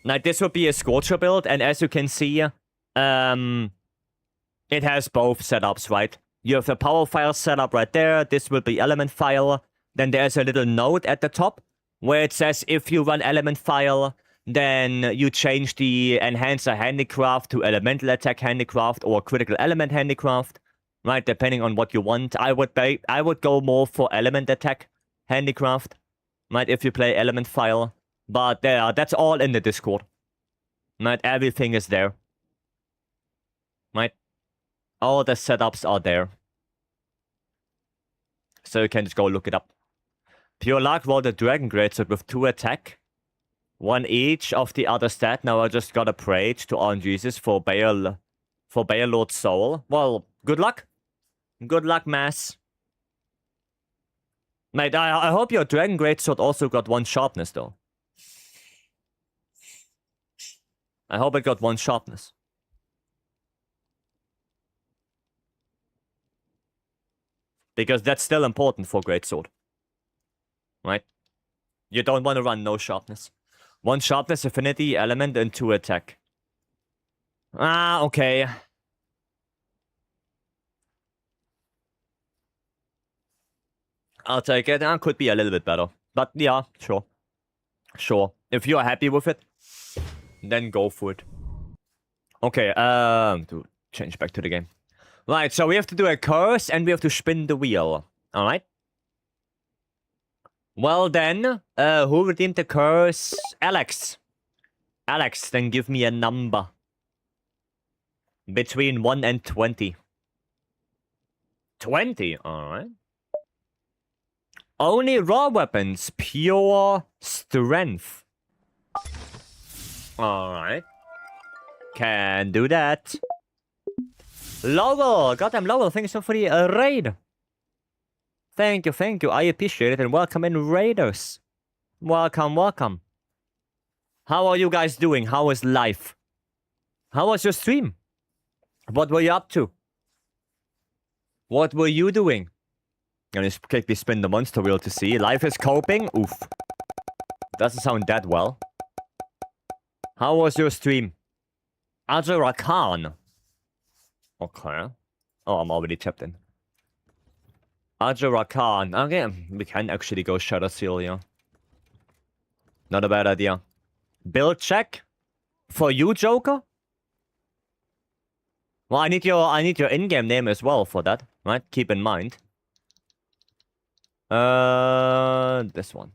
Speaker 1: Now, this would be a Scorcher build, and as you can see, it has both setups, right? You have the power file setup right there. This will be element file. Then there's a little note at the top where it says if you run element file, then you change the enhancer handicraft to elemental attack handicraft or critical element handicraft, right? Depending on what you want. I would go more for element attack handicraft, right? If you play element file. But that's all in the Discord. Right? Everything is there. Right? All the setups are there. So you can just go look it up. Pure luck rolled a Dragon Greatsword with 2 attack. 1 each of the other stat. Now I just got a Prage to Arn Jesus for Balelord's Soul. Well, good luck. Good luck, Mass. Mate, I hope your Dragon Greatsword also got 1 sharpness, though. I hope it got 1 sharpness. Because that's still important for Greatsword. Right? You don't want to run no sharpness. 1 sharpness, affinity, element, and 2 attack. Okay. I'll take it. Could be a little bit better. But yeah, sure. Sure. If you are happy with it, then go for it. Okay, to change back to the game. Right, so we have to do a curse and we have to spin the wheel. Alright? Well then, who redeemed the curse? Alex. Alex, then give me a number. Between 1 and 20. 20? Alright. Only raw weapons. Pure strength. Alright. Can do that. Lowell! Goddamn Lowell, thank you so much for the raid. Thank you. I appreciate it and welcome in raiders. Welcome, welcome. How are you guys doing? How is life? How was your stream? What were you up to? What were you doing? Gonna quickly spin the monster wheel to see. Life is coping? Oof. Doesn't sound that well. How was your stream? Ajarakan. Okay. Oh, I'm already tapped in. Ajarakan. Okay, we can actually go Shadow Seal, yeah. Not a bad idea. Build check? For you, Joker? Well, I need your in-game name as well for that, right? Keep in mind. This one.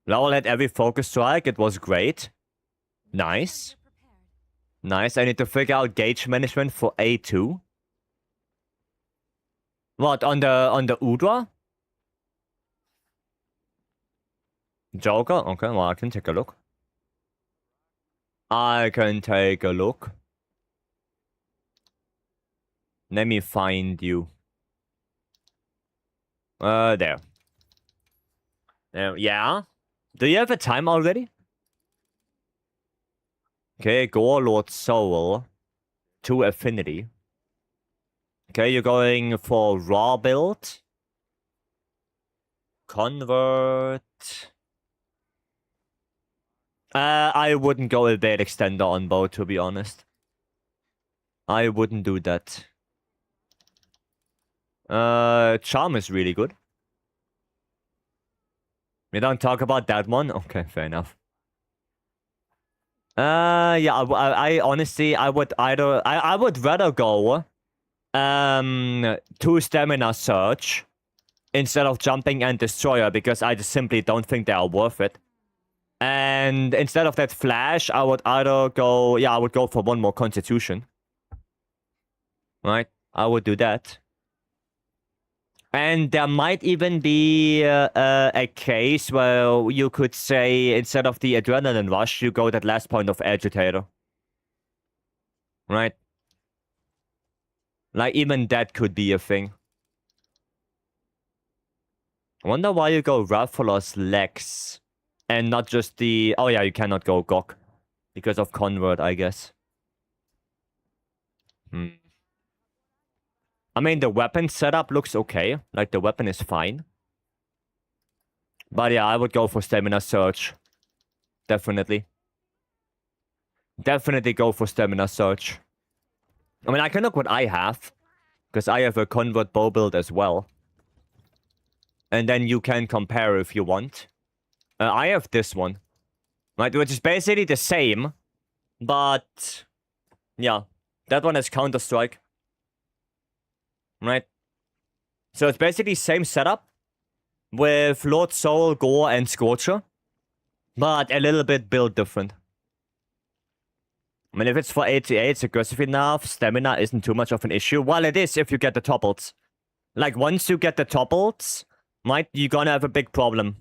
Speaker 1: Lowell had every focus strike. It was great. Nice. Nice. I need to figure out gauge management for A2. What, on the Udra? Joker? Okay, well, I can take a look. I can take a look. Let me find you. There. Yeah? Do you have a time already? Okay, Gore Lord Soul. 2 Affinity. Okay, you're going for raw build. Convert. I wouldn't go with Evade Extender on bow, to be honest. I wouldn't do that. Charm is really good. We don't talk about that one? Okay, fair enough. Yeah, I honestly, I would either... I would rather go... 2 Stamina Surge instead of Jumping and Destroyer, because I just simply don't think they are worth it. And instead of that Flash, I would either go... Yeah, I would go for 1 more Constitution. Right? I would do that. And there might even be a case where you could say, instead of the Adrenaline Rush, you go that last point of Agitator. Right? Like, even that could be a thing. I wonder why you go Rathalos Lex and not just the... Oh yeah, you cannot go Gok. Because of Convert, I guess. I mean, the weapon setup looks okay. Like, the weapon is fine. But yeah, I would go for Stamina Surge. Definitely. Definitely go for Stamina Surge. I mean, I can look what I have. Because I have a Convert bow build as well. And then you can compare if you want. I have this one. Right, which is basically the same. But... yeah. That one has Counter-Strike. Right? So it's basically same setup. With Lord Soul, Gore, and Scorcher. But a little bit build different. I mean, if it's for 88, it's aggressive enough. Stamina isn't too much of an issue. Well, it is if you get the topples. Like, once you get the topples, right, you're gonna have a big problem.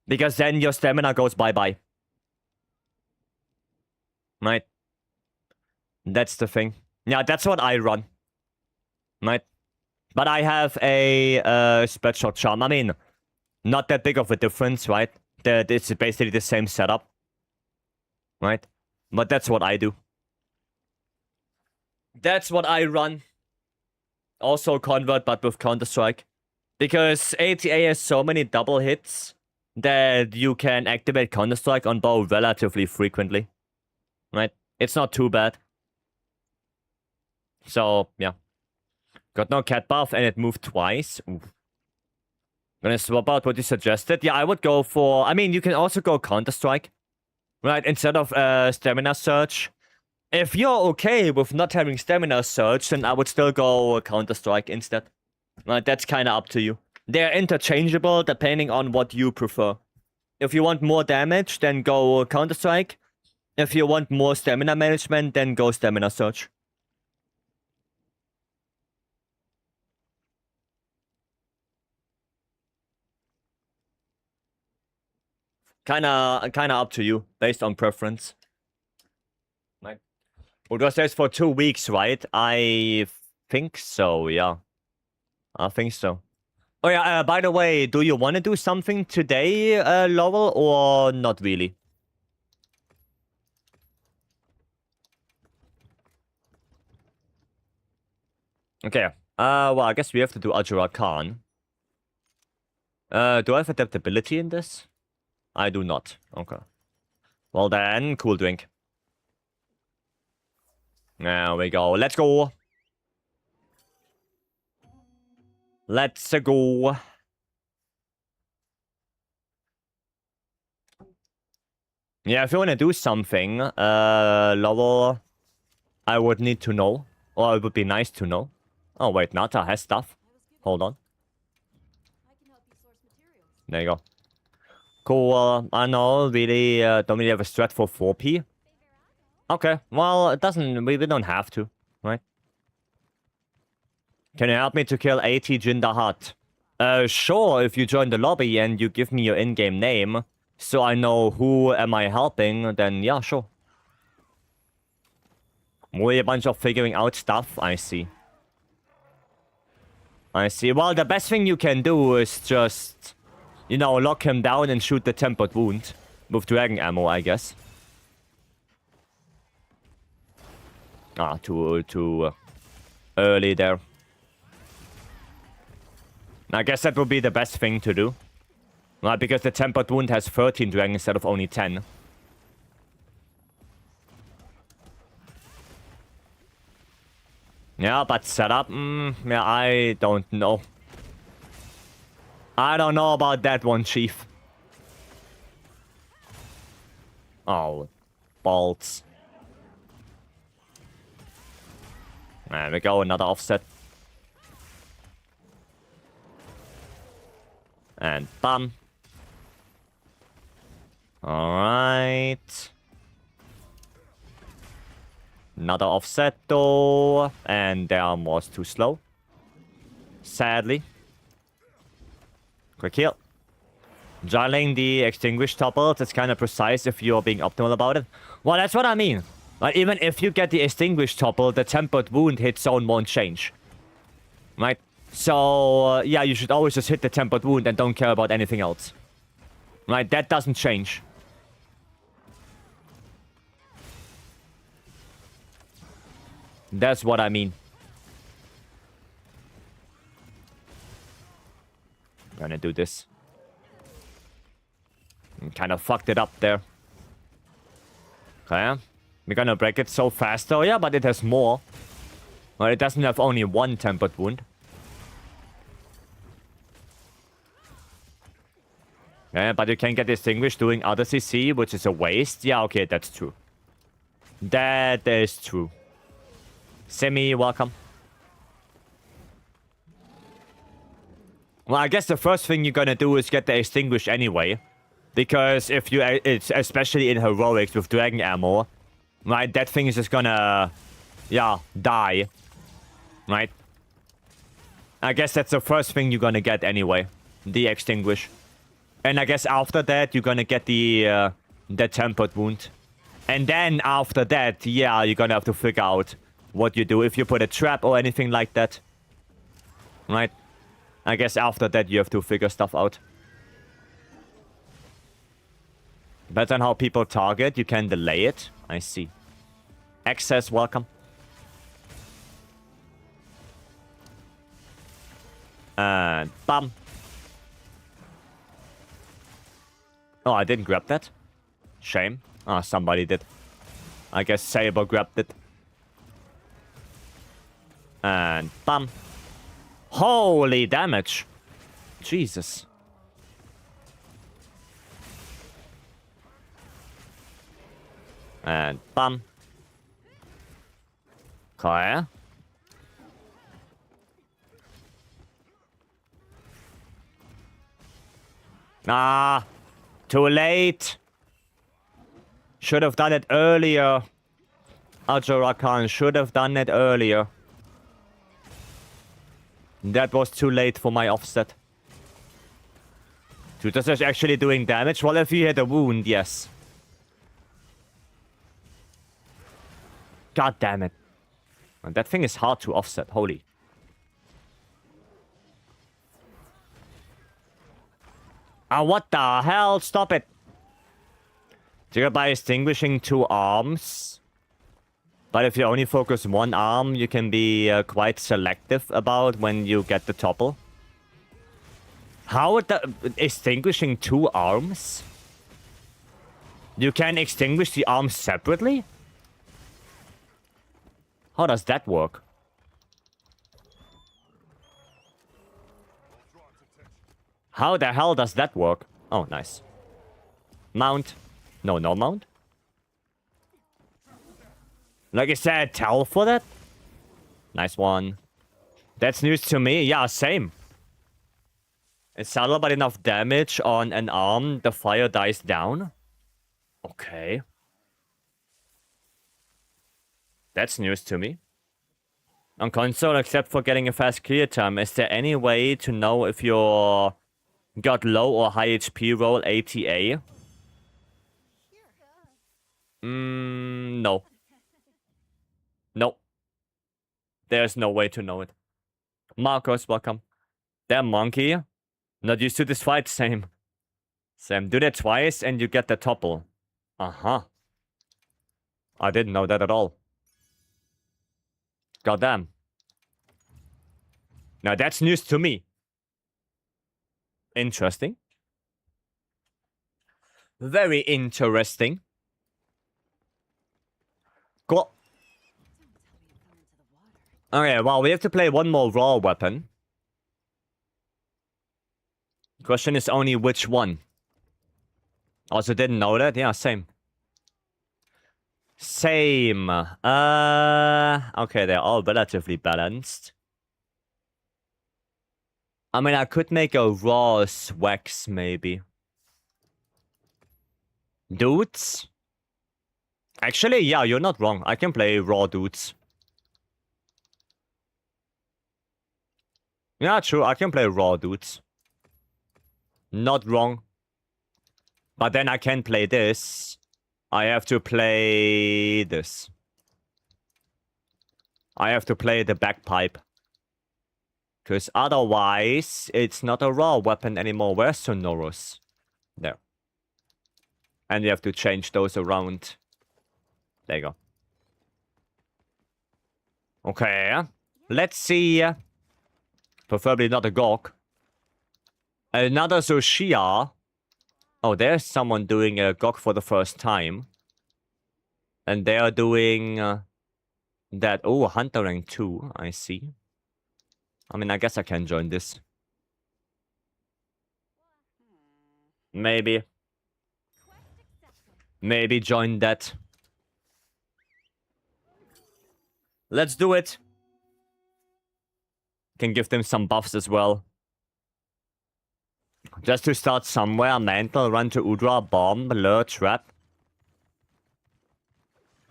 Speaker 1: Because then your stamina goes bye-bye. Right? That's the thing. Yeah, that's what I run. Right? But I have a Special Charm. I mean, not that big of a difference, right? It's basically the same setup. Right? But that's what I do. That's what I run. Also Convert, but with Counter-Strike. Because ATA has so many double hits that you can activate Counter-Strike on bow relatively frequently. Right? It's not too bad. So, yeah. Got no cat buff and it moved twice. Oof. Gonna swap out what you suggested. Yeah, I would go for... I mean, you can also go Counter-Strike. Right, instead of Stamina Surge. If you're okay with not having Stamina Surge, then I would still go Counter-Strike instead. Right, that's kind of up to you. They're interchangeable depending on what you prefer. If you want more damage, then go Counter-Strike. If you want more stamina management, then go Stamina Surge. Kinda up to you, based on preference. Right. Udra says for 2 weeks, right? I think so, yeah. I think so. Oh yeah, by the way, do you want to do something today, Laurel, or not really? Okay. Well, I guess we have to do Ajura Khan. Do I have adaptability in this? I do not. Okay. Well then, cool drink. There we go. Let's go. Let's go. Yeah, if you want to do something, Laurel, I would need to know. Or it would be nice to know. Oh, wait, Nata has stuff. Hold on. There you go. Cool. I know, really, don't really have a strat for 4P. Okay, well, it doesn't, we don't have to, right? Can you help me to kill 80 Jinder Hut? Sure, if you join the lobby and you give me your in-game name, so I know who am I helping, then yeah, sure. Really a bunch of figuring out stuff, I see. I see. Well, the best thing you can do is just, you know, lock him down and shoot the tempered wound. With dragon ammo, I guess. Ah, too early there. I guess that would be the best thing to do. Right, because the tempered wound has 13 dragon instead of only 10. Yeah, but setup, yeah, I don't know. I don't know about that one, Chief. Oh, balls. There we go, another offset. And bam. Alright. Another offset though. And their arm was too slow. Sadly. Quick heal. Juggling the extinguished topples, it's kind of precise if you're being optimal about it. Well, that's what I mean. But even if you get the extinguished topple, the tempered wound hit zone won't change. Right? So, yeah, you should always just hit the tempered wound and don't care about anything else. Right? That doesn't change. That's what I mean. I'm gonna do this. Kind of fucked it up there. Okay. We're gonna break it so fast though. Yeah, but it has more. Well, it doesn't have only one tempered wound. Yeah, but you can get distinguished doing other CC, which is a waste. Yeah, okay, that's true. That is true. Semi, welcome. Well, I guess the first thing you're gonna do is get the extinguish anyway. Because if you, it's especially in heroics with dragon ammo, right, that thing is just gonna, yeah, die. Right? I guess that's the first thing you're gonna get anyway. The extinguish. And I guess after that, you're gonna get the tempered wound. And then after that, yeah, you're gonna have to figure out what you do. If you put a trap or anything like that. Right? I guess after that, you have to figure stuff out. Depends on how people target. You can delay it. I see. Access, welcome. And bam. Oh, I didn't grab that. Shame. Ah, somebody did. I guess Saber grabbed it. And bam. Holy damage. Jesus. And bam. Okay. Ah. Too late. Should have done it earlier. Ajarakan should have done it earlier. That was too late for my offset. Dude, this is actually doing damage. Well, if you hit a wound, yes. God damn it. And that thing is hard to offset. Holy. Ah, what the hell? Stop it. Triggered by extinguishing two arms. But if you only focus one arm, you can be quite selective about when you get the topple. How the extinguishing two arms? You can extinguish the arms separately? How does that work? How the hell does that work? Oh, nice. Mount. No, no mount? Like, is there a tell for that? Nice one. That's news to me. Yeah, same. It's subtle but enough damage on an arm, the fire dies down. Okay. That's news to me. On console, except for getting a fast clear time, is there any way to know if you're got low or high HP roll ATA? No. Nope. There's no way to know it. Marcos, welcome. Damn monkey. Not used to this fight, same. Same. Do that twice and you get the topple. Uh-huh. I didn't know that at all. Goddamn. Now that's news to me. Interesting. Very interesting. Cool. Okay, well, we have to play one more raw weapon. Question is only which one. Also didn't know that? Yeah, same. Same. Okay, they're all relatively balanced. I mean, I could make a raw Swax, maybe. Dudes? Actually, yeah, you're not wrong. I can play raw dudes. Yeah, true. I can play raw dudes. Not wrong. But then I can play this. I have to play this. I have to play the bagpipe. Because otherwise, it's not a raw weapon anymore. Where's Sonorous? There. And you have to change those around. There you go. Okay. Let's see. Preferably not a Gawk. Another Zoshia. Oh, there's someone doing a Gawk for the first time. And they are doing that. Oh, Hunter rank 2. I see. I mean, I guess I can join this. Maybe. Maybe join that. Let's do it. Can give them some buffs as well. Just to start somewhere. Mantle, run to Udra, bomb, lure, trap.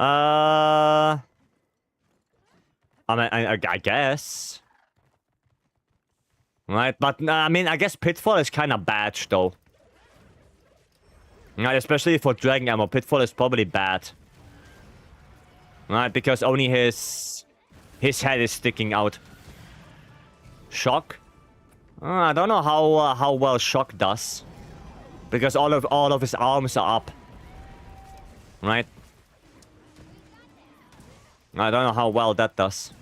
Speaker 1: I mean, I guess. Right, but I mean, I guess Pitfall is kind of bad, though. Right, especially for Dragon Ammo, Pitfall is probably bad. Right, because only his head is sticking out. Shock? I don't know how well Shock does, because all of his arms are up. Right. I don't know how well that does.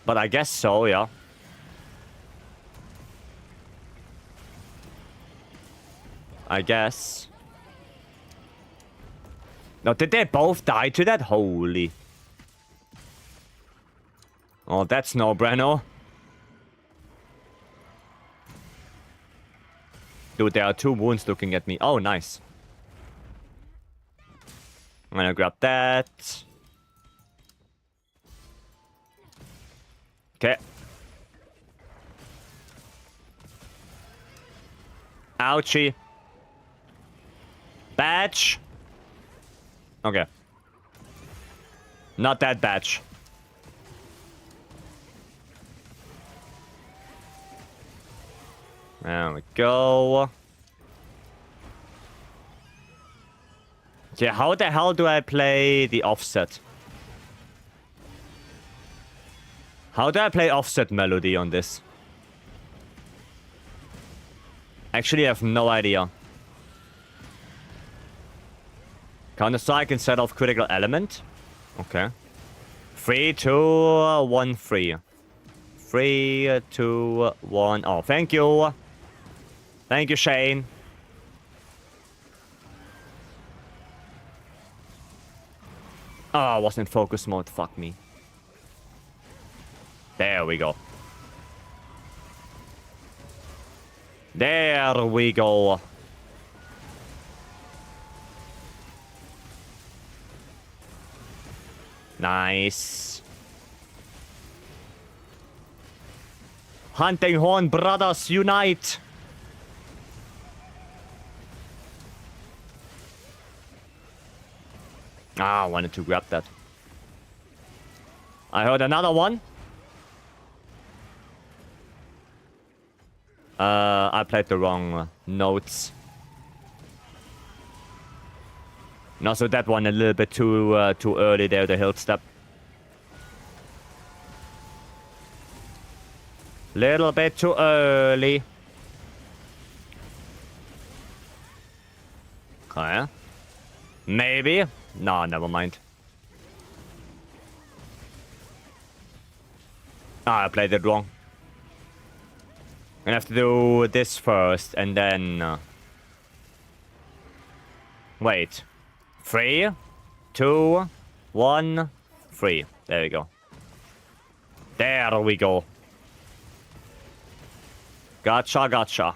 Speaker 1: But I guess so, yeah. I guess. No, did they both die to that? Holy. Oh, that's no Breno. Dude, there are 2 wounds looking at me. Oh, nice. I'm gonna grab that. Okay. Ouchie. Batch. Okay. Not that batch. There we go. Okay, how the hell do I play the offset? How do I play offset melody on this? Actually, I have no idea. Counter-strike and set off critical element? Okay. 3, 2, 1, 3. 3, 2, 1. Oh, thank you. Thank you, Shane. Oh, I was in focus mode. Fuck me. There we go. There we go. Nice. Hunting Horn brothers unite. Ah, I wanted to grab that. I heard another one. I played the wrong notes. And also that one a little bit too early there, the hill step. Little bit too early. Okay. Maybe. No, never mind. Ah, I played it wrong. I'm gonna have to do this first, and then... Wait. 3, 2, 1, 3. There we go. There we go. Gotcha, gotcha.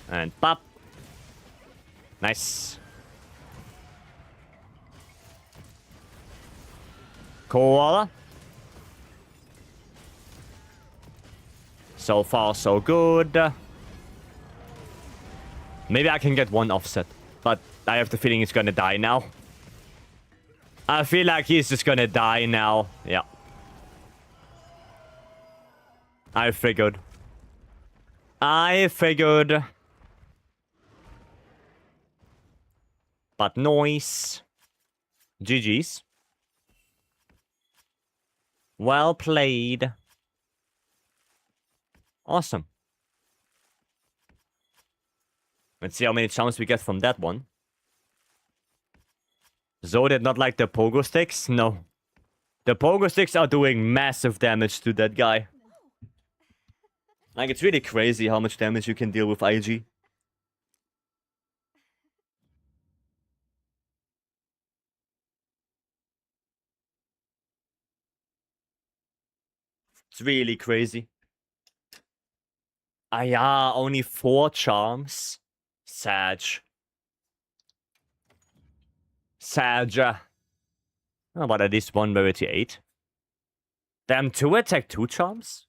Speaker 1: And pop. Nice. Cool. So far, so good. Maybe I can get one offset, but I have the feeling he's gonna die now. I feel like he's just gonna die now. Yeah. I figured. But noise. GG's. Well played. Awesome. Let's see how many charms we get from that one. Zoe did not like the pogo sticks? No. The pogo sticks are doing massive damage to that guy. Like, it's really crazy how much damage you can deal with IG. It's really crazy. Ah, yeah, only 4 charms. Sag. Oh, but at least 1 rarity 8. Damn, 2 attack, 2 charms?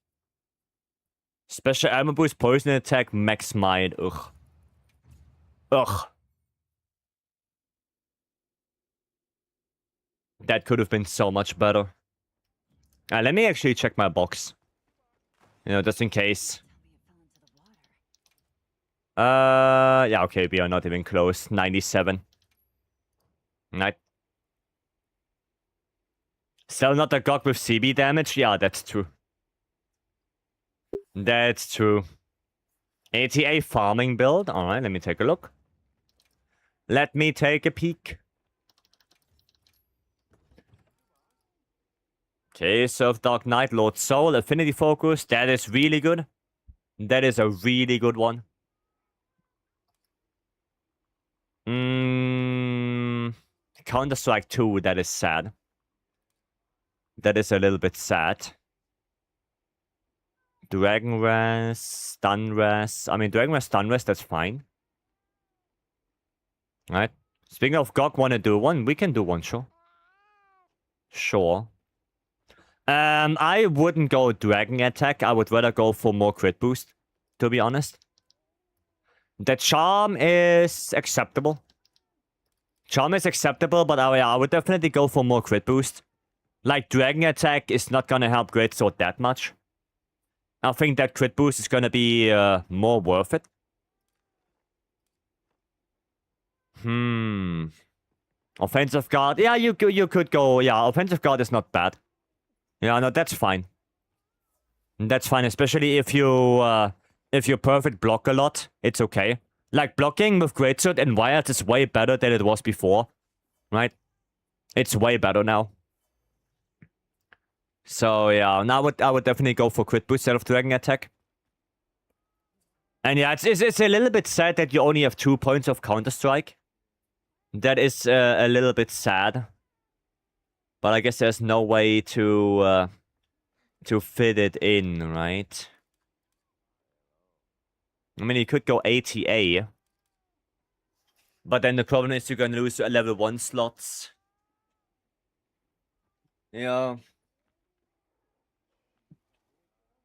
Speaker 1: Special armor boost, poison attack, max might. Ugh. Ugh. That could have been so much better. Let me actually check my box. You know, just in case. Yeah, okay, we are not even close. 97. Right. Still not a GOG with CB damage? Yeah, that's true. That's true. ATA farming build. Alright, let me take a look. Let me take a peek. Okay, Surf Dark Knight, Lord Soul, Affinity Focus. That is really good. That is a really good one. Counter-Strike 2, that is sad. That is a little bit sad. Dragon Rest, Stun Rest. I mean, Dragon Rest, Stun Rest, that's fine. Alright. Speaking of GOG, wanna do one? We can do one, sure. Sure. I wouldn't go Dragon Attack. I would rather go for more crit boost, to be honest. The Charm is acceptable. Charm is acceptable, but I would definitely go for more crit boost. Like, Dragon Attack is not gonna help Greatsword that much. I think that crit boost is gonna be more worth it. Offensive Guard. Yeah, you could go. Yeah, Offensive Guard is not bad. Yeah, no, that's fine. That's fine, especially if you perfect block a lot, it's okay. Like, blocking with Greatsword and Wired is way better than it was before. Right? It's way better now. So, yeah, now I would definitely go for crit boost instead of Dragon Attack. And yeah, it's a little bit sad that you only have 2 points of Counter-Strike. That is a little bit sad. But I guess there's no way to fit it in, right? I mean, you could go ATA. But then the problem is you're gonna lose level 1 slots. Yeah.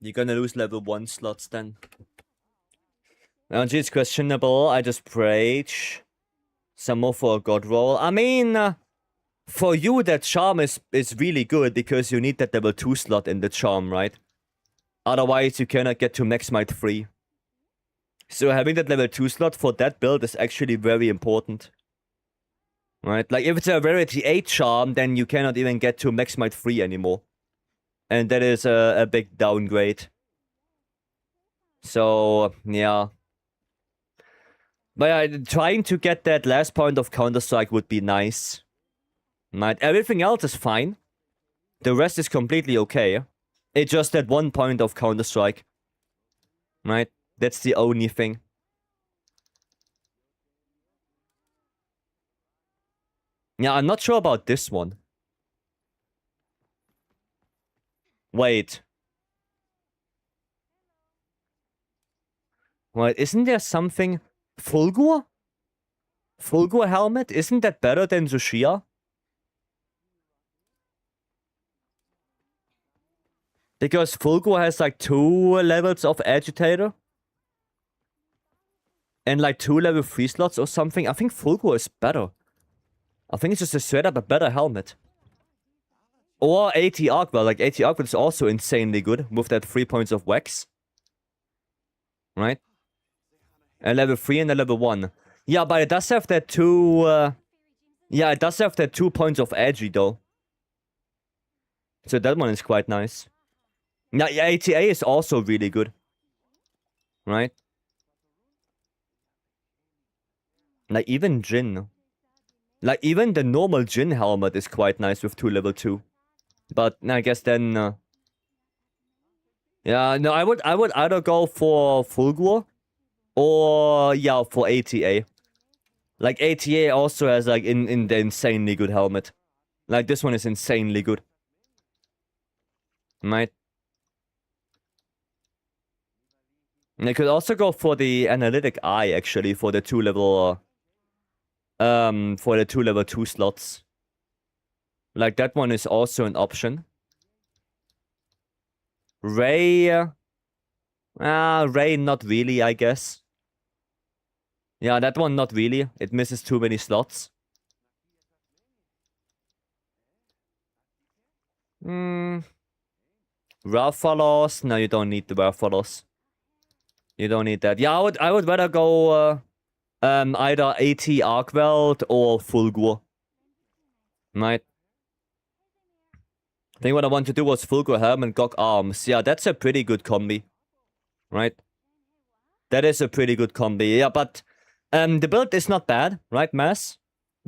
Speaker 1: You're gonna lose level 1 slots then. LG is questionable. I just prayed. Some more for a god roll. I mean, for you, that charm is really good because you need that level 2 slot in the charm, right? Otherwise, you cannot get to max might 3. So having that level 2 slot for that build is actually very important. Right? Like, if it's a rarity 8 charm, then you cannot even get to max might 3 anymore. And that is a big downgrade. So, yeah. But yeah, trying to get that last point of Counter-Strike would be nice. Right? Everything else is fine. The rest is completely okay. It's just that 1 point of Counter-Strike. Right? That's the only thing. Yeah, I'm not sure about this one. Wait. Wait, isn't there something... Fulgur? Fulgur helmet? Isn't that better than Zushia? Because Fulgur has like 2 levels of agitator. And like 2 level 3 slots or something. I think Fulgur is better. I think it's just a straight up a better helmet. Or AT Arcwell. Like AT Arcwell is also insanely good with that 3 points of wax. Right? And level 3 and a level 1. Yeah, but it does have that 2... yeah, it does have that 2 points of agi though. So that one is quite nice. Yeah, ATA is also really good. Right? Like even Jin. Like even the normal Jin helmet is quite nice with 2 level 2. But I guess then... yeah, no, I would either go for Fulgur or yeah, for ATA. Like ATA also has like in the insanely good helmet. Like this one is insanely good. Right? And I could also go for the analytic eye actually for the 2 level for the 2 level 2 slots. Like that one is also an option. Ray Ray not really, I guess. Yeah, that one not really. It misses too many slots. Ralphalos? No, you don't need the Ralphalos. You don't need that. Yeah, I would rather go either AT Arcweld or Fulgur. Right? I think what I want to do was Fulgur Helm and Gog Arms. Yeah, that's a pretty good combi. Right? That is a pretty good combi. Yeah, but the build is not bad, right, Mass?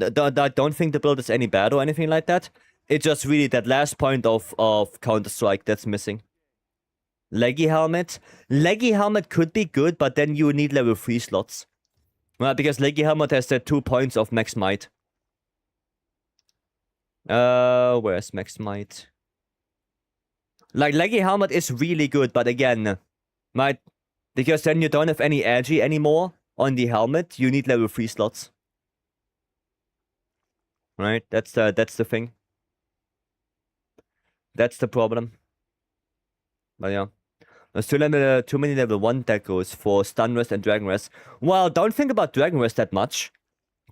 Speaker 1: I don't think the build is any bad or anything like that. It's just really that last point of Counter-Strike that's missing. Leggy Helmet? Leggy Helmet could be good, but then you need level 3 slots. Well, because Leggy Helmet has that 2 points of max might. Where's max might? Like, Leggy Helmet is really good, but again, right? Because then you don't have any agi anymore on the helmet. You need level 3 slots. Right? That's the thing. That's the problem. But yeah. There's too many level 1 decos for Stun Rest and Dragon Rest. Well, don't think about Dragon Rest that much.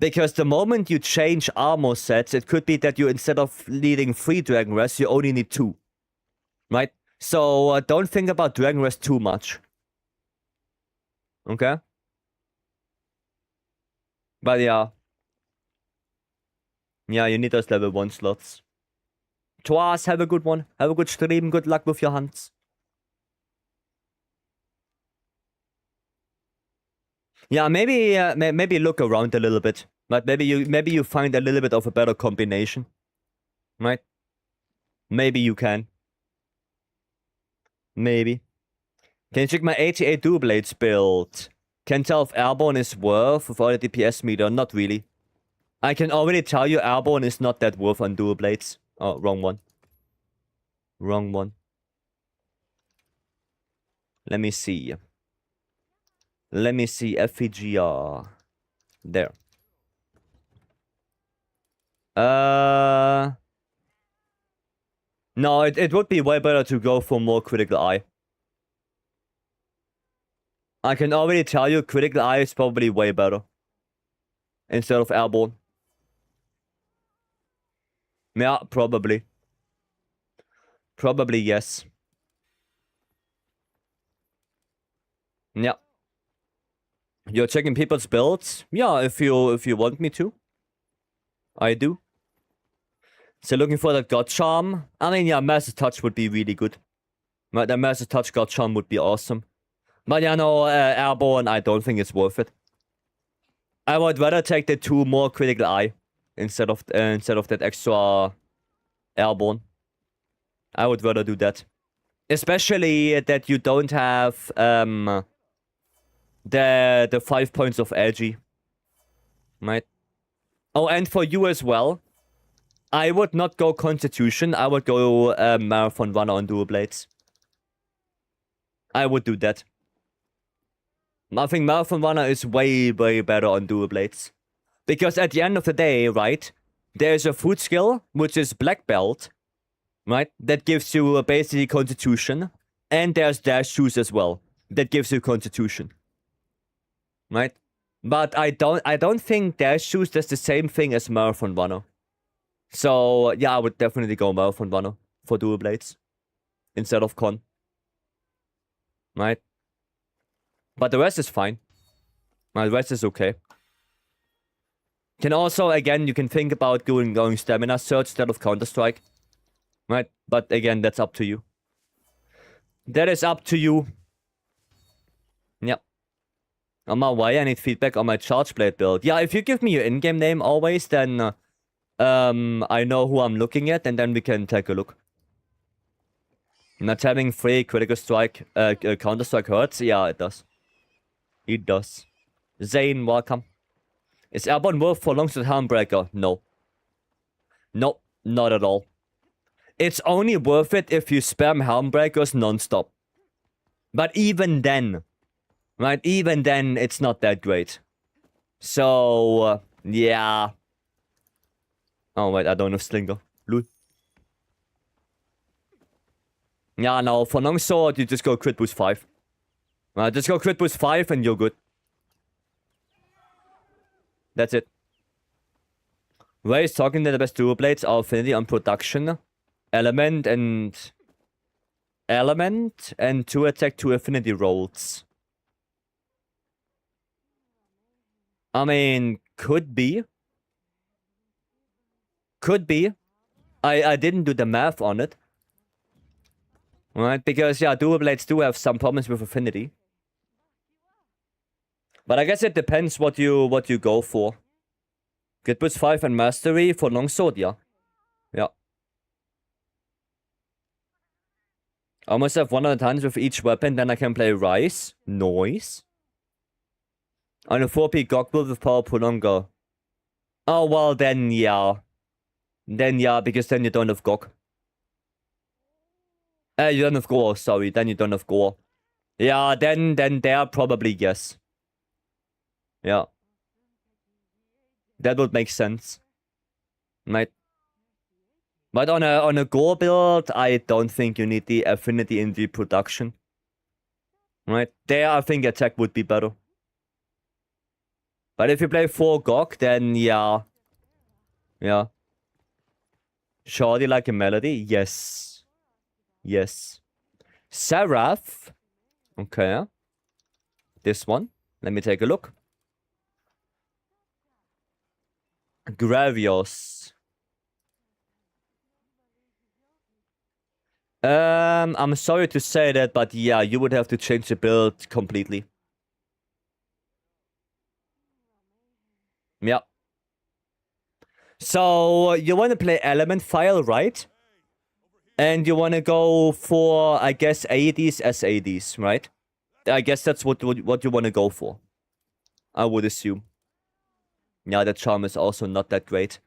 Speaker 1: Because the moment you change armor sets, it could be that you, instead of needing 3 Dragon Rest, you only need 2. Right? So, don't think about Dragon Rest too much. Okay? But yeah. Yeah, you need those level 1 slots. Twas, have a good one. Have a good stream. Good luck with your hunts. Yeah, maybe look around a little bit. But maybe you find a little bit of a better combination. Right? Maybe you can. Maybe. Can you check my 88 dual blades build? Can tell if airborne is worth without a DPS meter. Not really. I can already tell you airborne is not that worth on dual blades. Oh, wrong one. Wrong one. Let me see. Let me see. FEGR. There. No, it would be way better to go for more critical eye. I can already tell you critical eye is probably way better. Instead of airborne. Yeah, probably. Probably yes. Yeah. You're checking people's builds? Yeah, if you want me to. I do. So looking for that God Charm. I mean, yeah, Massive Touch would be really good. But the Massive Touch God Charm would be awesome. But yeah, no, Airborne, I don't think it's worth it. I would rather take the 2 more critical eye instead of that extra Airborne. I would rather do that. Especially that you don't have the 5 points of LG. Right? Oh, and for you as well, I would not go Constitution. I would go Marathon Runner on Dual Blades. I would do that. I think Marathon Runner is way, way better on Dual Blades. Because at the end of the day, right, there's a food skill, which is Black Belt, right, that gives you basically Constitution. And there's Dash Shoes as well, that gives you Constitution. Right? But I don't think Dash Shoes does the same thing as Marathon Runner. So, yeah, I would definitely go Marathon Runner for Dual Blades. Instead of Con. Right? But the rest is fine. The rest is okay. Can also, again, you can think about going Stamina Search instead of Counter-Strike. Right? But again, that's up to you. That is up to you. Yep. On my way, I need feedback on my Charge Blade build. Yeah, if you give me your in-game name always, then I know who I'm looking at, and then we can take a look. Not having 3 critical strike, Counter-Strike hurts? Yeah, it does. It does. Zane, welcome. Is Airborne worth for Longsword Helmbreaker? No. Nope, not at all. It's only worth it if you spam Helmbreakers non-stop. But even then, right, even then, it's not that great. So, yeah. Oh, wait, I don't have Slinger. Lul. Yeah, no, for Longsword, you just go crit boost 5. Just go crit boost 5 and you're good. That's it. Ray is talking that the best dual blades are Affinity on production, Element, and 2 attack 2 Affinity rolls. I mean, could be. Could be. I didn't do the math on it. Right, because yeah, dual blades do have some problems with Affinity. But I guess it depends what you go for. Get boost 5 and Mastery for Longsword, yeah. Yeah. I almost have 100 times with each weapon, then I can play Rise. Noise. On a 4P Goggle with Power Prolonger. Oh, well, then yeah. Then yeah, because then you don't have Gog. You don't have Gore, sorry. Then you don't have Gore. Yeah, then there probably yes. Yeah. That would make sense. Right. But on a Gore build, I don't think you need the Affinity in the production. Right? There, I think attack would be better. But if you play 4 Gog, then yeah. Yeah. Shorty like a melody? Yes. Yes. Seraph. Okay. This one. Let me take a look. Gravios. I'm sorry to say that, but yeah, you would have to change the build completely. Yeah. So, you want to play Element File, right? And you want to go for, I guess, ADs as ADs, right? I guess that's what you want to go for. I would assume. Yeah, the charm is also not that great.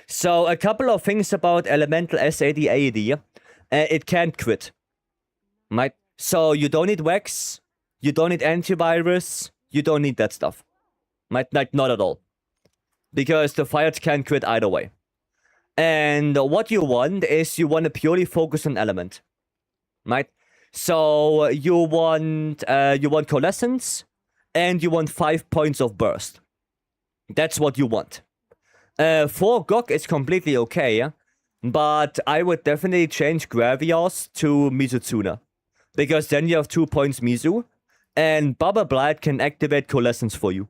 Speaker 1: So, a couple of things about Elemental SAD AD. It can't crit. Right? So, you don't need Wax. You don't need Antivirus. You don't need that stuff. Right? Like, not at all. Because the fires can't crit either way. And what you want is you want to purely focus on Element. Right? So you want Coalescence, and you want 5 points of burst. That's what you want. 4 Gok is completely okay, yeah? But I would definitely change Gravios to Mizutsuna. Because then you have 2 points Mizu, and Baba Blight can activate Coalescence for you.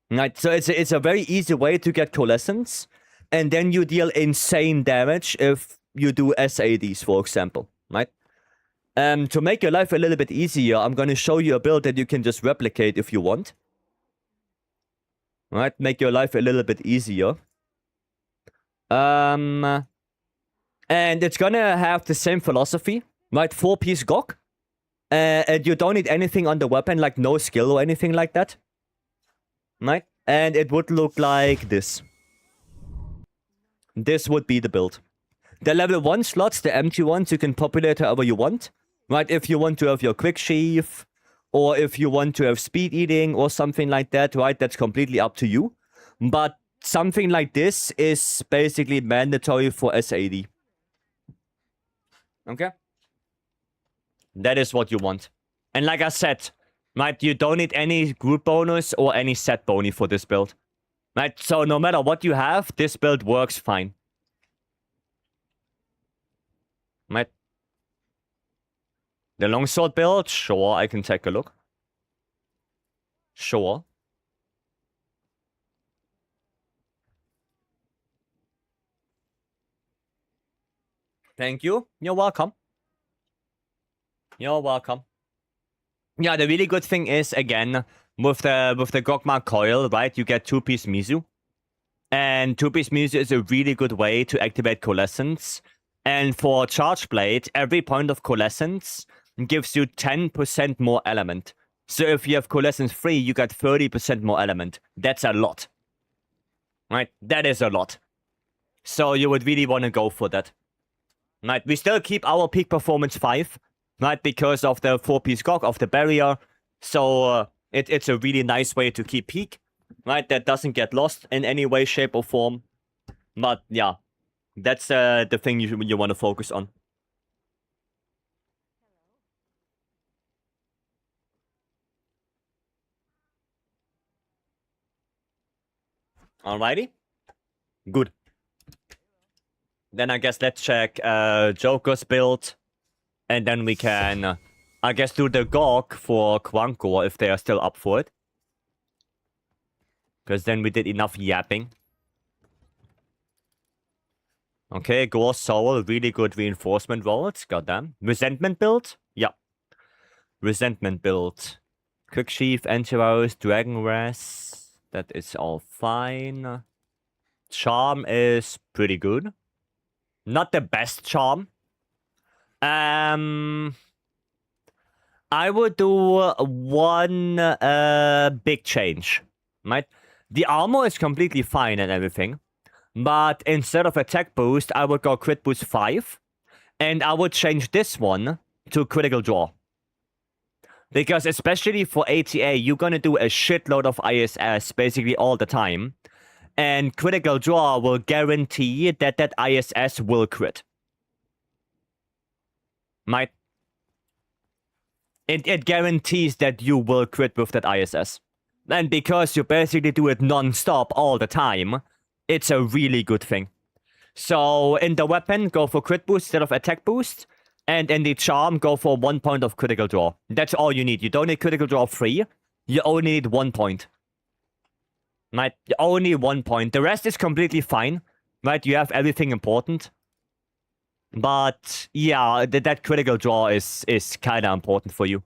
Speaker 1: Right, so it's a very easy way to get Coalescence, and then you deal insane damage if you do SADs, for example, right? To make your life a little bit easier, I'm gonna show you a build that you can just replicate if you want. Right, make your life a little bit easier. And it's gonna have the same philosophy, right? 4-piece Gok. And you don't need anything on the weapon, like no skill or anything like that. Right? And it would look like this. This would be the build. The level 1 slots, the empty ones, you can populate however you want. Right? If you want to have your quick sheath, or if you want to have speed eating or something like that, right? That's completely up to you. But something like this is basically mandatory for SAD. Okay? That is what you want. And like I said, right, you don't need any group bonus or any set boni for this build. Right, so no matter what you have, this build works fine. Right. The longsword build, sure, I can take a look. Sure. Thank you. You're welcome. You're welcome. Yeah, the really good thing is, again, with the Gokma coil, right, you get 2-piece Mizu. And 2-piece Mizu is a really good way to activate Coalescence. And for Charge Blade, every point of Coalescence gives you 10% more element. So if you have Coalescence 3, you get 30% more element. That's a lot. Right? That is a lot. So you would really want to go for that. Right? We still keep our peak performance 5. Right? Because of the 4-piece Gok, of the barrier. So it's a really nice way to keep peak. Right? That doesn't get lost in any way, shape, or form. But yeah. That's the thing you want to focus on. Alrighty. Good. Then I guess let's check Joker's build. And then we can, I guess, do the Gok for Quankor if they are still up for it. Because then we did enough yapping. Okay, Gore Soul, really good reinforcement rolls. Goddamn. Resentment build? Yeah. Resentment build. Quick Sheath, Antivirus, Dragon Res. That is all fine. Charm is pretty good. Not the best charm. I would do one big change. Right? The armor is completely fine and everything. But instead of attack boost, I would go crit boost 5. And I would change this one to critical draw. Because especially for ATA, you're gonna do a shitload of ISS basically all the time. And critical draw will guarantee that that ISS will crit. Right? It guarantees that you will crit with that ISS. And because you basically do it non-stop all the time, it's a really good thing. So in the weapon, go for crit boost instead of attack boost. And in the charm, go for 1 point of critical draw. That's all you need. You don't need critical draw 3. You only need 1 point. Right? You only 1 point. The rest is completely fine. Right? You have everything important. But yeah, that critical draw is kind of important for you.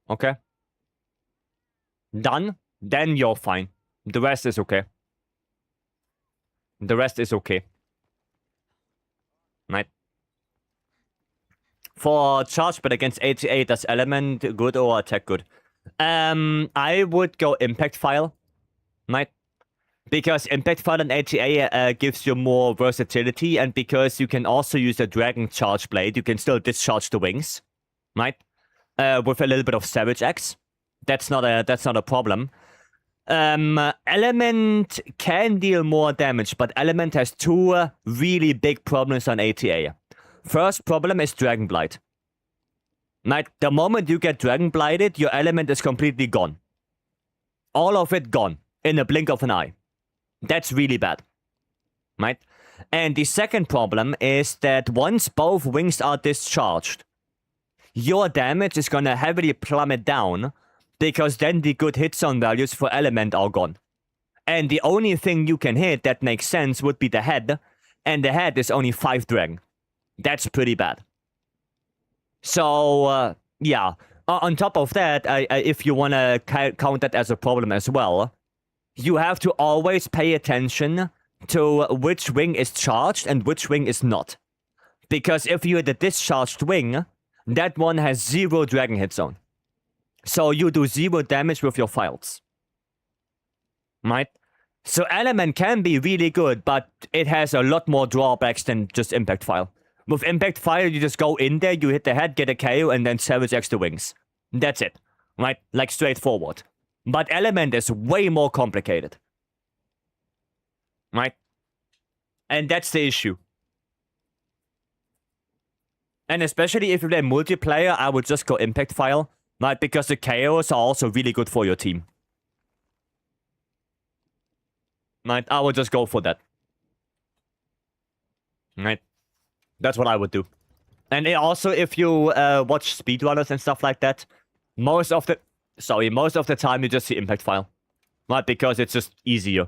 Speaker 1: Okay? Done? Then you're fine. The rest is okay. The rest is okay. Right? For charge, but against 88, does element good or attack good? I would go impact file. Right? Because impact file and ATA gives you more versatility, and because you can also use a dragon charge blade, you can still discharge the wings. Right? With a little bit of Savage Axe. That's not a problem. Element can deal more damage, but Element has 2 really big problems on ATA. First problem is Dragon Blight. Right? The moment you get Dragon Blighted, your element is completely gone. All of it gone in a blink of an eye. That's really bad. Right? And the second problem is that once both wings are discharged, your damage is gonna heavily plummet down because then the good hit zone values for element are gone. And the only thing you can hit that makes sense would be the head, and the head is only 5 dragon. That's pretty bad. So, yeah. On top of that, if you want to count that as a problem as well, you have to always pay attention to which wing is charged and which wing is not. Because if you hit the discharged wing, that one has 0 dragon hit zone. So you do 0 damage with your files. Right? So element can be really good, but it has a lot more drawbacks than just impact file. With impact file, you just go in there, you hit the head, get a KO, and then salvage extra wings. That's it. Right? Like straightforward. But element is way more complicated. Right? And that's the issue. And especially if you play multiplayer, I would just go impact file. Right? Because the KOs are also really good for your team. Right? I would just go for that. Right? That's what I would do. And also, if you watch speedrunners and stuff like that, most of the time you just see impact file. Right? Because it's just easier.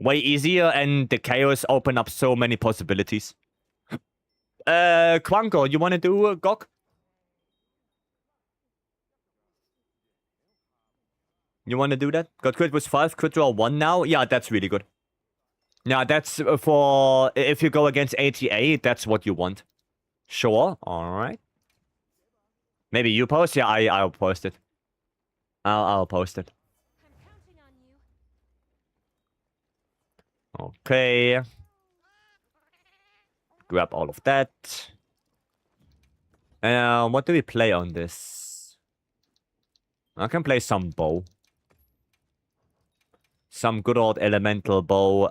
Speaker 1: Way easier, and the chaos open up so many possibilities. Quanko, you want to do Gok? You want to do that? Got crit was 5, crit draw 1 now? Yeah, that's really good. Yeah, that's for... If you go against 88, that's what you want. Sure, alright. Maybe you post? Yeah, I'll post it. I'll post it.
Speaker 2: I'm counting on you.
Speaker 1: Okay. Grab all of that. What do we play on this? I can play some bow. Some good old elemental bow.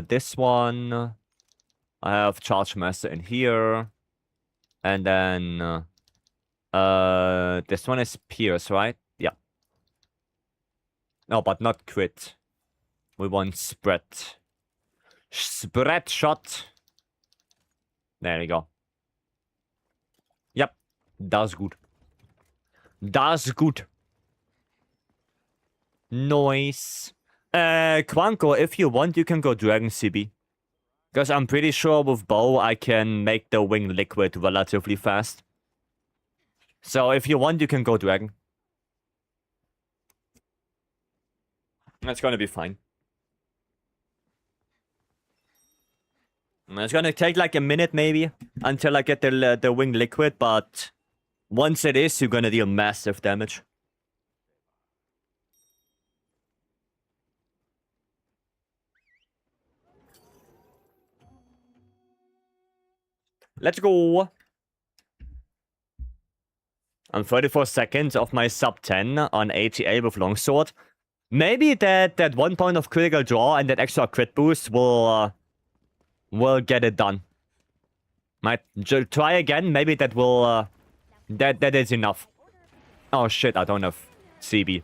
Speaker 1: This one. I have Charge Master in here. And then... this one is Pierce, right? Yeah. No, but not crit. We want spread. Spread shot. There we go. Yep. That's good. That's good. Nice. Quanko, if you want, you can go Dragon CB. Because I'm pretty sure with bow, I can make the wing liquid relatively fast. So if you want, you can go Dragon. That's gonna be fine. It's gonna take like a minute maybe until I get the wing liquid, but once it is, you're gonna deal massive damage. Let's go. I'm 34 seconds of my sub 10 on ATA with longsword. Maybe that 1 point of critical draw and that extra crit boost will get it done. Might try again. Maybe that will that is enough. Oh shit! I don't have CB.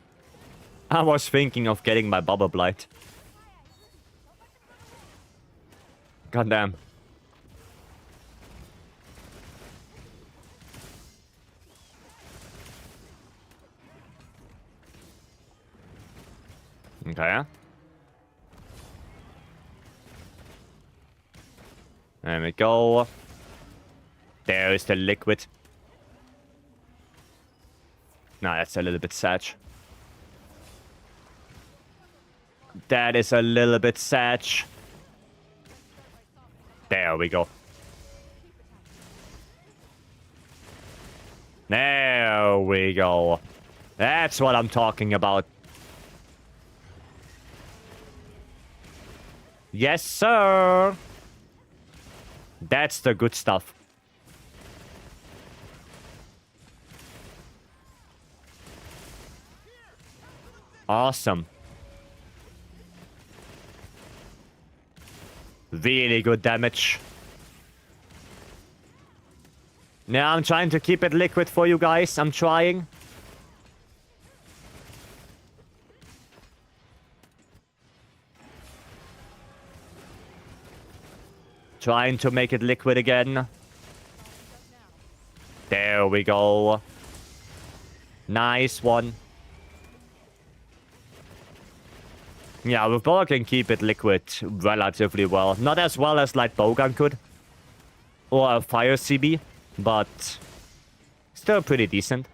Speaker 1: I was thinking of getting my Bubble Blight. Goddamn. Okay. There we go. There is the liquid. No, that's a little bit sad. That is a little bit sad. There we go. There we go. That's what I'm talking about. Yes, sir. That's the good stuff. Awesome. Really good damage. Yeah, I'm trying to keep it liquid for you guys. I'm trying. Trying to make it liquid again. There we go. Nice one. Yeah, we both can keep it liquid relatively well. Not as well as like Bowgun could. Or a Fire CB. But still pretty decent.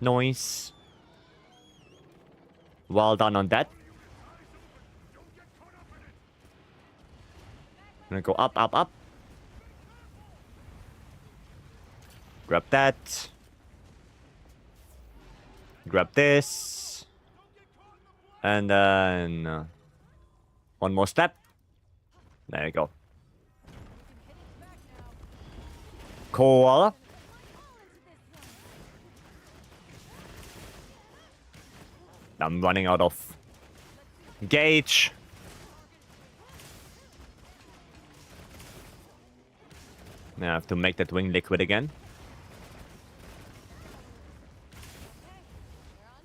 Speaker 1: Nice. Well done on that. Gonna go up, up, up. Grab that. Grab this. And then... one more step. There you go. Cool. I'm running out of gauge. I have to make that wing liquid again.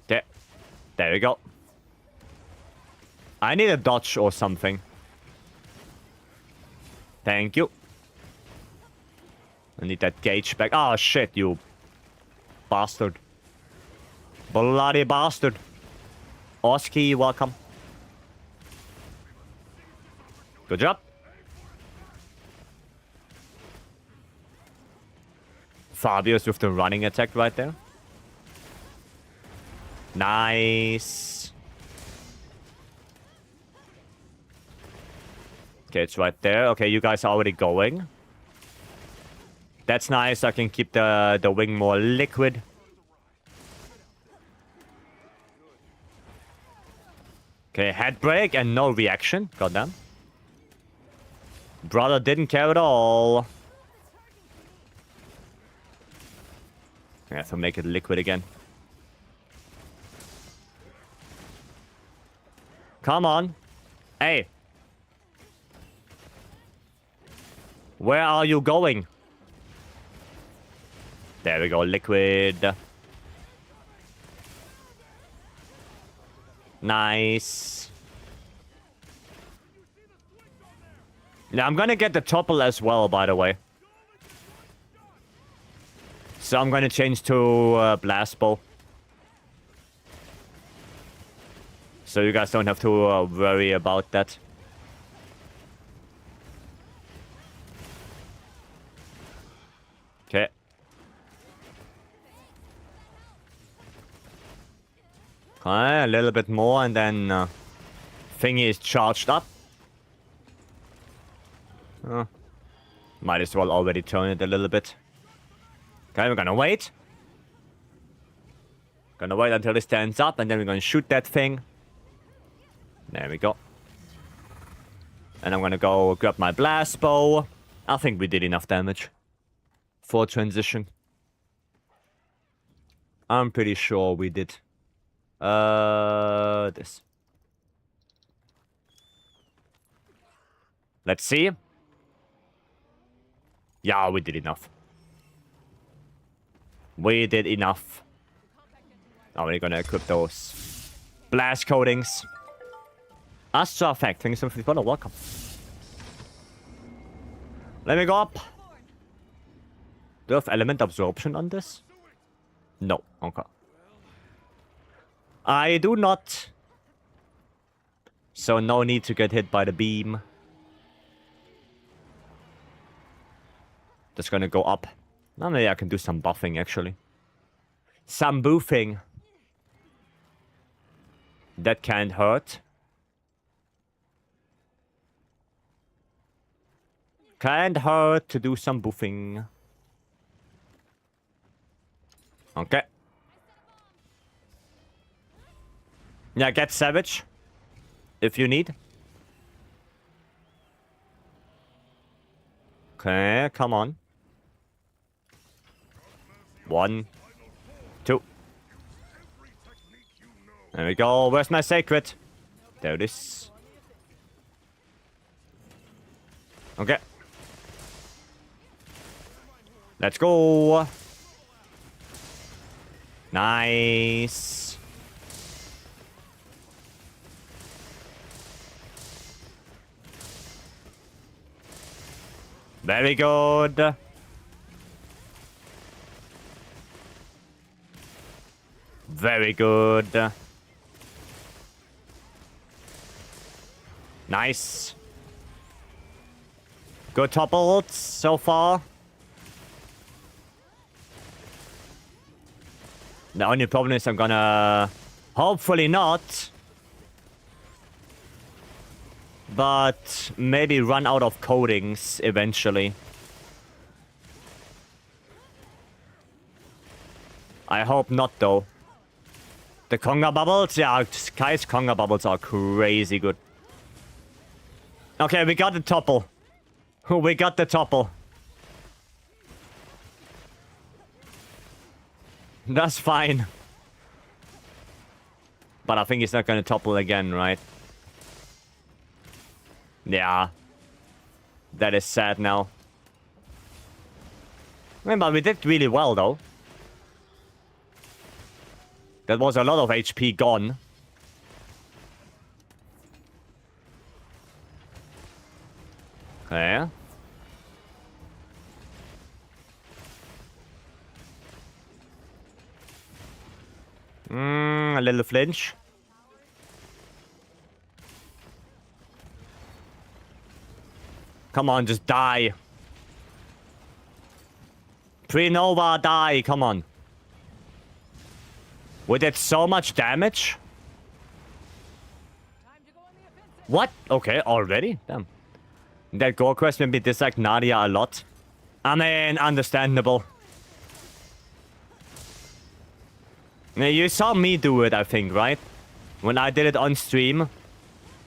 Speaker 1: There we go. I need a dodge or something. Thank you. I need that gauge back. Oh shit, you bastard. Bloody bastard. Oski, welcome. Good job. Fabius with the running attack right there. Nice. Okay, it's right there. Okay, you guys are already going. That's nice. I can keep the wing more liquid. Okay, head break and no reaction. Goddamn. Brother didn't care at all. I have to make it liquid again. Come on. Hey. Where are you going? There we go, liquid. Nice. Now I'm gonna get the topple as well, by the way. So I'm gonna change to blast bow. So you guys don't have to worry about that. Okay. Okay, a little bit more and then thingy is charged up. Might as well already turn it a little bit. Okay, we're gonna wait. Gonna wait until it stands up and then we're gonna shoot that thing. There we go. And I'm gonna go grab my blast bow. I think we did enough damage for transition. I'm pretty sure we did. This. Let's see. Yeah, we did enough. We did enough. Now we're gonna equip those blast coatings. Astra effect, thank you so much for the follow, welcome. Let me go up. Do you have element absorption on this? No, okay. I do not. So no need to get hit by the beam. Just gonna go up. Now maybe I can do some buffing actually. Some boofing. That can't hurt. Can't hurt to do some boofing. Okay. Yeah, get savage. If you need. Okay, come on. 1, 2. There we go. Where's my sacred? There it is. Okay. Let's go. Nice. Very good. Very good. Nice. Good top ults so far. The only problem is I'm gonna... Hopefully not. But maybe run out of coatings eventually. I hope not though. The Conga bubbles? Yeah, Kai's Conga bubbles are crazy good. Okay, we got the topple. We got the topple. That's fine. But I think he's not gonna topple again, right? Yeah. That is sad now. But we did really well, though. That was a lot of HP gone. Okay. A little flinch. Come on, just die. Pre-Nova, die, come on. We did so much damage.
Speaker 2: Time to go on the offensive.
Speaker 1: What? Okay, already? Damn. That gore quest made me dislike Nadia a lot. I mean, understandable. Now, you saw me do it, I think, right? When I did it on stream.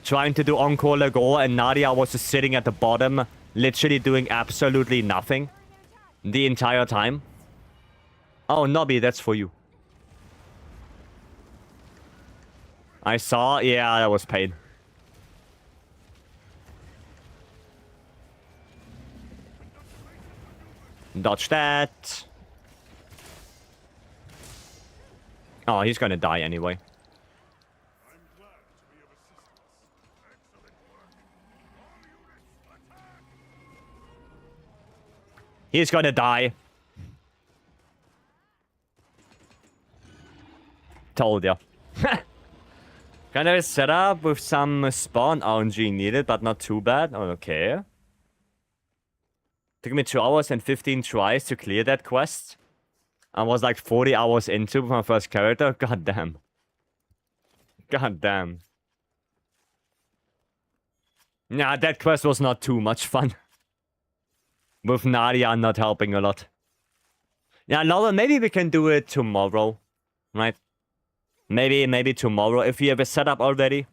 Speaker 1: Trying to do Encore Le Gore, and Nadia was just sitting at the bottom. Literally doing absolutely nothing. The entire time. Oh, Nobby, that's for you. I saw. Yeah, that was pain. Dodge that. Oh, he's gonna die anyway. He's gonna die. Told ya. Kind of a setup with some spawn RNG needed, but not too bad. Oh, okay. Took me 2 hours and 15 tries to clear that quest. I was like 40 hours into my first character. God damn. God damn. Nah, that quest was not too much fun. With Nadia not helping a lot. Yeah, Laura, maybe we can do it tomorrow. Right? Maybe tomorrow if you have a setup already.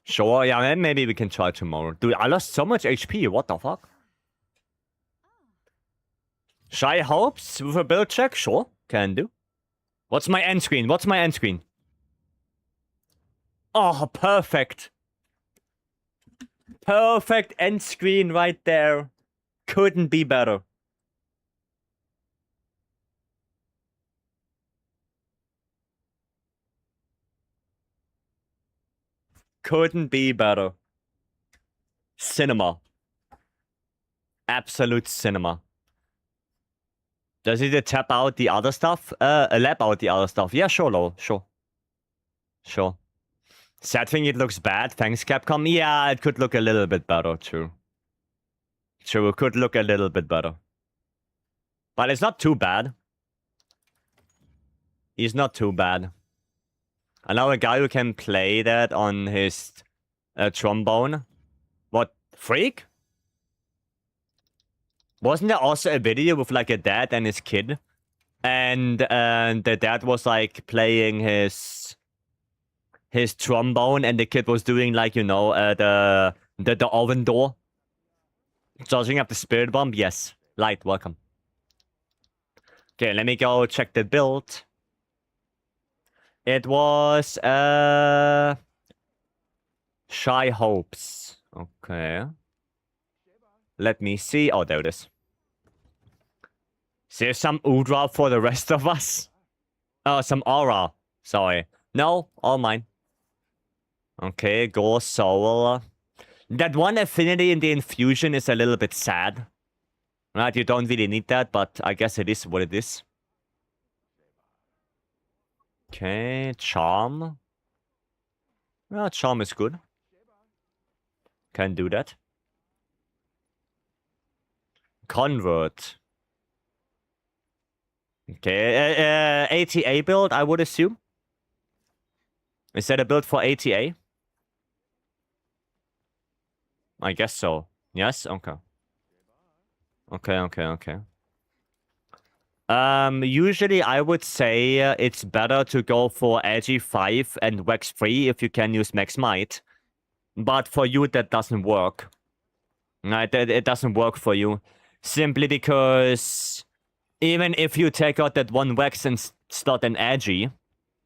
Speaker 1: Sure, yeah, maybe we can try tomorrow. Dude, I lost so much HP, what the fuck? Shy hopes with a build check? Sure, can do. What's my end screen? What's my end screen? Oh, perfect. Perfect end screen right there. Couldn't be better. Couldn't be better. Cinema. Absolute cinema. Does he tap out the other stuff? Lap out the other stuff. Yeah, sure, lol. Sure. Sure. Sad thing, it looks bad. Thanks, Capcom. Yeah, it could look a little bit better, true. True, it could look a little bit better. But it's not too bad. He's not too bad. I know a guy who can play that on his trombone. What? Freak? Wasn't there also a video with like a dad and his kid? And the dad was like playing his trombone and the kid was doing like, you know, the oven door. Charging up the spirit bomb? Yes. Light, welcome. Okay, let me go check the build. It was Shy Hopes. Okay. Let me see. Oh, there it is. Is there some Udra for the rest of us? Oh, some aura. Sorry. No, all mine. Okay, go soul. That one affinity in the infusion is a little bit sad. Right, you don't really need that, but I guess it is what it is. Okay, charm. Well, charm is good. Can do that. Convert. Okay, ATA build, I would assume. Is that a build for ATA? I guess so. Yes? Okay. Okay. Usually I would say it's better to go for Agi 5 and Wax 3 if you can use Max Might. But for you, that doesn't work. Right? It doesn't work for you. Simply because even if you take out that one Wax and slot an Agi,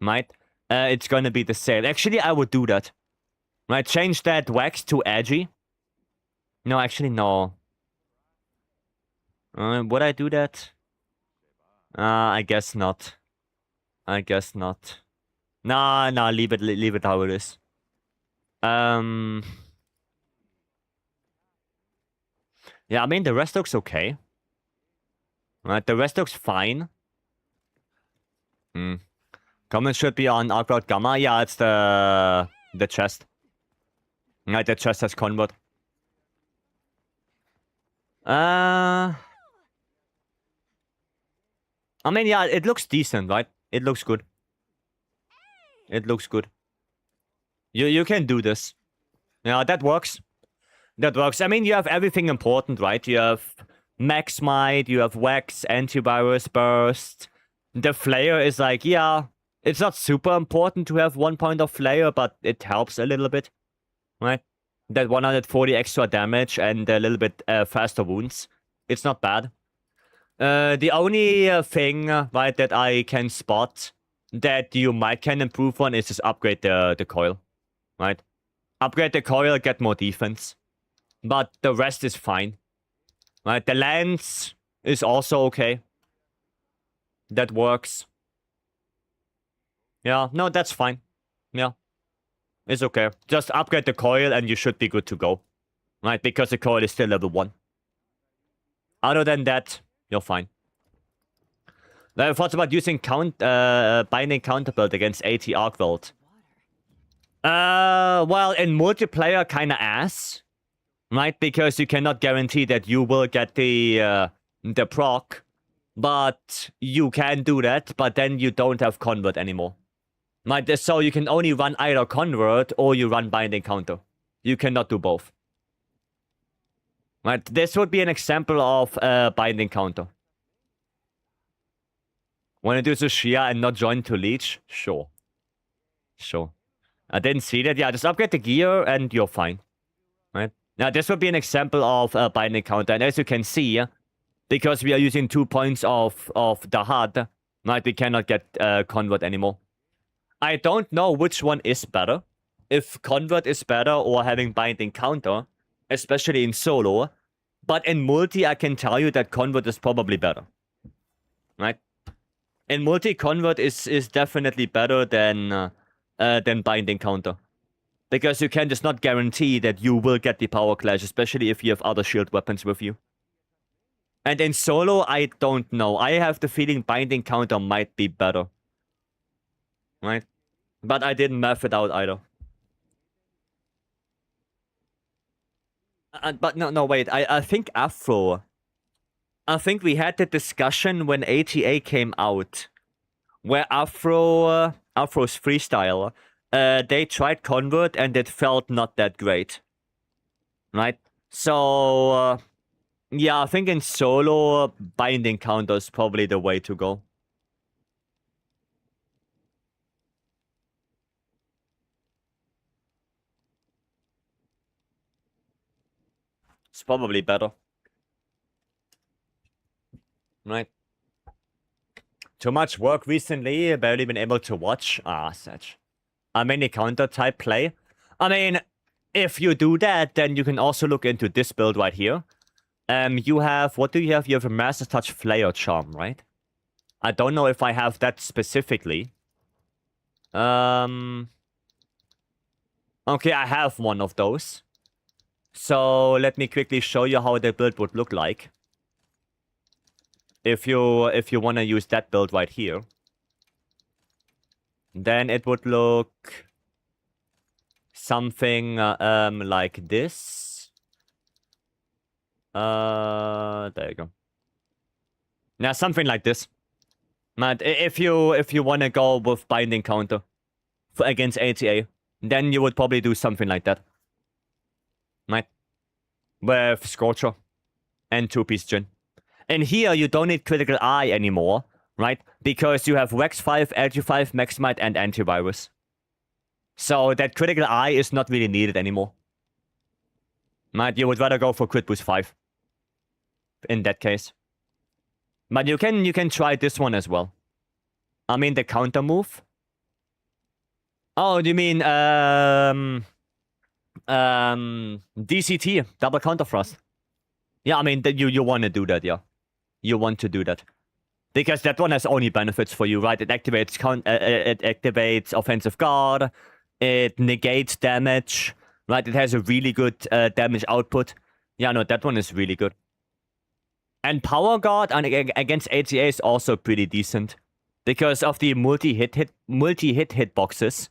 Speaker 1: right? It's gonna be the same. Actually, I would do that. Right? Change that Wax to Agi. No, actually, no. Would I do that? I guess not. I guess not. Nah, leave it how it is. Yeah, I mean, the rest looks okay. Right, the rest looks fine. Comment should be on Arcroad Gamma. Yeah, it's the chest. Right, the chest has convert. I mean, yeah, it looks decent, right? It looks good. It looks good. You can do this. Yeah, that works. That works. I mean, you have everything important, right? You have Max Might, you have Wax, Antivirus Burst. The Flare is like, yeah, it's not super important to have 1 point of Flare, but it helps a little bit, right? That 140 extra damage and a little bit faster wounds. It's not bad. The only thing, right, that I can spot that you can improve on is just upgrade the coil, right? Upgrade the coil, get more defense. But the rest is fine. Right, the lance is also okay. That works. Yeah, no, that's fine. Yeah. It's okay. Just upgrade the coil and you should be good to go. Right, because the coil is still level 1. Other than that, you're fine. Now, thoughts about using binding counterbuild against AT Arcworld? Well, in multiplayer, kinda ass. Right, because you cannot guarantee that you will get the proc. But you can do that, but then you don't have convert anymore. Right, so you can only run either convert or you run binding counter. You cannot do both. Right, this would be an example of binding counter. Want to do Shia and not join to Leech? Sure. I didn't see that. Yeah, just upgrade the gear and you're fine. Right? Now, this would be an example of binding counter. And as you can see, because we are using 2 points of the HUD, right, we cannot get convert anymore. I don't know which one is better. If convert is better or having binding counter, especially in solo. But in multi, I can tell you that convert is probably better. Right? In multi, convert is definitely better than binding counter. Because you can just not guarantee that you will get the power clash, especially if you have other shield weapons with you. And in solo, I don't know. I have the feeling binding counter might be better. Right? But I didn't math it out either. But no, wait. I think Afro... I think we had the discussion when ATA came out. Where Afro's freestyle... they tried convert and it felt not that great. Right? So... yeah, I think in solo, binding counter is probably the way to go. It's probably better. Right? Too much work recently, barely been able to watch. Ah, such. A many counter type play. I mean, if you do that, then you can also look into this build right here. You have, what do you have? You have a Master Touch Flare Charm, right? I don't know if I have that specifically. Okay, I have one of those. So let me quickly show you how the build would look like. If you want to use that build right here, then it would look something like this. There you go. Now something like this. But if you want to go with binding counter against ATA, then you would probably do something like that. Right? With Scorcher and 2-piece Jin. And here you don't need Critical Eye anymore, right? Because you have Rex 5, LG 5, Maximite, and Antivirus. So that Critical Eye is not really needed anymore. Right? You would rather go for Crit Boost 5. In that case. But you can try this one as well. I mean the counter move. Oh, you mean DCT, double counter thrust. Yeah, I mean you want to do that, yeah. You want to do that. Because that one has only benefits for you, right? It activates it activates offensive guard, it negates damage, right? It has a really good damage output. Yeah, no, that one is really good. And Power Guard against ATA is also pretty decent. Because of the multi-hit hitboxes,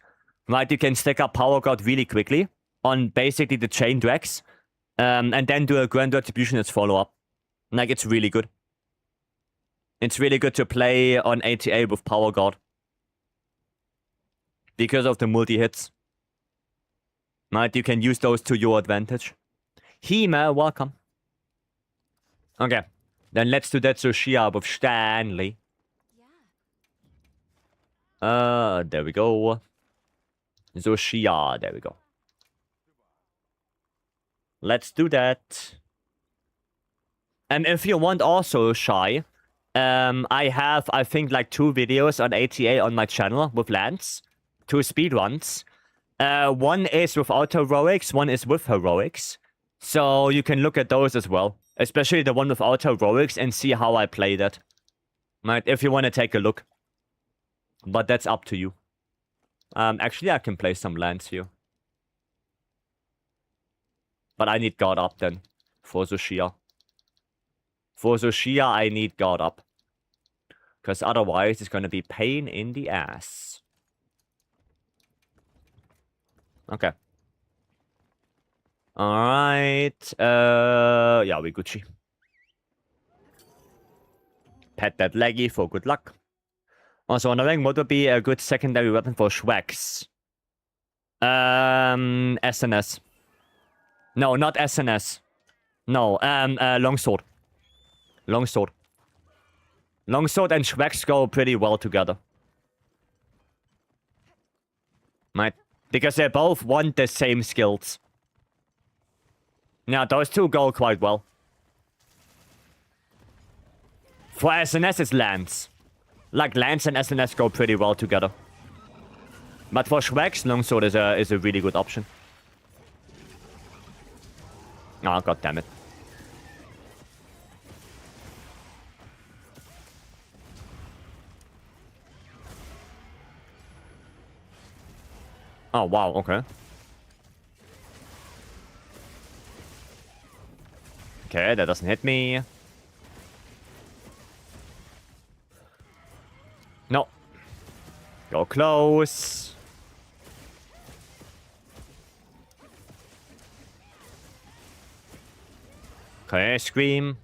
Speaker 1: right? You can stack up Power Guard really quickly on basically the chain drags. And then do a Grand Retribution as follow-up. Like, it's really good. It's really good to play on ATA with Power Guard. Because of the multi-hits. Right, you can use those to your advantage. Hema, welcome. Okay, then let's do that Zoshia with Stanley. There we go. Zoshia, there we go. Let's do that. And if you want also, Shy, I have, I think, like 2 videos on ATA on my channel with Lance. 2 speedruns. One is without heroics, one is with heroics. So you can look at those as well. Especially the one without heroics and see how I play that. Right, if you want to take a look. But that's up to you. Actually, I can play some lands here. But I need guard up then. For Zoshia. For Zoshia, I need guard up. Because otherwise, it's going to be pain in the ass. Okay. Alright. Yeah, we Gucci. Pet that leggy for good luck. Also wondering what would be a good secondary weapon for Schwax. SNS. No, not SNS. No, longsword. Longsword. Longsword and Schwax go pretty well together. Right? Because they both want the same skills. Now, those two go quite well. For SNS, it's Lance. Like, Lance and SNS go pretty well together. But for Schwax, Longsword is a really good option. Oh, god damn it. Oh, wow, okay. Okay, that doesn't hit me. No. Go close. Okay, scream.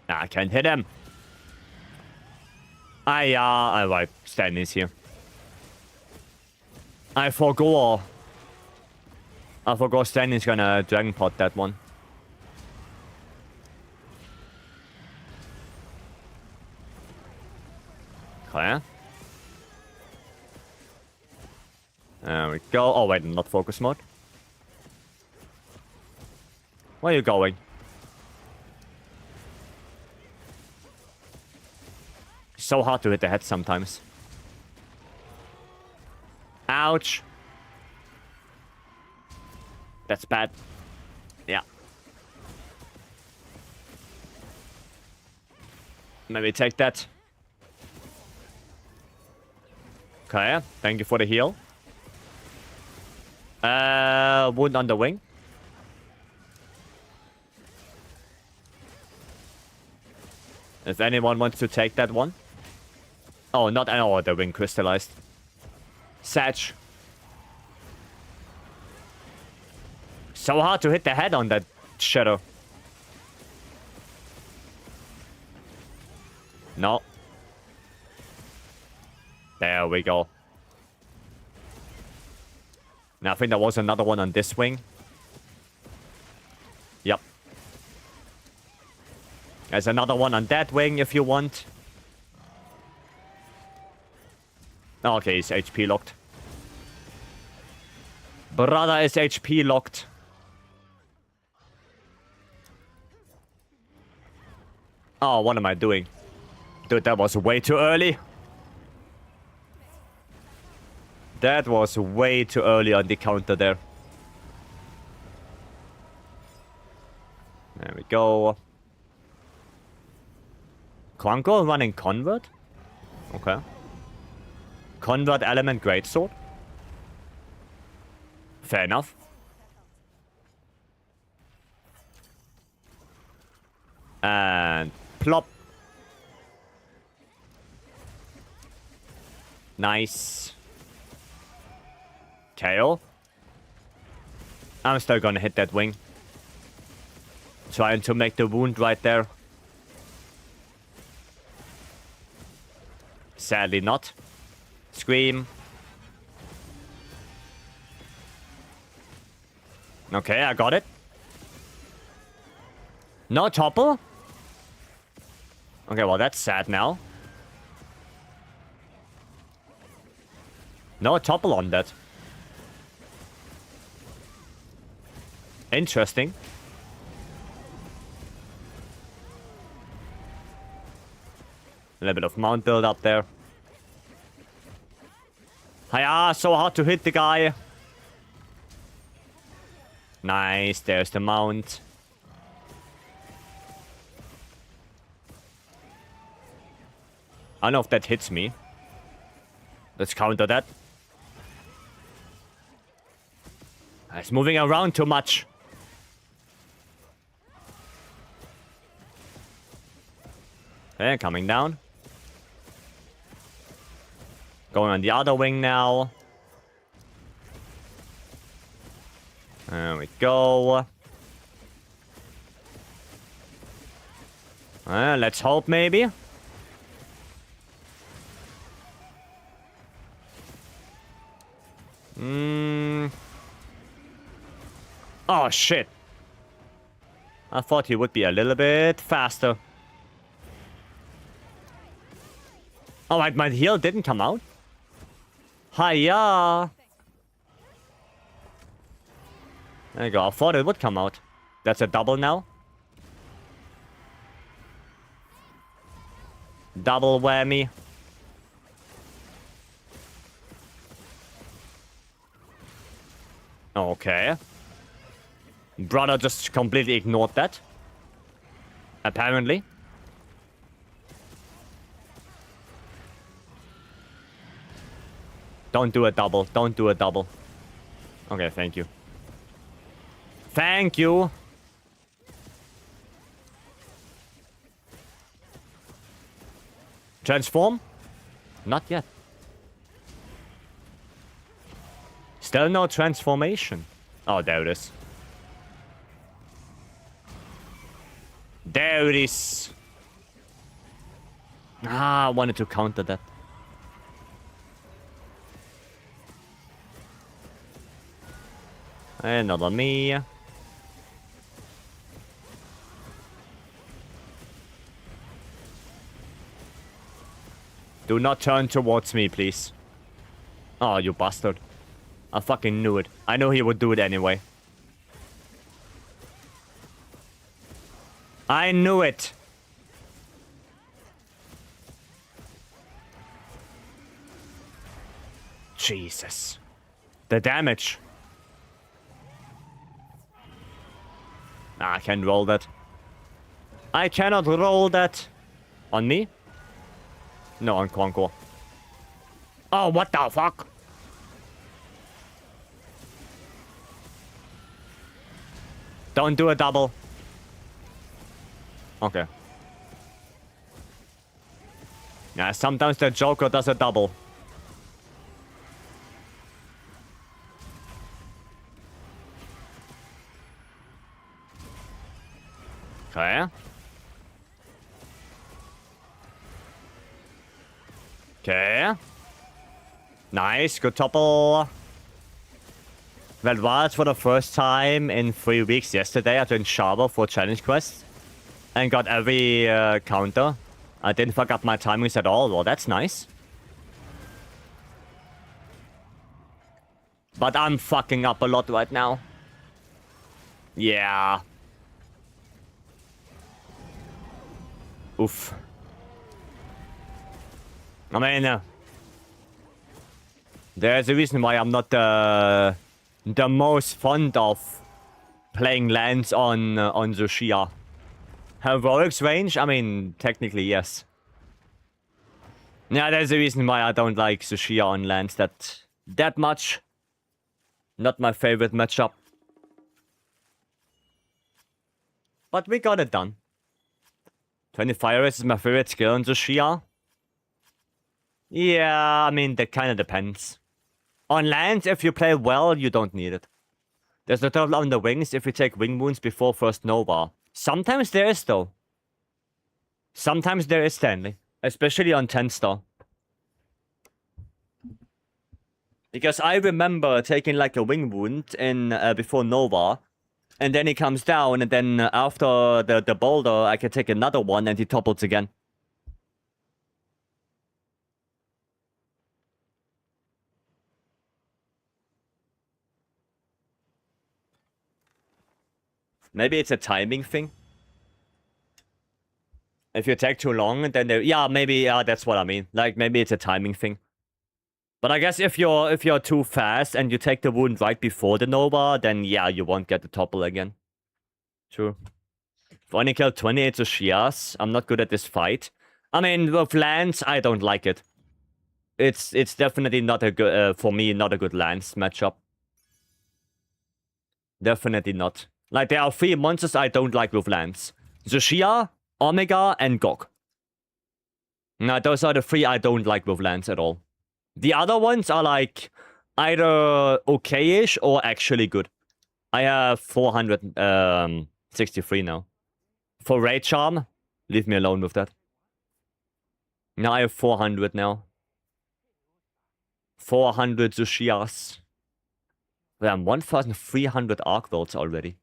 Speaker 1: Nah, I can't hit him. Right, Stan is here. I forgot Stan is gonna Dragon Pot that one. Okay. There we go. Oh wait, not focus mode. Where are you going? So hard to hit the head sometimes. Ouch. That's bad. Maybe take that. Okay, thank you for the heal. Wound on the wing. If anyone wants to take that one. Oh, not at all. The wing crystallized. Satch. So hard to hit the head on that shadow. No. There we go. Now I think there was another one on this wing. Yep. There's another one on that wing if you want. Okay, it's HP locked. Brother is HP locked. Oh, what am I doing? Dude, that was way too early. That was way too early on the counter there. There we go. Quanko running Convert? Okay. Convert element greatsword? Fair enough. And plop. Nice. KO. I'm still gonna hit that wing. Trying to make the wound right there. Sadly not. Scream. Okay, I got it. No topple? Okay, well that's sad now. No topple on that. Interesting. A little bit of mount build up there. Hiya, so hard to hit the guy. Nice, there's the mount. I don't know if that hits me. Let's counter that. It's moving around too much. Okay, coming down. Going on the other wing now. There we go. Let's hope maybe. Oh shit. I thought he would be a little bit faster. Oh, wait, my heal didn't come out? Hiya! There you go, I thought it would come out. That's a double now. Double whammy. Okay. Brother just completely ignored that. Apparently. Don't do a double. Don't do a double. Okay, thank you. Thank you. Transform? Not yet. Still no transformation. Oh, there it is. There it is. Ah, I wanted to counter that. Another me. Do not turn towards me, please. Oh, you bastard. I fucking knew it. I knew he would do it anyway. I knew it. Jesus. The damage. Nah, I can't roll that. I cannot roll that. On me? No, on Concord. Oh, what the fuck? Don't do a double. Okay. Yeah, sometimes the Joker does a double. Okay. Okay. Nice, good topple. Well, was for the first time in 3 weeks yesterday. I joined Sharper for challenge quests and got every counter. I didn't fuck up my timings at all. Well, that's nice. But I'm fucking up a lot right now. Yeah. Oof. I mean, there's a reason why I'm not the most fond of playing lands on Zushia. Heroics range? I mean, technically, yes. Yeah, there's a reason why I don't like Zushia on lands that much. Not my favorite matchup. But we got it done. 25 is my favorite skill on Zushia. Yeah, I mean, that kind of depends. On lands, if you play well, you don't need it. There's no turtle on the wings if you take wing wounds before first Nova. Sometimes there is, though. Sometimes there is, Stanley. Especially on 10-star. Because I remember taking like a wing wound in before Nova. And then he comes down, and then after the boulder, I can take another one, and he topples again. Maybe it's a timing thing. If you take too long, then yeah, maybe that's what I mean. Like maybe it's a timing thing. But I guess if you're too fast and you take the wound right before the Nova, then yeah, you won't get the topple again. True. If only killed 28 Zushias, I'm not good at this fight. I mean, with lands, I don't like it. It's definitely not a good for me, not a good lands matchup. Definitely not. Like there are 3 monsters I don't like with lands: Zushia, Omega, and Gog. Now those are the 3 I don't like with lands at all. The other ones are like either okay-ish or actually good. I have 463 now. For Raid Charm, leave me alone with that. Now I have 400 now. 400 Zushias. Damn, 1,300 ArcWorlds already.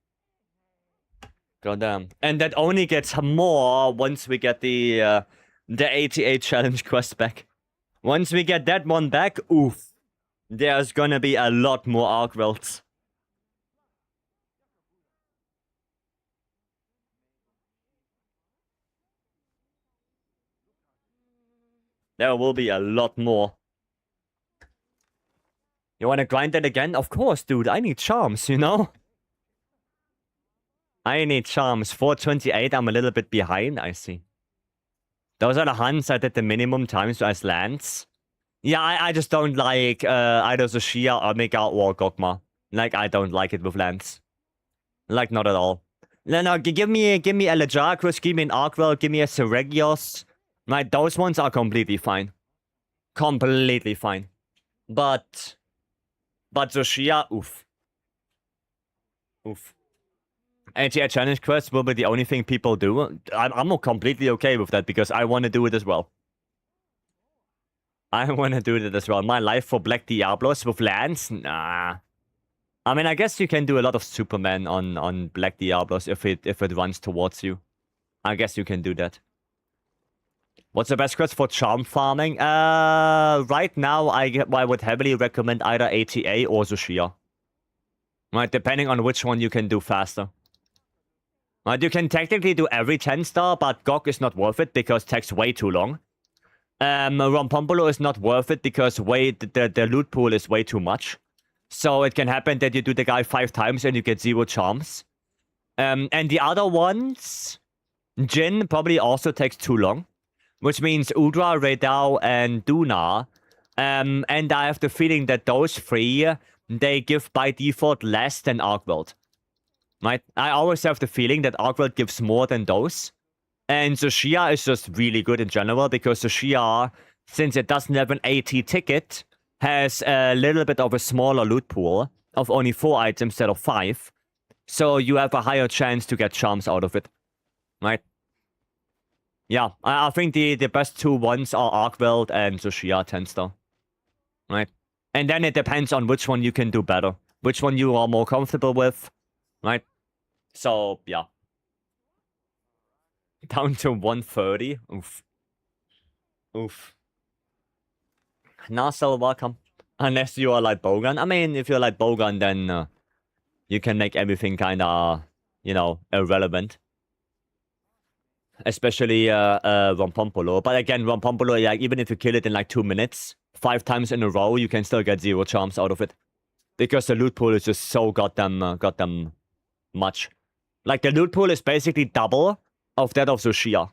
Speaker 1: Goddamn. And that only gets more once we get the 88 challenge quest back. Once we get that one back, oof. There's gonna be a lot more ArcWorlds. There will be a lot more. You wanna grind that again? Of course, dude. I need charms, you know? I need charms. 428, I'm a little bit behind, I see. Those are the hunts I did the minimum times as lands. Yeah, I just don't like either Zushia, Omega, or Gogma. Like, I don't like it with lands. Like, not at all. No, give me a Lejakrus, give me an Arkwell, give me a Seregios. Like, those ones are completely fine. Completely fine. But Zushia, oof. Oof. ATR challenge quests will be the only thing people do. I'm completely okay with that because I want to do it as well. I want to do it as well. My life for Black Diablos with lands? Nah. I mean, I guess you can do a lot of Superman on Black Diablos if it runs towards you. I guess you can do that. What's the best quest for charm farming? Right now, I would heavily recommend either ATA or Zushia. Right, depending on which one you can do faster. Right, you can technically do every 10-star, but Gog is not worth it because it takes way too long. Rompompolo is not worth it because the loot pool is way too much. So it can happen that you do the guy 5 times and you get 0 charms. And the other ones, Jin probably also takes too long. which means Udra, Redao, and Duna. And I have the feeling that those three, they give by default less than Arcworld. Right? I always have the feeling that Arcworld gives more than those. And Zushia is just really good in general, because Zushia, since it doesn't have an AT ticket, has a little bit of a smaller loot pool of only 4 items instead of 5. So you have a higher chance to get charms out of it. Right? Yeah, I think the best 2 ones are Arcworld and Zushia Tenstar. Right? And then it depends on which one you can do better. Which one you are more comfortable with. Right? So, yeah. Down to 130. Oof. Oof. Nasel, welcome. Unless you are like Bogan. I mean, if you're like Bogan, then you can make everything kinda, you know, irrelevant. Especially Rompompolo. But again, Rompompolo, like, even if you kill it in like 2 minutes, 5 times in a row, you can still get 0 charms out of it. Because the loot pool is just so goddamn much. Like, the loot pool is basically double of that of Zushia.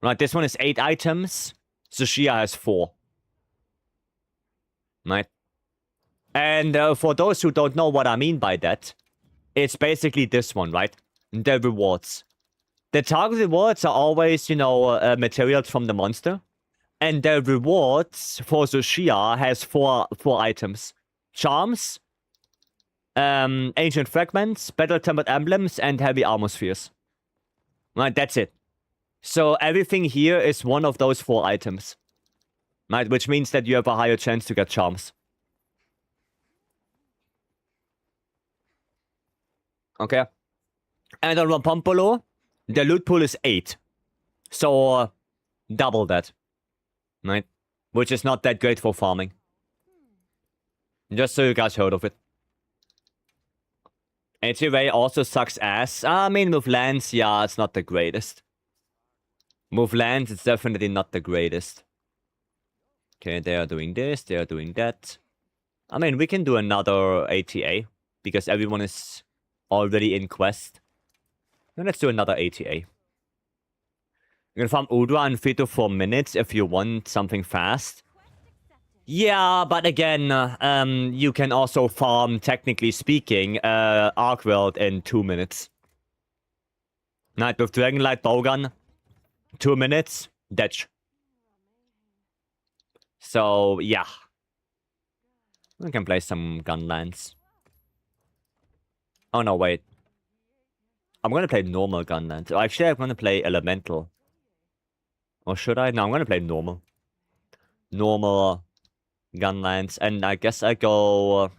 Speaker 1: Right, this one is 8 items. Zushia has 4. Right? And for those who don't know what I mean by that, it's basically this one, right? The rewards. The target rewards are always, you know, materials from the monster. And the rewards for Zushia has 4 items. Charms, ancient fragments, battle-tempered emblems, and heavy armor spheres. Right, that's it. So everything here is one of those 4 items. Right, which means that you have a higher chance to get charms. Okay. And on Rompompolo, the loot pool is 8. So, double that. Right? Which is not that great for farming. Just so you guys heard of it. HRA also sucks ass. I mean, with lands, yeah, it's not the greatest. With lands, it's definitely not the greatest. Okay, they are doing this, they are doing that. I mean, we can do another ATA, because everyone is already in quest. Then let's do another ATA. You can farm Udra in 3 to 4 minutes if you want something fast. Yeah, but again, you can also farm, technically speaking, Arcworld in 2 minutes. Night with Dragonlight Bowgun, 2 minutes, Detch. So, yeah. We can play some Gunlands. Oh, no, wait. I'm gonna play normal Gunlands. Oh, actually, I'm gonna play Elemental. Or should I? No, I'm gonna play normal. Normal Gunlands. And I guess I go...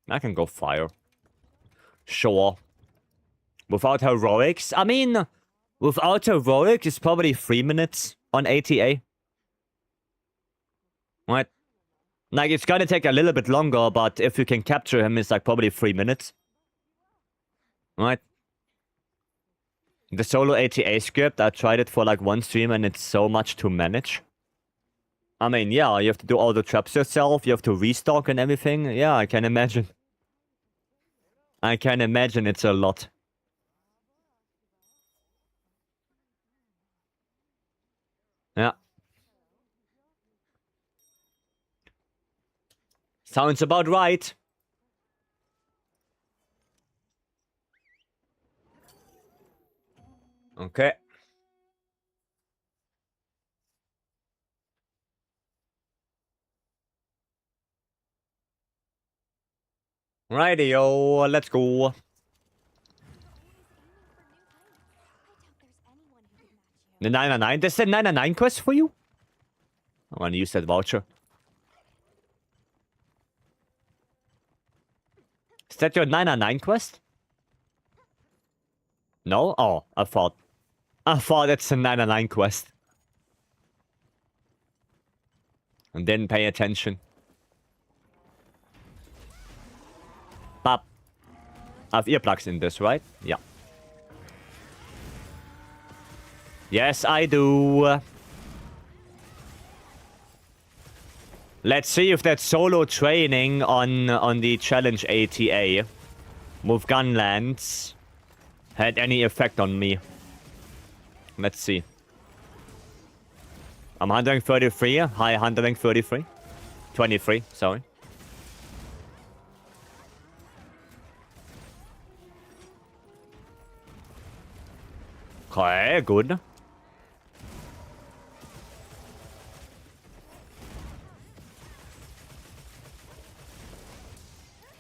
Speaker 1: I can go Fire. Sure. Without Heroics? I mean, without Heroics, it's probably 3 minutes on ATA. Right? Like, it's gonna take a little bit longer, but if you can capture him, it's like probably 3 minutes. Right? The solo ATA script, I tried it for like 1 stream and it's so much to manage. I mean, yeah, you have to do all the traps yourself, you have to restock and everything. Yeah, I can imagine. I can imagine it's a lot. Yeah. Sounds about right. Okay. Rightio, let's go. The 999? There's a 999 quest for you? I want to use that voucher. Is that your 999 quest? No? Oh, I thought it's a 999 quest. And didn't pay attention. Bop. I have earplugs in this, right? Yeah. Yes, I do. Let's see if that solo training on the challenge ATA with Gunlands had any effect on me. Let's see. I'm 133. High 133. 23, sorry. Okay, good.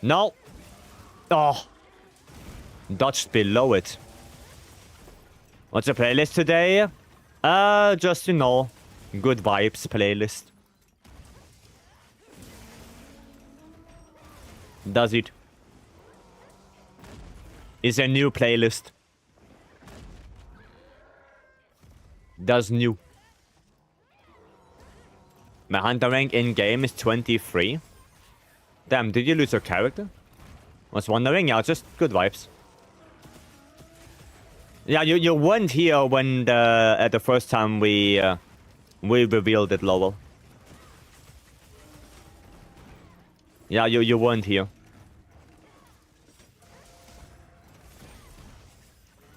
Speaker 1: No. Oh. Dodged below it. What's the playlist today? Just, you know, good vibes playlist. Does it? Is a new playlist. Does new. My hunter rank in game is 23. Damn, did you lose your character? Was wondering, yeah, just good vibes. Yeah, you weren't here when at the first time we revealed it, Lowell. Yeah, you weren't here.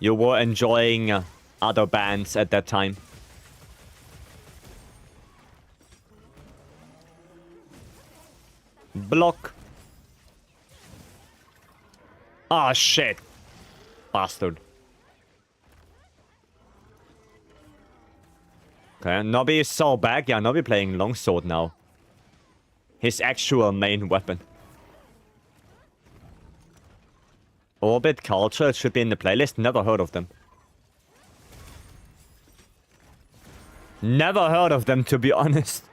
Speaker 1: You were enjoying other bands at that time. Block. Ah, shit. Bastard. Okay, Nobby is so back. Yeah, Nobby playing longsword now. His actual main weapon. Orbit Culture, it should be in the playlist. Never heard of them. Never heard of them, to be honest.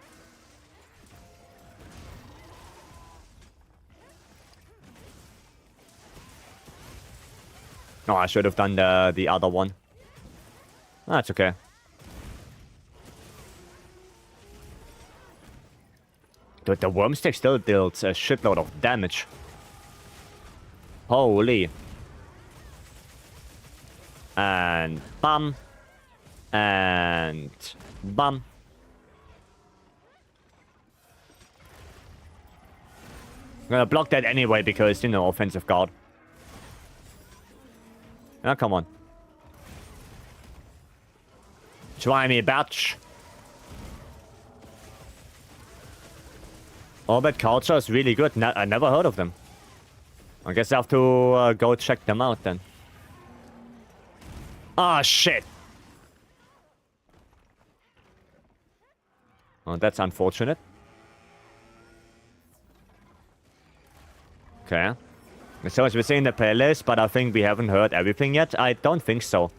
Speaker 1: Oh, I should have done the other one. That's okay. Dude, the wormstick still deals a shitload of damage. Holy. And bum. And bum. I'm gonna block that anyway because, you know, offensive guard. Oh, come on. Try me, batch. Orbit Culture is really good. I never heard of them. I guess I have to go check them out then. Ah, shit. Oh, that's unfortunate. Okay. So much we're seeing the playlist, but I think we haven't heard everything yet. I don't think so.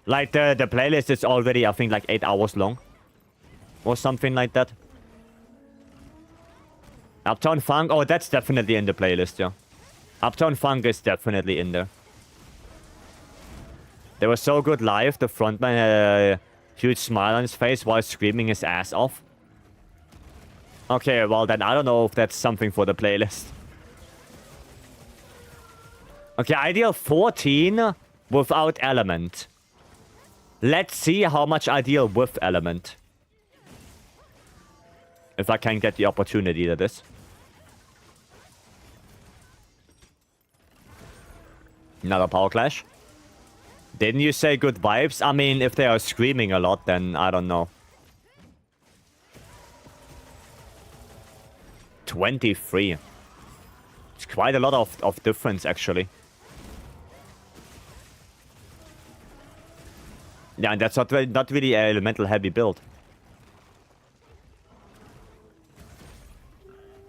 Speaker 1: Like, the playlist is already, I think, like 8 hours long. Or something like that. Uptown Funk? Oh, that's definitely in the playlist, yeah. Uptown Funk is definitely in there. They were so good live. The frontman had a huge smile on his face while screaming his ass off. Okay, well then I don't know if that's something for the playlist. Okay, ideal 14 without element. Let's see how much ideal with element. If I can get the opportunity to this. Another power clash. Didn't you say good vibes? I mean, if they are screaming a lot, then I don't know. 23. It's quite a lot of difference, actually. Yeah, and that's not really a elemental heavy build.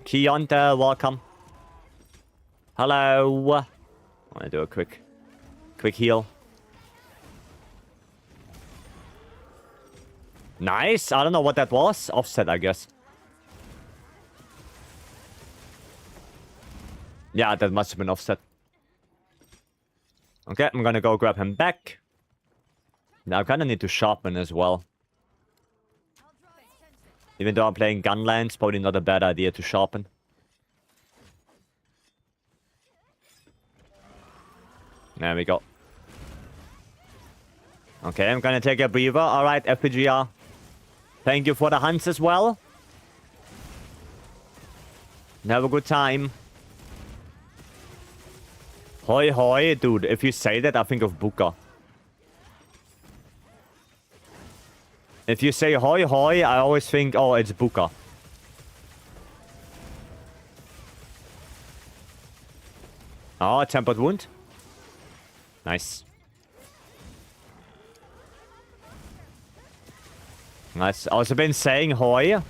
Speaker 1: Keonta, welcome. Hello. I want to do a quick heal. Nice. I don't know what that was. Offset, I guess. Yeah, that must have been offset. Okay, I'm gonna go grab him back. Now I kind of need to sharpen as well. Even though I'm playing Gunlands, probably not a bad idea to sharpen. There we go. Okay, I'm gonna take a breather. Alright, FPGR. Thank you for the hunts as well. Have a good time. Hoi hoi, dude. If you say that, I think of Buka. If you say hoi hoi, I always think, oh, it's Buka. Oh, tempered wound. Nice. Nice. Also been saying hoi.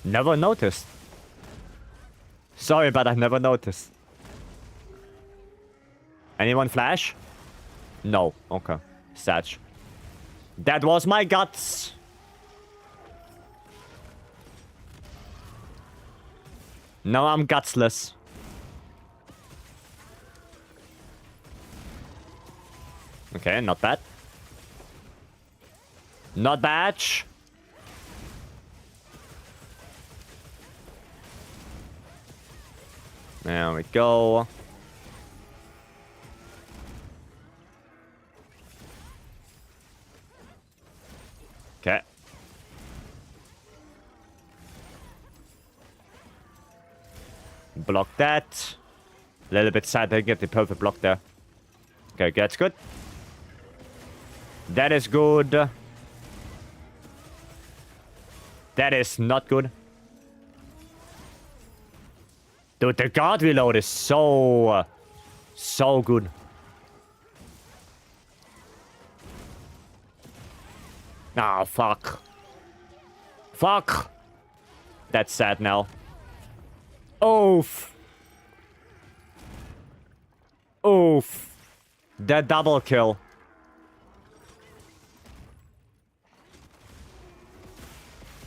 Speaker 1: Never noticed. Sorry, but I never noticed. Anyone flash? No. Okay. Satch. That was my guts. Now I'm gutsless. Okay, not bad. Not bad. There we go. Okay. Block that. A little bit sad I get the perfect block there. Okay, that's good. That is good. That is not good. Dude, the guard reload is so good. Ah, fuck. Fuck. That's sad now. Oof. Oof. That double kill.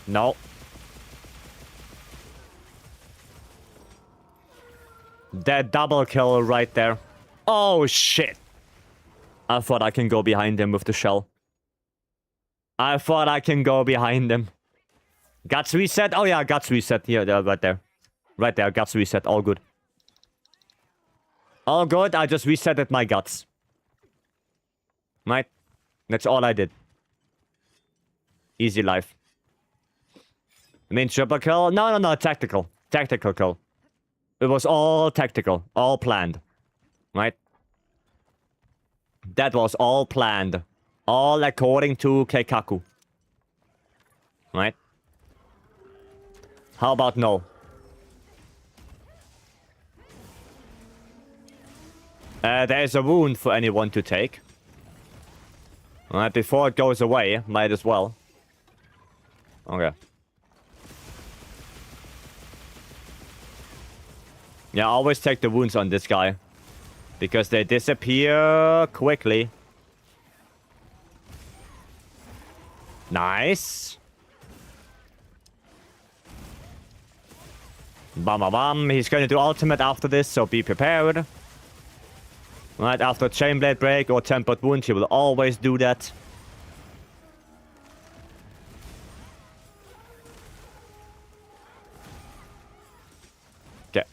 Speaker 1: No. That double kill right there. Oh, shit. I thought I can go behind him with the shell. I thought I can go behind him. Guts reset? Oh, yeah, guts reset. Here, right there. Right there, guts reset. All good. All good. I just resetted my guts. Right? That's all I did. Easy life. I mean, triple kill? No. Tactical. Tactical kill. It was all tactical. All planned. Right? That was all planned. All according to Keikaku. Right? How about no? There's a wound for anyone to take. Alright, before it goes away, might as well. Okay. Yeah, always take the wounds on this guy. Because they disappear quickly. Nice. Bam bam bam. He's going to do ultimate after this, so be prepared. Right after Chainblade Break or Tempered Wound, he will always do that. Okay.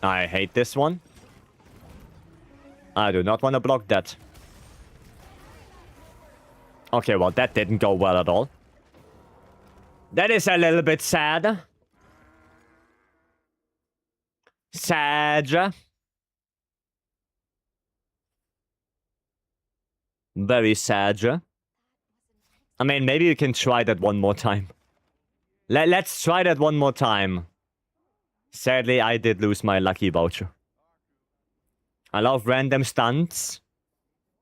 Speaker 1: I hate this one. I do not want to block that. Okay, well, that didn't go well at all. That is a little bit sad. Sad. Very sad. I mean, maybe you can try that one more time. Let's try that one more time. Sadly, I did lose my lucky voucher. I love random stunts.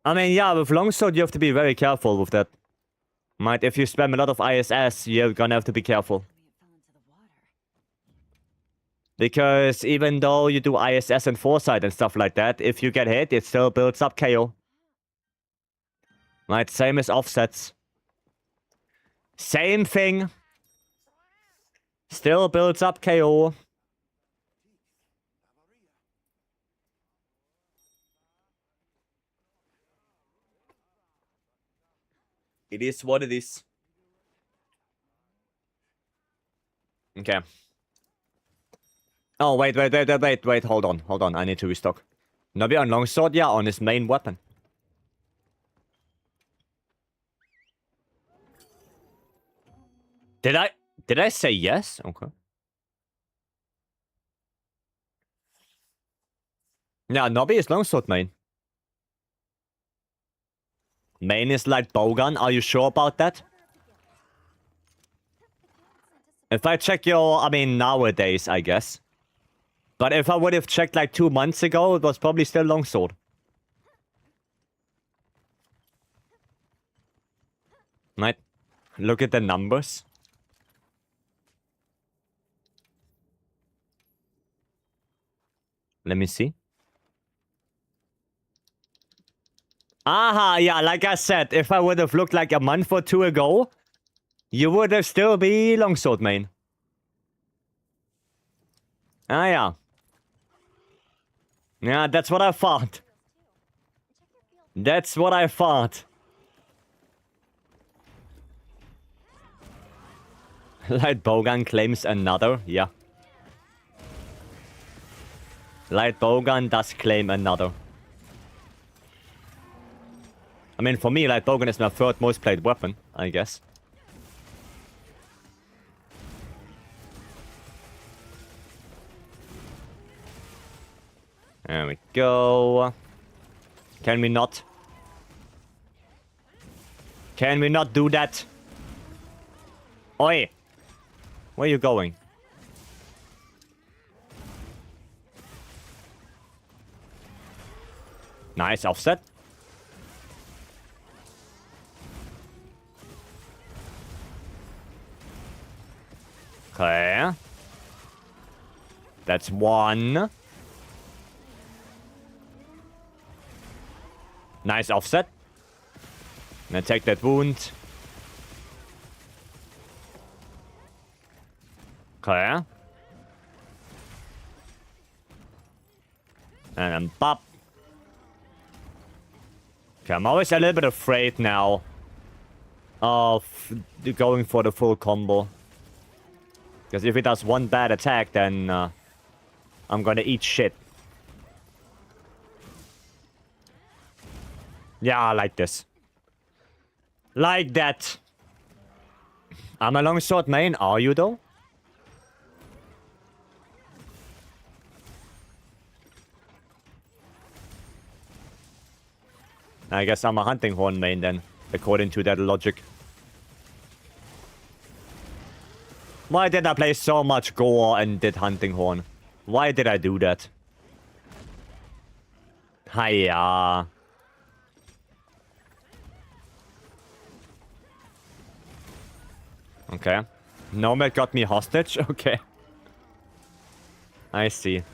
Speaker 1: I mean, yeah, with longsword, you have to be very careful with that. Right, if you spam a lot of ISS, you're gonna have to be careful. Because even though you do ISS and Foresight and stuff like that, if you get hit, it still builds up KO. Right, same as offsets. Same thing. Still builds up KO. It is what it is. Okay. Oh, wait, hold on, I need to restock. Navi on longsword, yeah, on his main weapon. Did I say yes? Okay. Yeah, Nobby is longsword main. Main is light bowgun. Are you sure about that? If I check your... I mean, nowadays, I guess. But if I would have checked like 2 months ago, it was probably still longsword. Right? Look at the numbers. Let me see. Aha, yeah, like I said, if I would have looked like a month or 2 ago, you would have still be longsword main. Ah, yeah. Yeah, that's what I thought. That's what I thought. Light bowgun claims another, yeah. Light bowgun does claim another. I mean, for me, light bowgun is my third most played weapon, I guess. There we go. Can we not? Can we not do that? Oi! Where are you going? Nice offset. Okay. That's one. Nice offset. Now take that wound. Okay. And then pop. Okay, I'm always a little bit afraid now of going for the full combo. Because if it does one bad attack, then I'm gonna eat shit. Yeah, like this. Like that. I'm a longsword main, are you though? I guess I'm a hunting horn main then, according to that logic. Why did I play so much gore and did hunting horn? Why did I do that? Hiya. Okay. Nomad got me hostage? Okay. I see.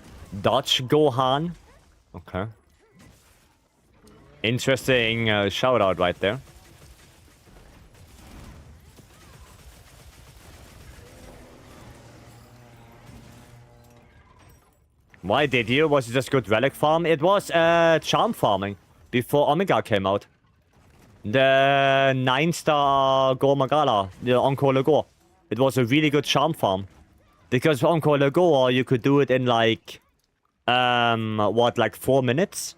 Speaker 1: Dodge Gohan? Okay. Interesting shout out right there. Why did you? Was it just good relic farm? It was charm farming before Omega came out. The 9-star Gore Magala, the Encore Le Gore. It was a really good charm farm. Because Encore Le Gore, you could do it in like, what, like 4 minutes?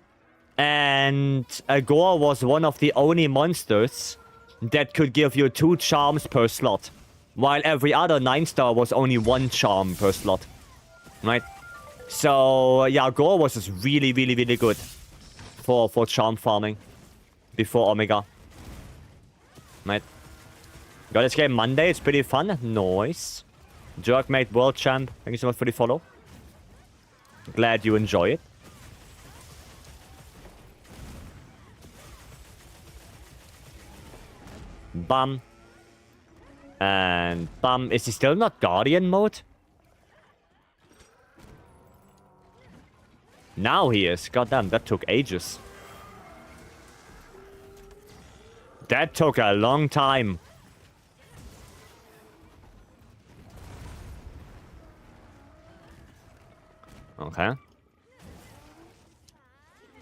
Speaker 1: And Gore was one of the only monsters that could give you 2 charms per slot. While every other 9-star was only 1 charm per slot. Right? So, yeah, Gore was just really, really, really good for charm farming before Omega. Right? Got this game Monday, it's pretty fun. Nice. Jerkmate World Champ, thank you so much for the follow. Glad you enjoy it. Bum. And bum. Is he still not Guardian mode? Now he is. Goddamn, that took ages. That took a long time. Okay.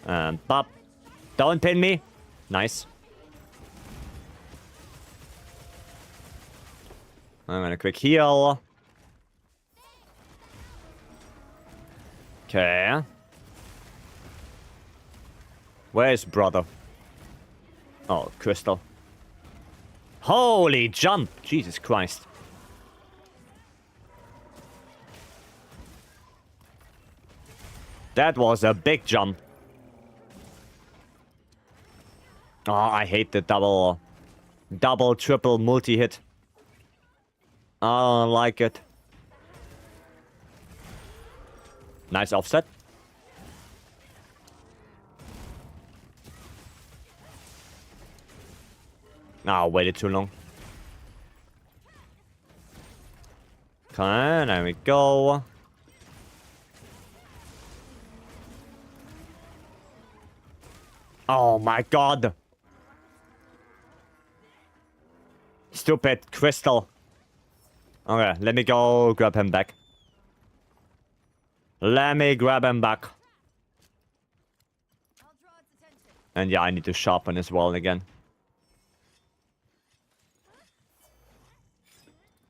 Speaker 1: And pop. Don't pin me. Nice. I'm gonna quick heal. Okay. Where is brother? Oh, Crystal. Holy jump! Jesus Christ. That was a big jump. Oh, I hate the double, triple multi-hit. I don't like it. Nice offset. Ah, waited too long. Okay, there we go. Oh my god. Stupid crystal. Okay, let me go grab him back. Let me grab him back.
Speaker 2: I'll draw its attention.
Speaker 1: And yeah, I need to sharpen as well again.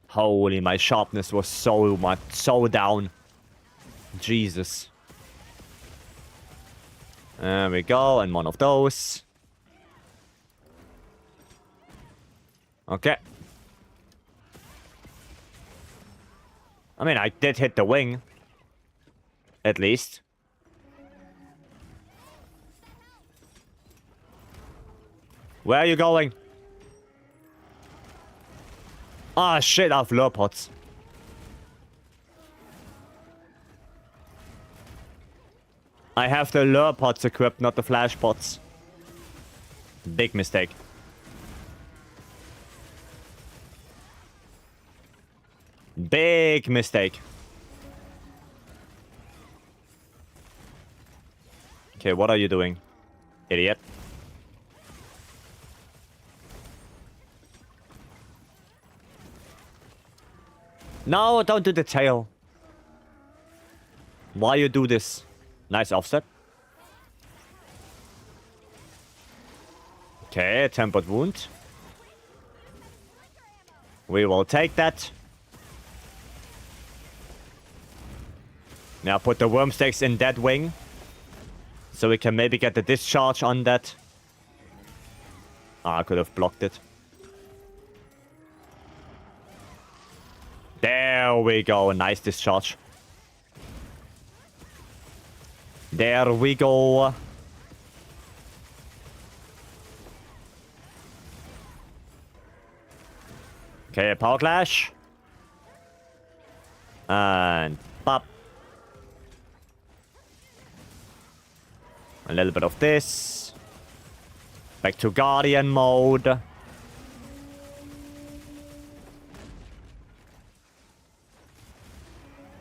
Speaker 1: Holy, my sharpness was so down. Jesus. There we go, and one of those. Okay. I mean, I did hit the wing. At least. Where are you going? Ah, shit, I have lure pots. I have the lure pots equipped, not the flash pots. Big mistake. Big mistake. Okay, what are you doing, idiot? No, don't do the tail. Why you do this? Nice offset. Okay, tempered wound. We will take that. Now put the worm stakes in that wing. So we can maybe get the discharge on that. Ah, I could have blocked it. There we go. Nice discharge. There we go. Okay, power clash. And pop. A little bit of this. Back to Guardian mode.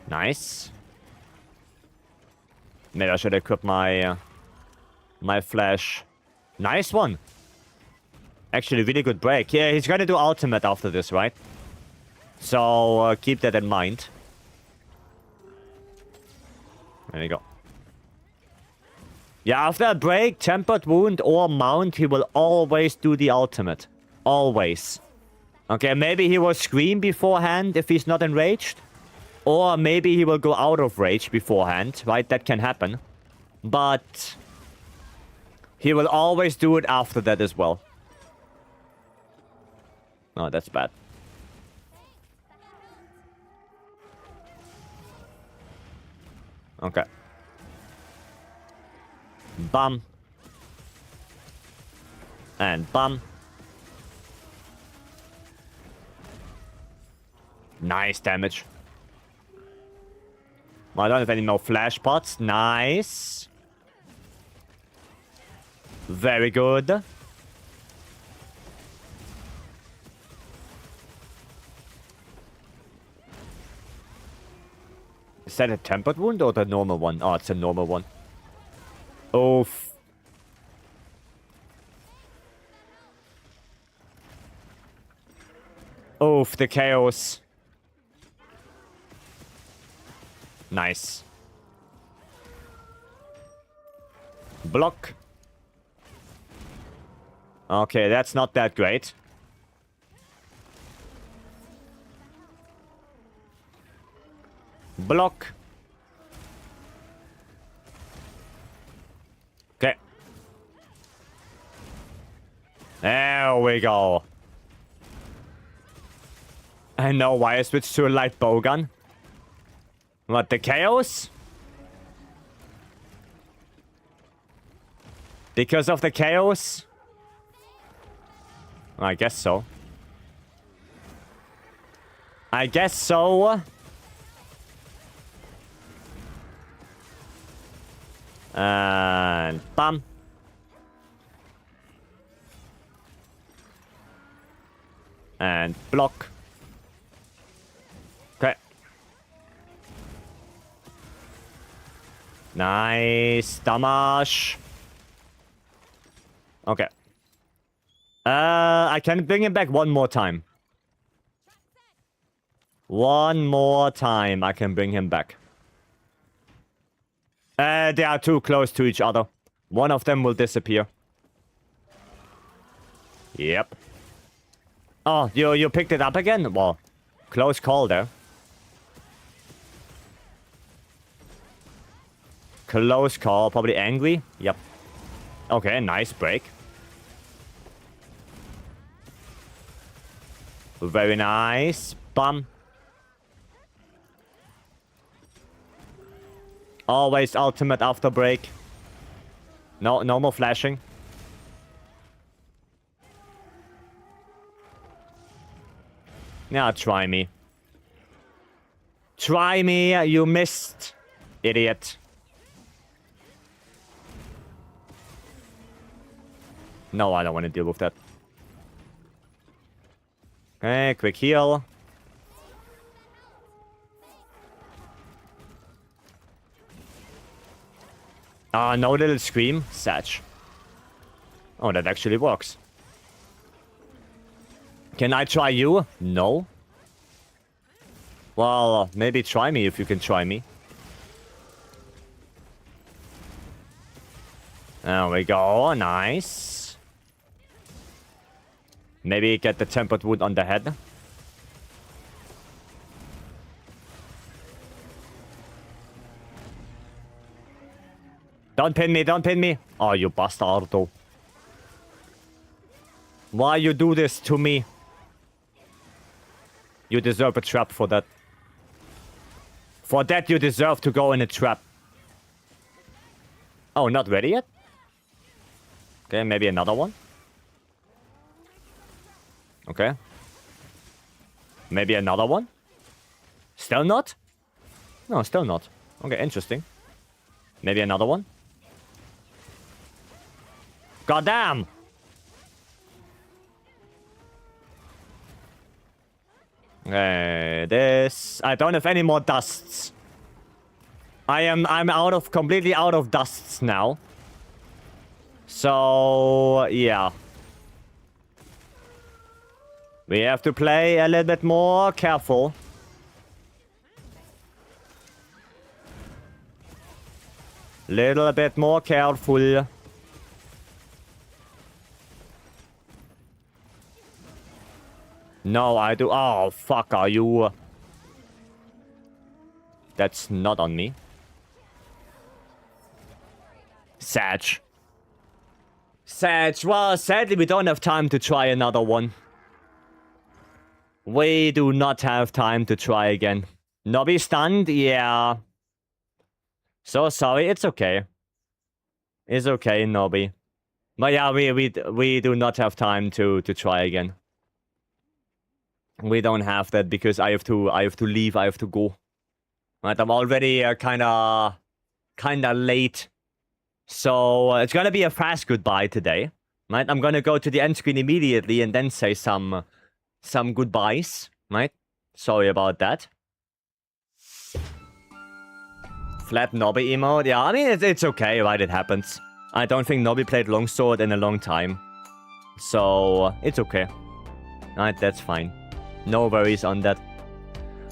Speaker 1: Nice. Maybe I should equip my my flash. Nice one. Actually, really good break. Yeah, he's gonna do ultimate after this, right? So keep that in mind. There you go. Yeah, after a break, tempered wound or mount, he will always do the ultimate. Always. Okay, maybe he will scream beforehand if he's not enraged. Or maybe he will go out of rage beforehand, right? That can happen. But he will always do it after that as well. Oh, that's bad. Okay. Bum. And bum. Nice damage. I don't have any more flash pots. Nice. Very good. Is that a tempered wound or the normal one? Oh, it's a normal one. Oof. Oof, the chaos. Nice. Block. Okay, that's not that great. Block. Okay. There we go. I know why I switched to a light bowgun. What, the chaos? Because of the chaos? I guess so. I guess so. And bam. And block. Okay. Nice damage. Okay. I can bring him back one more time. One more time I can bring him back. They are too close to each other. One of them will disappear. Yep. Oh, you picked it up again? Well, close call there. Close call, probably angry. Yep. Okay, nice break. Very nice. Bum. Always ultimate after break. No more flashing. Yeah, try me. Try me, you missed. Idiot. No, I don't want to deal with that. Okay, quick heal. No little scream. Satch. Oh, that actually works. Can I try you? No. Well, maybe try me if you can try me. There we go. Nice. Maybe get the tempered wood on the head. Don't pin me, don't pin me. Oh, you bastardo. Why you do this to me? You deserve a trap for that. For that, you deserve to go in a trap. Oh, not ready yet? Okay, maybe another one. Okay. Maybe another one? Still not? No, still not. Okay, interesting. Maybe another one? Goddamn! Okay, this... I don't have any more dusts. I'm completely out of dusts now. So, yeah. We have to play a little bit more careful. Little bit more careful. No, I do. Oh, fuck, are you... That's not on me. Satch. Satch. Well, sadly, we don't have time to try another one. We do not have time to try again. Nobby stunned? Yeah. So sorry. It's okay. It's okay, Nobby. But yeah, we do not have time to try again. We don't have that because I have to leave. I have to go. Right, I'm already kinda late. So it's gonna be a fast goodbye today. Right, I'm gonna go to the end screen immediately and then say some goodbyes. Right, sorry about that. Flat Nobby emote. Yeah, I mean it's okay, right? It happens. I don't think Nobby played longsword in a long time, so it's okay. Right, that's fine. No worries on that.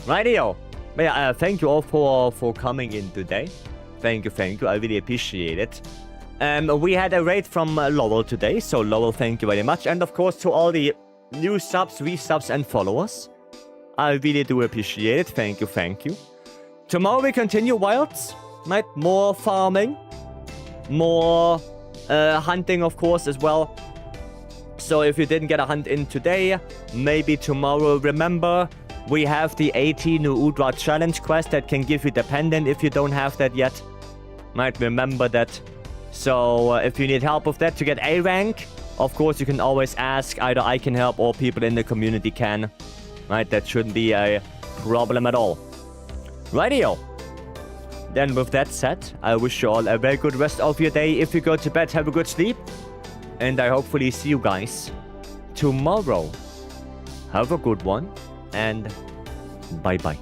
Speaker 1: Rightio. But yeah, thank you all for coming in today. Thank you. I really appreciate it. We had a raid from Lowell today, so Lowell, thank you very much. And of course, to all the new subs, resubs, and followers, I really do appreciate it. Thank you. Tomorrow we continue Wilds, right? More farming, more hunting, of course, as well. So if you didn't get a hunt in today, maybe tomorrow. Remember, we have the 80 new Udra challenge quest that can give you the pendant if you don't have that yet. Might remember that. So if you need help with that to get A rank, Of course, you can always ask. Either I can help or people in the community can. Right? That shouldn't be a problem at all. Rightio. Then with that said, I wish you all a very good rest of your day. If you go to bed, have a good sleep. And I hopefully see you guys tomorrow. Have a good one. And bye-bye.